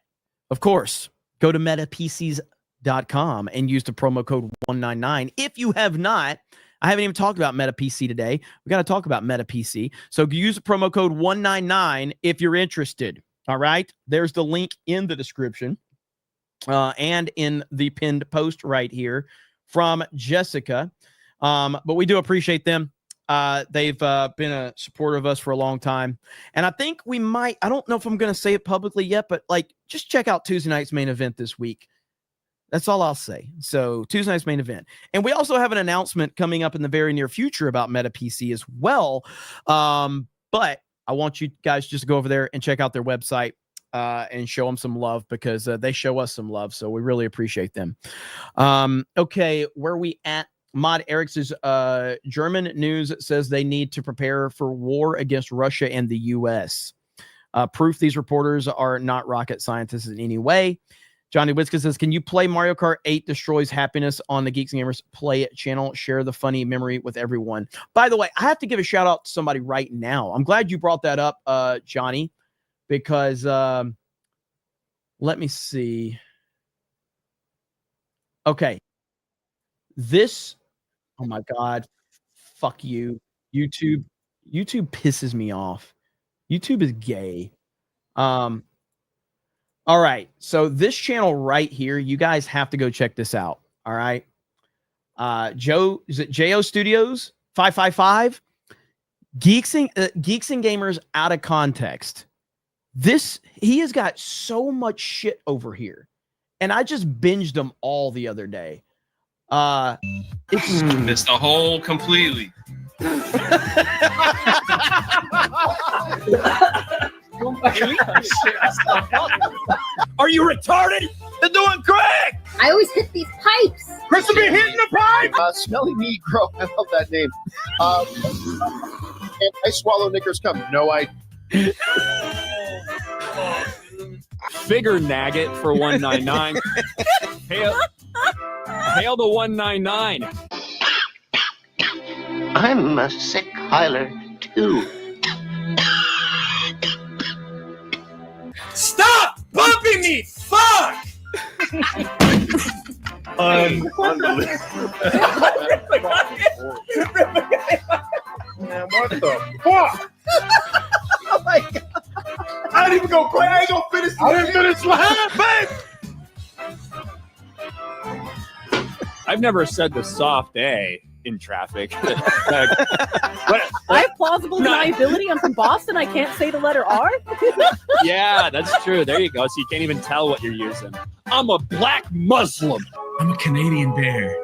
[SPEAKER 2] of course, go to metapcs.com and use the promo code 199. If you have not, I haven't even talked about MetaPC today. We got to talk about MetaPC. So use the promo code 199 if you're interested. All right. There's the link in the description and in the pinned post right here from Jessica. But we do appreciate them. They've been a supporter of us for a long time. And I think we might, I don't know if I'm going to say it publicly yet, but like, just check out Tuesday night's main event this week. That's all I'll say. So Tuesday night's main event. And we also have an announcement coming up in the very near future about MetaPC as well. But I want you guys just to go over there and check out their website and show them some love, because they show us some love. So we really appreciate them. Okay, where we at? Mod Eric's German news says they need to prepare for war against Russia and the U.S. Proof these reporters are not rocket scientists in any way. Johnny Witzka says, can you play Mario Kart 8 Destroys Happiness on the Geeks and Gamers Play channel? Share the funny memory with everyone. By the way, I have to give a shout out to somebody right now. I'm glad you brought that up, Johnny, because let me see. Okay. This, oh my God, fuck you. YouTube pisses me off. YouTube is gay. All right, so this channel right here, you guys have to go check this out. All right, Joe, is it JO Studios 555? Geeks and Gamers Out of Context. He has got so much shit over here, and I just binged them all the other day. It's
[SPEAKER 9] missed the whole completely.
[SPEAKER 5] Are you retarded? They're doing great.
[SPEAKER 10] I always hit these pipes.
[SPEAKER 5] Christopher hitting the pipe.
[SPEAKER 23] Smelly Negro. I love that name. And I swallow knickers cum. No, I.
[SPEAKER 24] Figure Nagget for 199. Hail the 199.
[SPEAKER 25] I'm a sick Hyler too.
[SPEAKER 5] Stop bumping me! Fuck!
[SPEAKER 23] Unbelievable.
[SPEAKER 5] Man, what the fuck? Oh my God. I didn't even go quick. I ain't gonna finish. I didn't finish laughing.
[SPEAKER 24] I've never said the soft A in traffic.
[SPEAKER 26] I have plausible deniability. I'm from Boston. I can't say the letter R.
[SPEAKER 24] Yeah, that's true. There you go. So you can't even tell what you're using. I'm a black Muslim.
[SPEAKER 27] I'm a Canadian bear.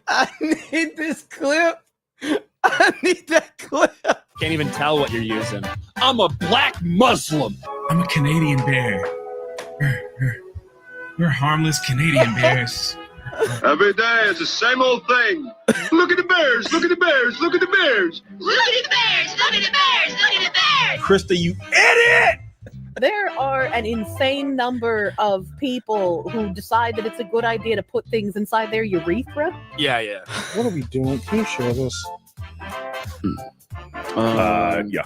[SPEAKER 2] I need this clip. I need that clip.
[SPEAKER 24] Can't even tell what you're using. I'm a black Muslim.
[SPEAKER 27] I'm a Canadian bear. We're harmless Canadian bears.
[SPEAKER 11] Every day it's the same old thing. Look at the bears, look at the bears, look at the bears.
[SPEAKER 10] Look at the bears, look at the bears, look at the bears.
[SPEAKER 5] Krista, you idiot!
[SPEAKER 26] There are an insane number of people who decide that it's a good idea to put things inside their urethra.
[SPEAKER 24] Yeah.
[SPEAKER 28] What are we doing? Can you share this?
[SPEAKER 24] Yeah.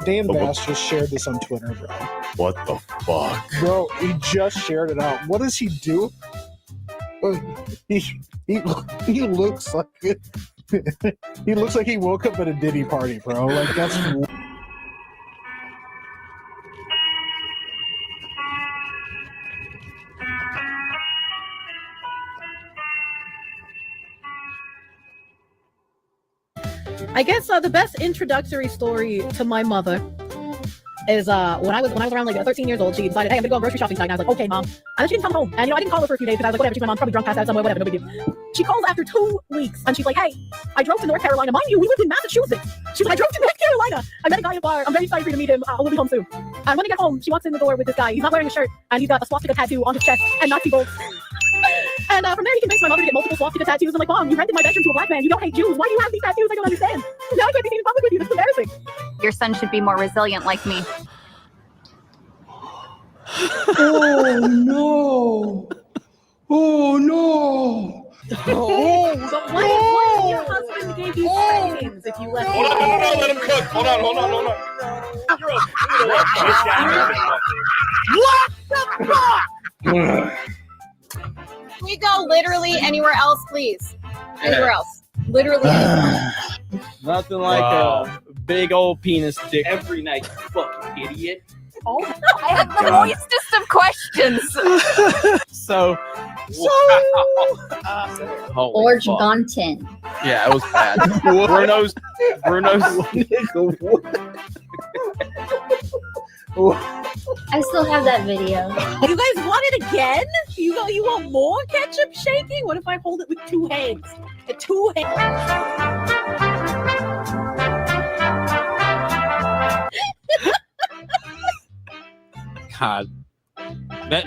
[SPEAKER 28] Dan Bass just shared this on Twitter, bro.
[SPEAKER 24] What the fuck?
[SPEAKER 28] Bro, he just shared it out. What does he do? He looks like he looks like he woke up at a Diddy party, bro. Like that's.
[SPEAKER 26] I guess the best introductory story to my mother is when I was around like 13 years old, she decided, hey, I'm gonna go on grocery shopping tonight. And I was like, okay, mom. And then she didn't come home. And I didn't call her for a few days because I was like, whatever, she's my mom, probably drunk, passed out somewhere, whatever, no big deal. She calls after 2 weeks and she's like, hey, I drove to North Carolina. Mind you, we lived in Massachusetts. She's like, I drove to North Carolina. I met a guy in a bar. I'm very excited for you to meet him. We'll be home soon. And when I get home, she walks in the door with this guy. He's not wearing a shirt and he's got a swastika tattoo on his chest and Nazi bolts. And from there, he convinced my mother to get multiple swastika tattoos. I'm like, Mom, you rented my bedroom to a black man. You don't hate Jews. Why do you have these tattoos? I don't understand. Now I can't be seen in public with you. This is embarrassing.
[SPEAKER 29] Your son should be more resilient like me.
[SPEAKER 5] Oh no! Oh no!
[SPEAKER 26] Oh, so what if your husband gave you spankings if you left?
[SPEAKER 5] Hold on, let him cook. Hold on.
[SPEAKER 26] What the fuck?
[SPEAKER 10] Can we go literally anywhere else, please? Anywhere else. Literally anywhere.
[SPEAKER 24] Nothing like a big old penis dick every night, you fucking idiot.
[SPEAKER 10] Oh, I have the moistest of questions.
[SPEAKER 24] So
[SPEAKER 10] Orange Gunton.
[SPEAKER 24] yeah, it was bad. Bruno's.
[SPEAKER 10] I still have that video.
[SPEAKER 26] You guys want it again? You want more ketchup shaking? What if I hold it with two hands? The two hands.
[SPEAKER 24] God.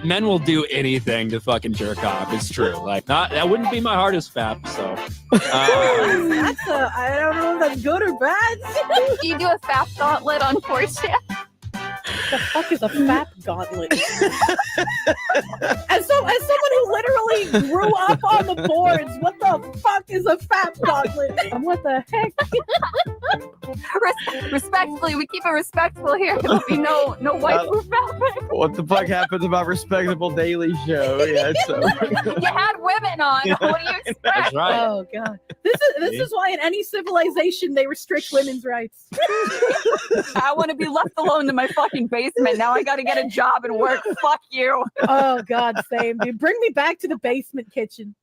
[SPEAKER 24] Men will do anything to fucking jerk off. It's true. Like, that wouldn't be my hardest fap. So,
[SPEAKER 26] I don't know if that's good or bad.
[SPEAKER 10] Do you do a fap gauntlet on 4chan?
[SPEAKER 26] The fuck is a fap gauntlet? As someone who literally grew up on the boards, what the fuck is a fap gauntlet? What the heck?
[SPEAKER 10] Respectfully, we keep it respectful here. There'll be no white proof fabric.
[SPEAKER 2] What the fuck happens about respectable Daily Show? Yeah, so.
[SPEAKER 10] You had women on. What do you expect?
[SPEAKER 24] That's right.
[SPEAKER 26] Oh god, this is why in any civilization they restrict women's rights.
[SPEAKER 10] I want to be left alone in my fucking basement. Now I got to get a job and work. Fuck you.
[SPEAKER 26] Oh god, same dude. Bring me back to the basement kitchen.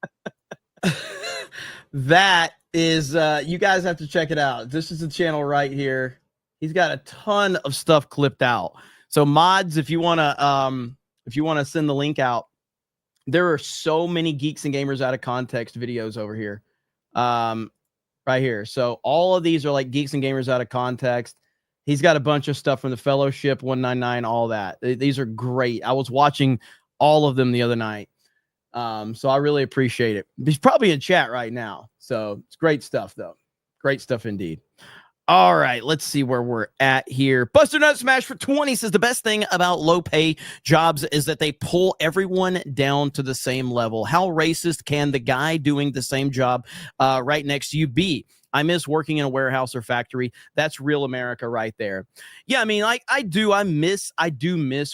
[SPEAKER 2] That is, you guys have to check it out. This is the channel right here. He's got a ton of stuff clipped out. So mods, if you want to send the link out, there are so many Geeks and Gamers Out of Context videos over here. Right here. So all of these are like Geeks and Gamers Out of Context. He's got a bunch of stuff from the Fellowship, 199, all that. These are great. I was watching all of them the other night. So I really appreciate it. He's probably in chat right now. So it's great stuff, though. Great stuff indeed. All right, let's see where we're at here. Buster Nut Smash for 20 says the best thing about low pay jobs is that they pull everyone down to the same level. How racist can the guy doing the same job right next to you be? I miss working in a warehouse or factory. That's real America right there. Yeah, I mean, like I do miss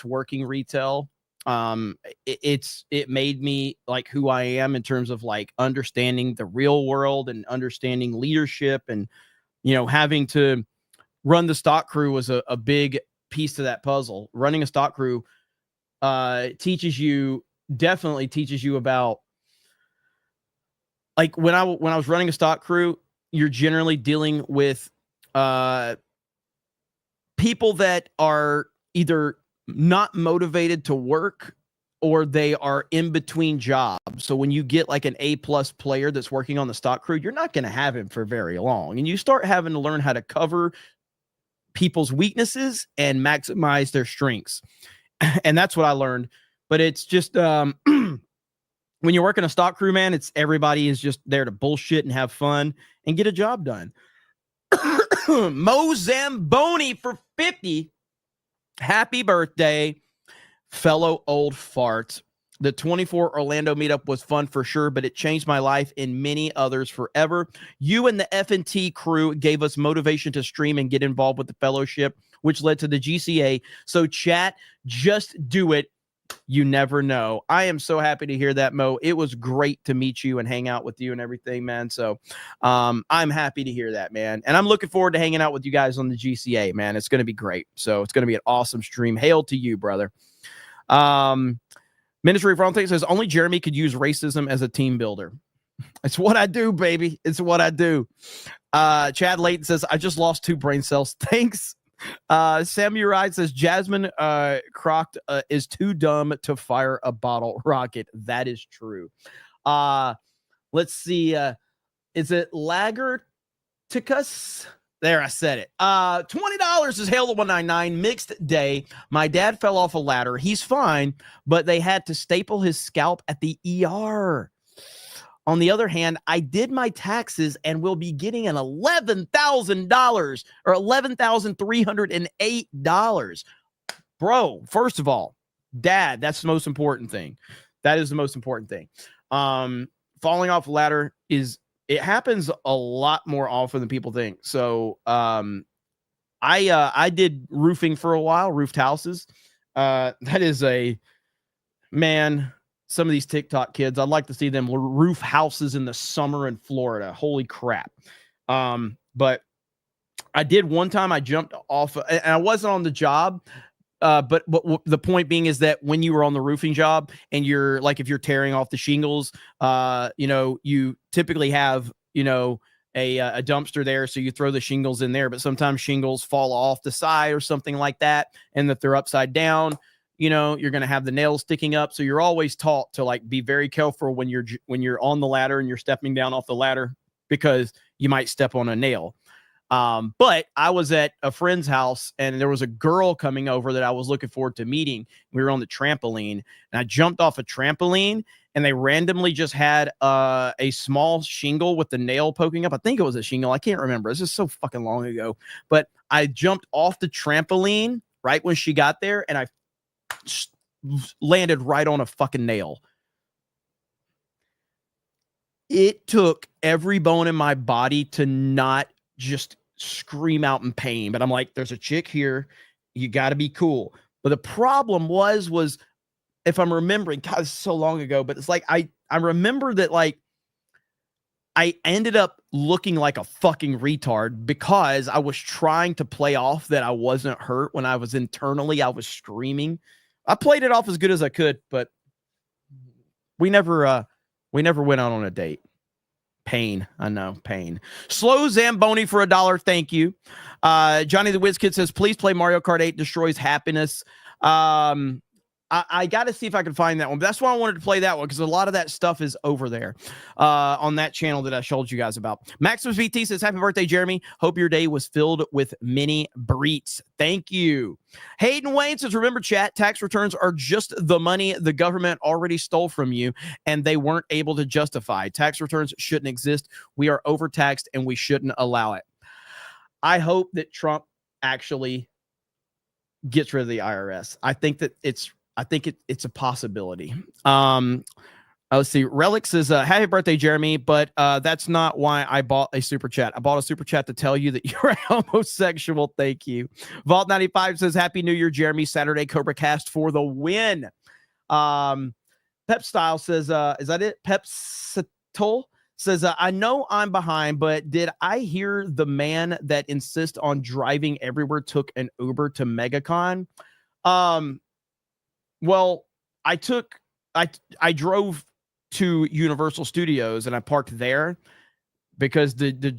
[SPEAKER 2] working retail. It made me like who I am in terms of like understanding the real world and understanding leadership, and you know, having to run the stock crew was a big piece to that puzzle. Running a stock crew definitely teaches you about, like when I was running a stock crew, you're generally dealing with people that are either not motivated to work or they are in between jobs. So when you get like an A+ player that's working on the stock crew, you're not going to have him for very long. And you start having to learn how to cover people's weaknesses and maximize their strengths. And that's what I learned. But it's just when you're working a stock crew, man, it's everybody is just there to bullshit and have fun and get a job done. Mo Zamboni for 50. Happy birthday, fellow old fart. The 24 Orlando meetup was fun for sure, but it changed my life and many others forever. You and the F&T crew gave us motivation to stream and get involved with the fellowship, which led to the GCA. So chat, just do it. You never know. I am so happy to hear that, Mo. It was great to meet you and hang out with you and everything, man. So I'm happy to hear that, man. And I'm looking forward to hanging out with you guys on the GCA, man. It's going to be great. So it's going to be an awesome stream. Hail to you, brother. Ministry of Wrong Things says only Jeremy could use racism as a team builder. It's what I do, baby. It's what I do. Chad Layton says, I just lost 2 brain cells. Thanks. Samuel Ride says Jasmine Crocked is too dumb to fire a bottle rocket. That is true. Let's see. Is it Lagerticus? There, I said it. $20 is Hail to 199. Mixed day. My dad fell off a ladder. He's fine, but they had to staple his scalp at the ER. On the other hand, I did my taxes and will be getting an $11,000 or $11,308. Bro, first of all, Dad, that's the most important thing. That is the most important thing. Falling off a ladder it happens a lot more often than people think. So I did roofing for a while, roofed houses. That is some of these TikTok kids, I'd like to see them roof houses in the summer in Florida. Holy crap. But I did one time, I jumped off and I wasn't on the job. But the point being is that when you were on the roofing job and you're like, if you're tearing off the shingles, you typically have, a dumpster there. So you throw the shingles in there, but sometimes shingles fall off the side or something like that. And that they're upside down, you're going to have the nails sticking up. So you're always taught to like, be very careful when you're on the ladder and you're stepping down off the ladder, because you might step on a nail. But I was at a friend's house and there was a girl coming over that I was looking forward to meeting. We were on the trampoline and I jumped off a trampoline and they randomly just had a small shingle with the nail poking up. I think it was a shingle. I can't remember. It's just so fucking long ago, but I jumped off the trampoline right when she got there and I landed right on a fucking nail. It took every bone in my body to not just scream out in pain, but I'm like, there's a chick here, you got to be cool. But the problem was if I'm remembering, God, it's so long ago, but it's like I remember that like I ended up looking like a fucking retard because I was trying to play off that I wasn't hurt when I was internally, I was screaming. I played it off as good as I could, but we never went out on a date. Pain. I know. Pain. Slow Zamboni for $1. Thank you. Johnny the Whiz Kid says, please play Mario Kart 8 Destroys Happiness. I got to see if I can find that one. But that's why I wanted to play that one, because a lot of that stuff is over there on that channel that I showed you guys about. Maximus VT says, happy birthday, Jeremy. Hope your day was filled with many breets. Thank you. Hayden Wayne says, remember, chat, tax returns are just the money the government already stole from you and they weren't able to justify. Tax returns shouldn't exist. We are overtaxed and we shouldn't allow it. I hope that Trump actually gets rid of the IRS. I think that it's a possibility. Let's see. Relic says, happy birthday, Jeremy, but that's not why I bought a super chat. I bought a super chat to tell you that you're a homosexual. Thank you. Vault 95 says, happy New Year, Jeremy. Saturday CobraCast for the win. Pep Style says, is that it? Pep Setol says, I know I'm behind, but did I hear the man that insists on driving everywhere took an Uber to MegaCon? Well, I drove to Universal Studios and I parked there because the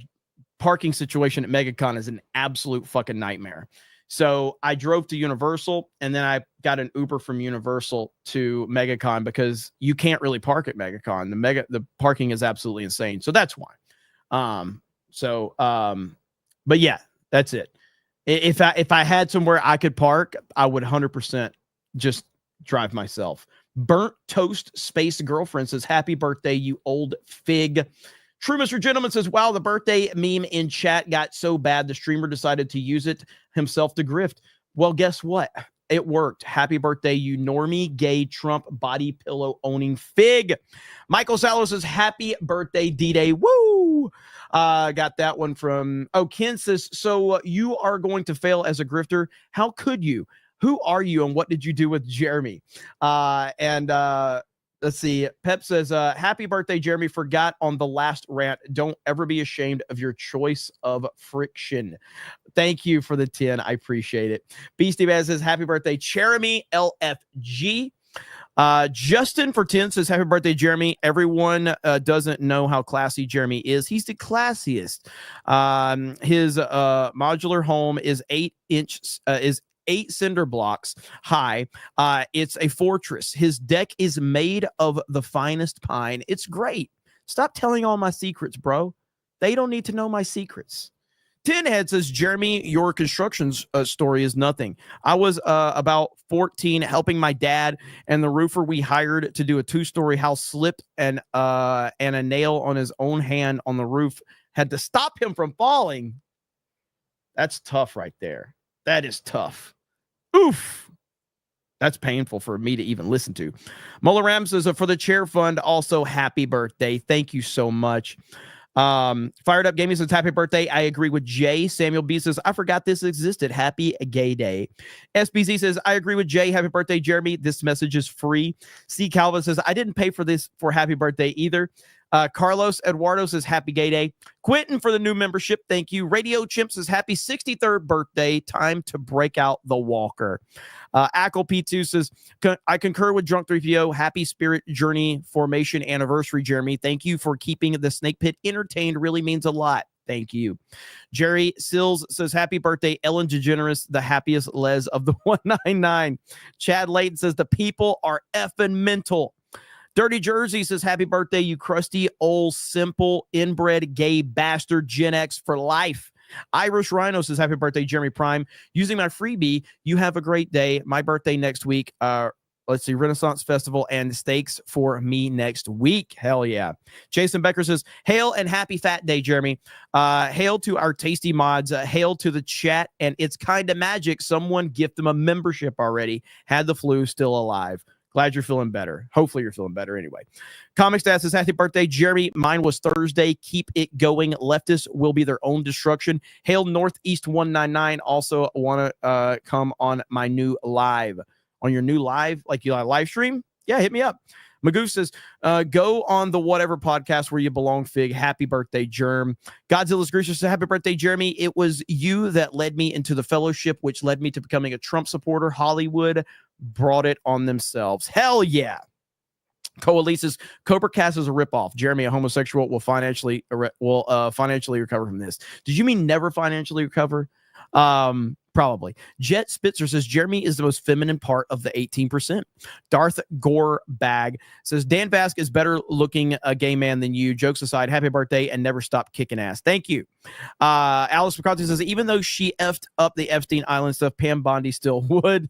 [SPEAKER 2] parking situation at MegaCon is an absolute fucking nightmare. So I drove to Universal and then I got an Uber from Universal to MegaCon because you can't really park at MegaCon. The parking is absolutely insane. So that's why. But yeah, that's it. If I had somewhere I could park, I would 100% just drive myself. Burnt Toast Space Girlfriend says, happy birthday, you old fig. True Mr. Gentleman says, wow, the birthday meme in chat got so bad the streamer decided to use it himself to grift. Well, guess what? It worked. Happy birthday, you normie, gay, Trump, body pillow owning fig. Michael Salos says, happy birthday, D-Day. Woo! Got that one from, Ken says, so you are going to fail as a grifter. How could you? Who are you and what did you do with Jeremy? Let's see. Pep says, happy birthday, Jeremy. Forgot on the last rant. Don't ever be ashamed of your choice of friction. Thank you for the 10. I appreciate it. Beastie Baz says, happy birthday, Jeremy LFG. Justin for 10 says, happy birthday, Jeremy. Everyone doesn't know how classy Jeremy is. He's the classiest. His modular home is 8 cinder blocks high. It's a fortress. His deck is made of the finest pine. It's great. Stop telling all my secrets, bro. They don't need to know my secrets. Tinhead says, Jeremy, your construction story is nothing. I was about 14 helping my dad, and the roofer we hired to do a 2-story house slipped and a nail on his own hand on the roof had to stop him from falling. That's tough right there. That is tough. Oof. That's painful for me to even listen to. Mola Ram says, for the chair fund, also happy birthday. Thank you so much. Fired Up Gaming says, happy birthday. I agree with Jay. Samuel B says, I forgot this existed. Happy gay day. SBZ says, I agree with Jay. Happy birthday, Jeremy. This message is free. C. Calvin says, I didn't pay for this for happy birthday either. Carlos Eduardo says, happy gay day. Quentin for the new membership. Thank you. Radio Chimp says, happy 63rd birthday. Time to break out the walker. Ackle P2 says, I concur with Drunk 3PO. Happy Spirit Journey Formation Anniversary, Jeremy. Thank you for keeping the Snake Pit entertained. Really means a lot. Thank you. Jerry Sills says, happy birthday, Ellen DeGeneres, the happiest les of the 199. Chad Layton says, the people are effing mental. Dirty Jersey says, happy birthday, you crusty, old, simple, inbred, gay bastard, Gen X for life. Irish Rhino says, happy birthday, Jeremy Prime. Using my freebie, you have a great day. My birthday next week. Let's see, Renaissance Festival and steaks for me next week. Hell yeah. Jason Becker says, hail and happy fat day, Jeremy. Hail to our tasty mods. Hail to the chat. And it's kind of magic. Someone gift them a membership already. Had the flu, still alive. Glad you're feeling better. Hopefully you're feeling better anyway. Comic Stats says, happy birthday, Jeremy. Mine was Thursday. Keep it going. Leftists will be their own destruction. Hail Northeast 199. Also want to come on my new live. On your new live, like you live stream? Yeah, hit me up. Magoo says, go on the whatever podcast where you belong, Fig. Happy birthday, Germ. Godzilla's Gracious says, happy birthday, Jeremy. It was you that led me into the fellowship, which led me to becoming a Trump supporter. Hollywood brought it on themselves. Hell yeah. Coalesce says, CobraCast is a ripoff. Jeremy, a homosexual, will financially recover from this. Did you mean never financially recover? Probably. Jet Spitzer says, Jeremy is the most feminine part of the 18%. Darth Gore Bag says, Dan Vask is better looking a gay man than you. Jokes aside, happy birthday and never stop kicking ass. Thank you. Alice McCarthy says, even though she effed up the Epstein Island stuff, Pam Bondi still would.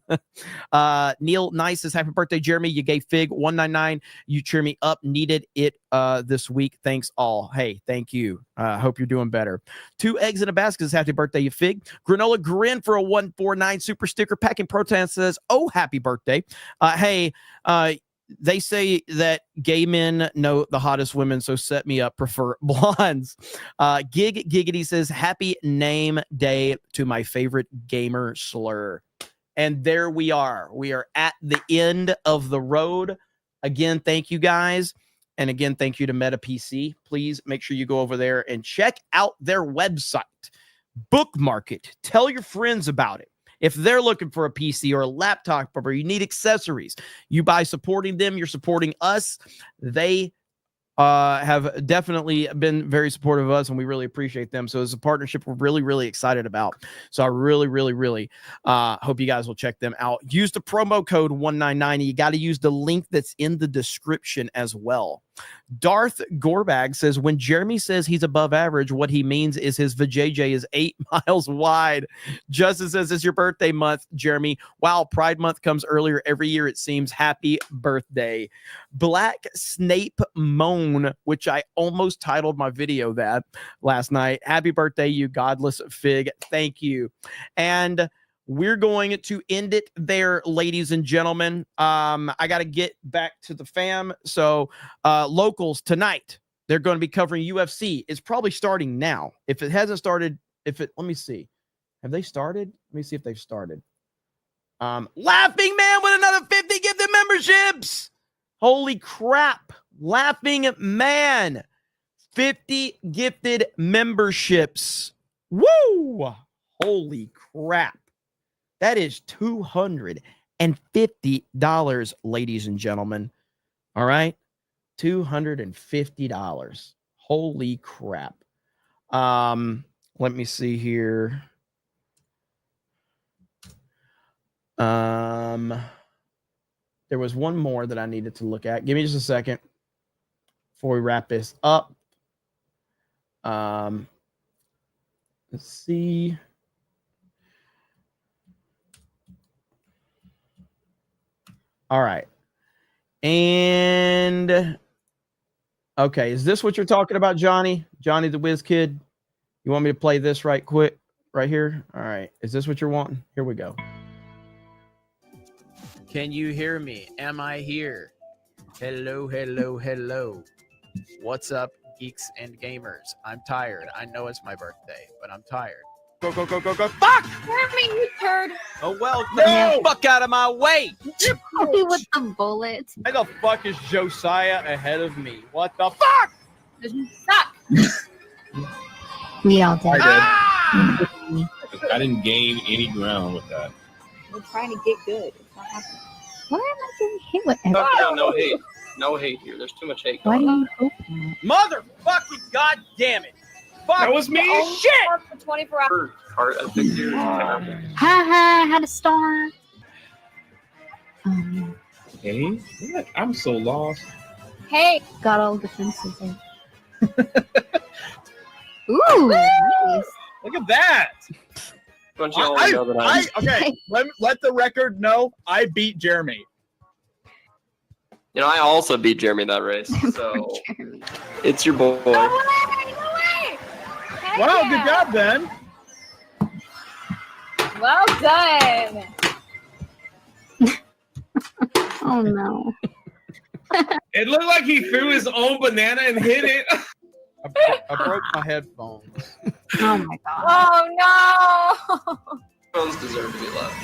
[SPEAKER 2] Neil Nice says, happy birthday, Jeremy. You gave Fig 199. You cheer me up. Needed it this week. Thanks all. Hey, thank you. Hope you're doing better. 2 eggs in a basket says, happy birthday, you Fig. Granola Grin for a 149 super sticker. Packing Proton says, oh, happy birthday. Hey, they say that gay men know the hottest women, so set me up, prefer blondes. Gig Giggity says, happy name day to my favorite gamer slur. And there we are. We are at the end of the road. Again, thank you guys. And again, thank you to Meta PC. Please make sure you go over there and check out their website. Bookmark it. Tell your friends about it. If they're looking for a PC or a laptop or you need accessories, you by supporting them, you're supporting us. They have definitely been very supportive of us, and we really appreciate them. So it's a partnership we're really, really excited about. So I really, really, really hope you guys will check them out. Use the promo code 199. You got to use the link that's in the description as well. Darth Gorbag says, when Jeremy says he's above average, what he means is his vajayjay is 8 miles wide. Justin says, it's your birthday month, Jeremy. Wow, Pride Month comes earlier every year, it seems. Happy birthday. Black Snape Moan, which I almost titled my video that last night. Happy birthday, you godless fig. Thank you. And we're going to end it there, ladies and gentlemen. I got to get back to the fam. So locals tonight, they're going to be covering UFC. It's probably starting now. If it hasn't started, let me see. Have they started? Let me see if they've started. Laughing Man with another 50 gifted memberships. Holy crap. Laughing Man. 50 gifted memberships. Woo! Holy crap. That is $250, ladies and gentlemen. All right? $250. Holy crap. Let me see here. There was one more that I needed to look at. Give me just a second before we wrap this up. Let's see. All right. And okay, is this what you're talking about, Johnny? Johnny the Whiz Kid? You want me to play this right quick right here? All right. Is this what you're wanting? Here we go. Can you hear me? Am I here? Hello, hello, hello. What's up, geeks and gamers? I'm tired. I know it's my birthday, but I'm tired. Go, go, go, go, go. Fuck!
[SPEAKER 10] Jeremy, you turd.
[SPEAKER 2] Oh, well, no! Fuck out of my way!
[SPEAKER 10] With the bullet.
[SPEAKER 2] Why the fuck is Josiah ahead of me? What the fuck?
[SPEAKER 10] You suck.
[SPEAKER 22] We all did.
[SPEAKER 24] I didn't gain any ground with that.
[SPEAKER 10] We're trying to get good. It's not happening.
[SPEAKER 22] Why am I getting hit with
[SPEAKER 7] No,
[SPEAKER 22] everything?
[SPEAKER 7] no hate. No hate here. There's too much hate
[SPEAKER 22] Why
[SPEAKER 7] going
[SPEAKER 22] do
[SPEAKER 7] on.
[SPEAKER 22] you open it?
[SPEAKER 2] Motherfucking goddamn it! Fuck!
[SPEAKER 24] That was me.
[SPEAKER 2] Shit!
[SPEAKER 10] For 24 hours.
[SPEAKER 7] Cart, I think you're
[SPEAKER 22] Ha ha, had a star.
[SPEAKER 24] Hey, what? I'm so lost.
[SPEAKER 10] Hey.
[SPEAKER 22] Got all the fences in. Ooh, nice.
[SPEAKER 5] Look at that.
[SPEAKER 7] Don't you all know that I'm...
[SPEAKER 5] Okay, let the record know I beat Jeremy.
[SPEAKER 7] You know, I also beat Jeremy that race, so it's your boy.
[SPEAKER 10] No way! Heck
[SPEAKER 5] Wow,
[SPEAKER 10] yeah.
[SPEAKER 5] good job, Ben.
[SPEAKER 10] Well done.
[SPEAKER 22] Oh no.
[SPEAKER 24] It looked like he threw his own banana and hit it.
[SPEAKER 2] I broke my headphones.
[SPEAKER 22] Oh my god.
[SPEAKER 10] Oh no.
[SPEAKER 7] Phones deserve to be loved.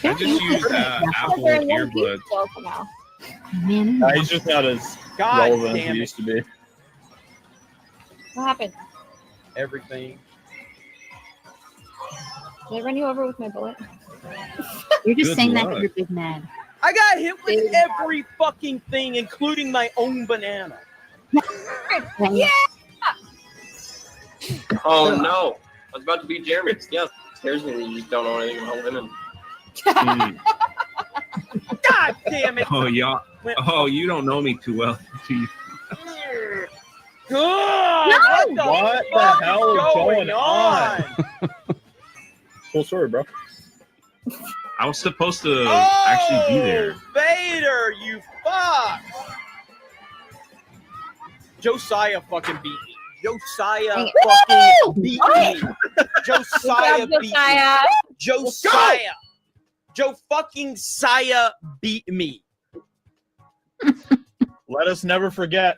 [SPEAKER 24] I just used Apple
[SPEAKER 10] They're in one
[SPEAKER 24] earbuds.
[SPEAKER 10] piece joke now.
[SPEAKER 22] Man.
[SPEAKER 5] He's just not as
[SPEAKER 2] God
[SPEAKER 5] relevant as
[SPEAKER 2] damn
[SPEAKER 5] he
[SPEAKER 2] it.
[SPEAKER 5] used to be.
[SPEAKER 10] What happened?
[SPEAKER 2] Everything.
[SPEAKER 10] Did I run you over with my bullet?
[SPEAKER 22] You're just
[SPEAKER 24] Good
[SPEAKER 22] saying that
[SPEAKER 24] luck.
[SPEAKER 22] because you're big mad.
[SPEAKER 2] I got hit with every fucking thing, including my own banana.
[SPEAKER 10] Yeah.
[SPEAKER 7] Oh no! I was about to beat Jeremy. Yeah, it scares me that you don't know anything about women.
[SPEAKER 2] God damn it!
[SPEAKER 24] Oh y'all. Oh, you don't know me too well, do you?
[SPEAKER 2] God,
[SPEAKER 5] What the
[SPEAKER 2] fuck
[SPEAKER 5] hell is going
[SPEAKER 2] on?
[SPEAKER 5] Cool story, bro.
[SPEAKER 24] I was supposed to actually be there.
[SPEAKER 2] Vader, you fuck! Josiah fucking beat me. Josiah fucking beat me. Josiah
[SPEAKER 10] Good job,
[SPEAKER 2] beat
[SPEAKER 10] Josiah.
[SPEAKER 2] me. Josiah. Joe fucking Saya beat me.
[SPEAKER 5] Let us never forget.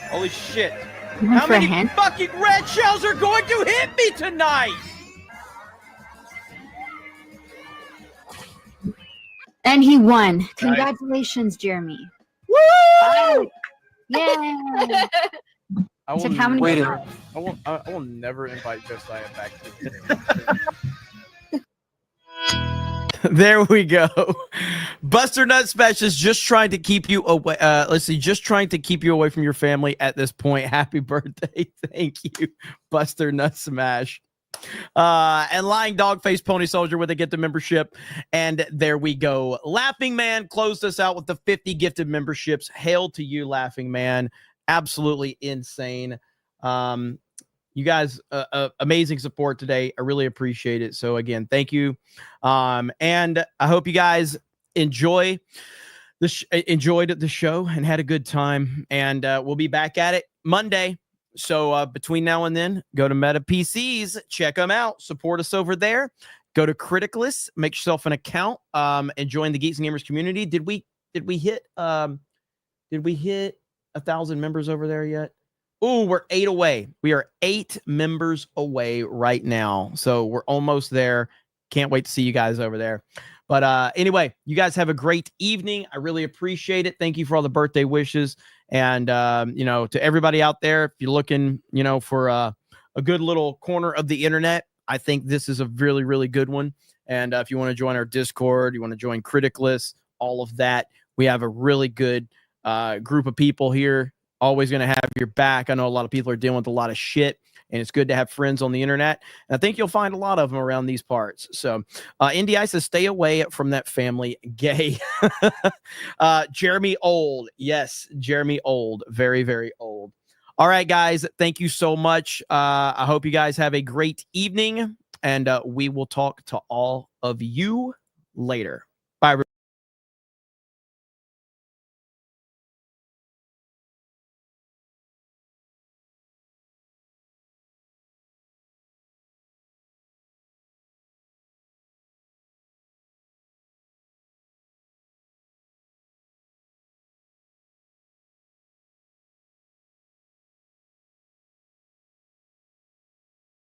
[SPEAKER 2] Holy shit.
[SPEAKER 22] You went
[SPEAKER 2] How
[SPEAKER 22] for a
[SPEAKER 2] many
[SPEAKER 22] hint?
[SPEAKER 2] fucking red shells are going to hit me tonight?
[SPEAKER 22] And he won. Congratulations, Jeremy.
[SPEAKER 2] Woo!
[SPEAKER 22] Yay!
[SPEAKER 2] I
[SPEAKER 22] So how many-
[SPEAKER 2] never, I will never invite Josiah back to There we go. Buster Nut Smash is just trying to keep you away. Let's see, just trying to keep you away from your family at this point. Happy birthday. Thank you, Buster Nut Smash. And Lying Dog Face Pony Soldier with a gift of membership. And there we go. Laughing Man closed us out with the 50 gifted memberships. Hail to you, Laughing Man. Absolutely insane. You guys, amazing support today. I really appreciate it. So again, thank you. And I hope you guys enjoyed the show and had a good time. And we'll be back at it Monday. So between now and then, go to Meta PCs, check them out, support us over there. Go to Criticalist, make yourself an account, and join the Geeks and Gamers community. Did we hit 1,000 members over there yet? Oh, we're 8 away. We are 8 members away right now. So we're almost there. Can't wait to see you guys over there. But anyway, you guys have a great evening. I really appreciate it. Thank you for all the birthday wishes. And, to everybody out there, if you're looking, for a good little corner of the internet, I think this is a really, really good one. And if you want to join our Discord, you want to join Criticalist, all of that, we have a really good group of people here. Always going to have your back. I know a lot of people are dealing with a lot of shit, and it's good to have friends on the internet. And I think you'll find a lot of them around these parts. So NDI says, stay away from that family gay. Jeremy Old. Yes, Jeremy Old. Very, very old. All right, guys. Thank you so much. I hope you guys have a great evening, and we will talk to all of you later. Bye, everybody.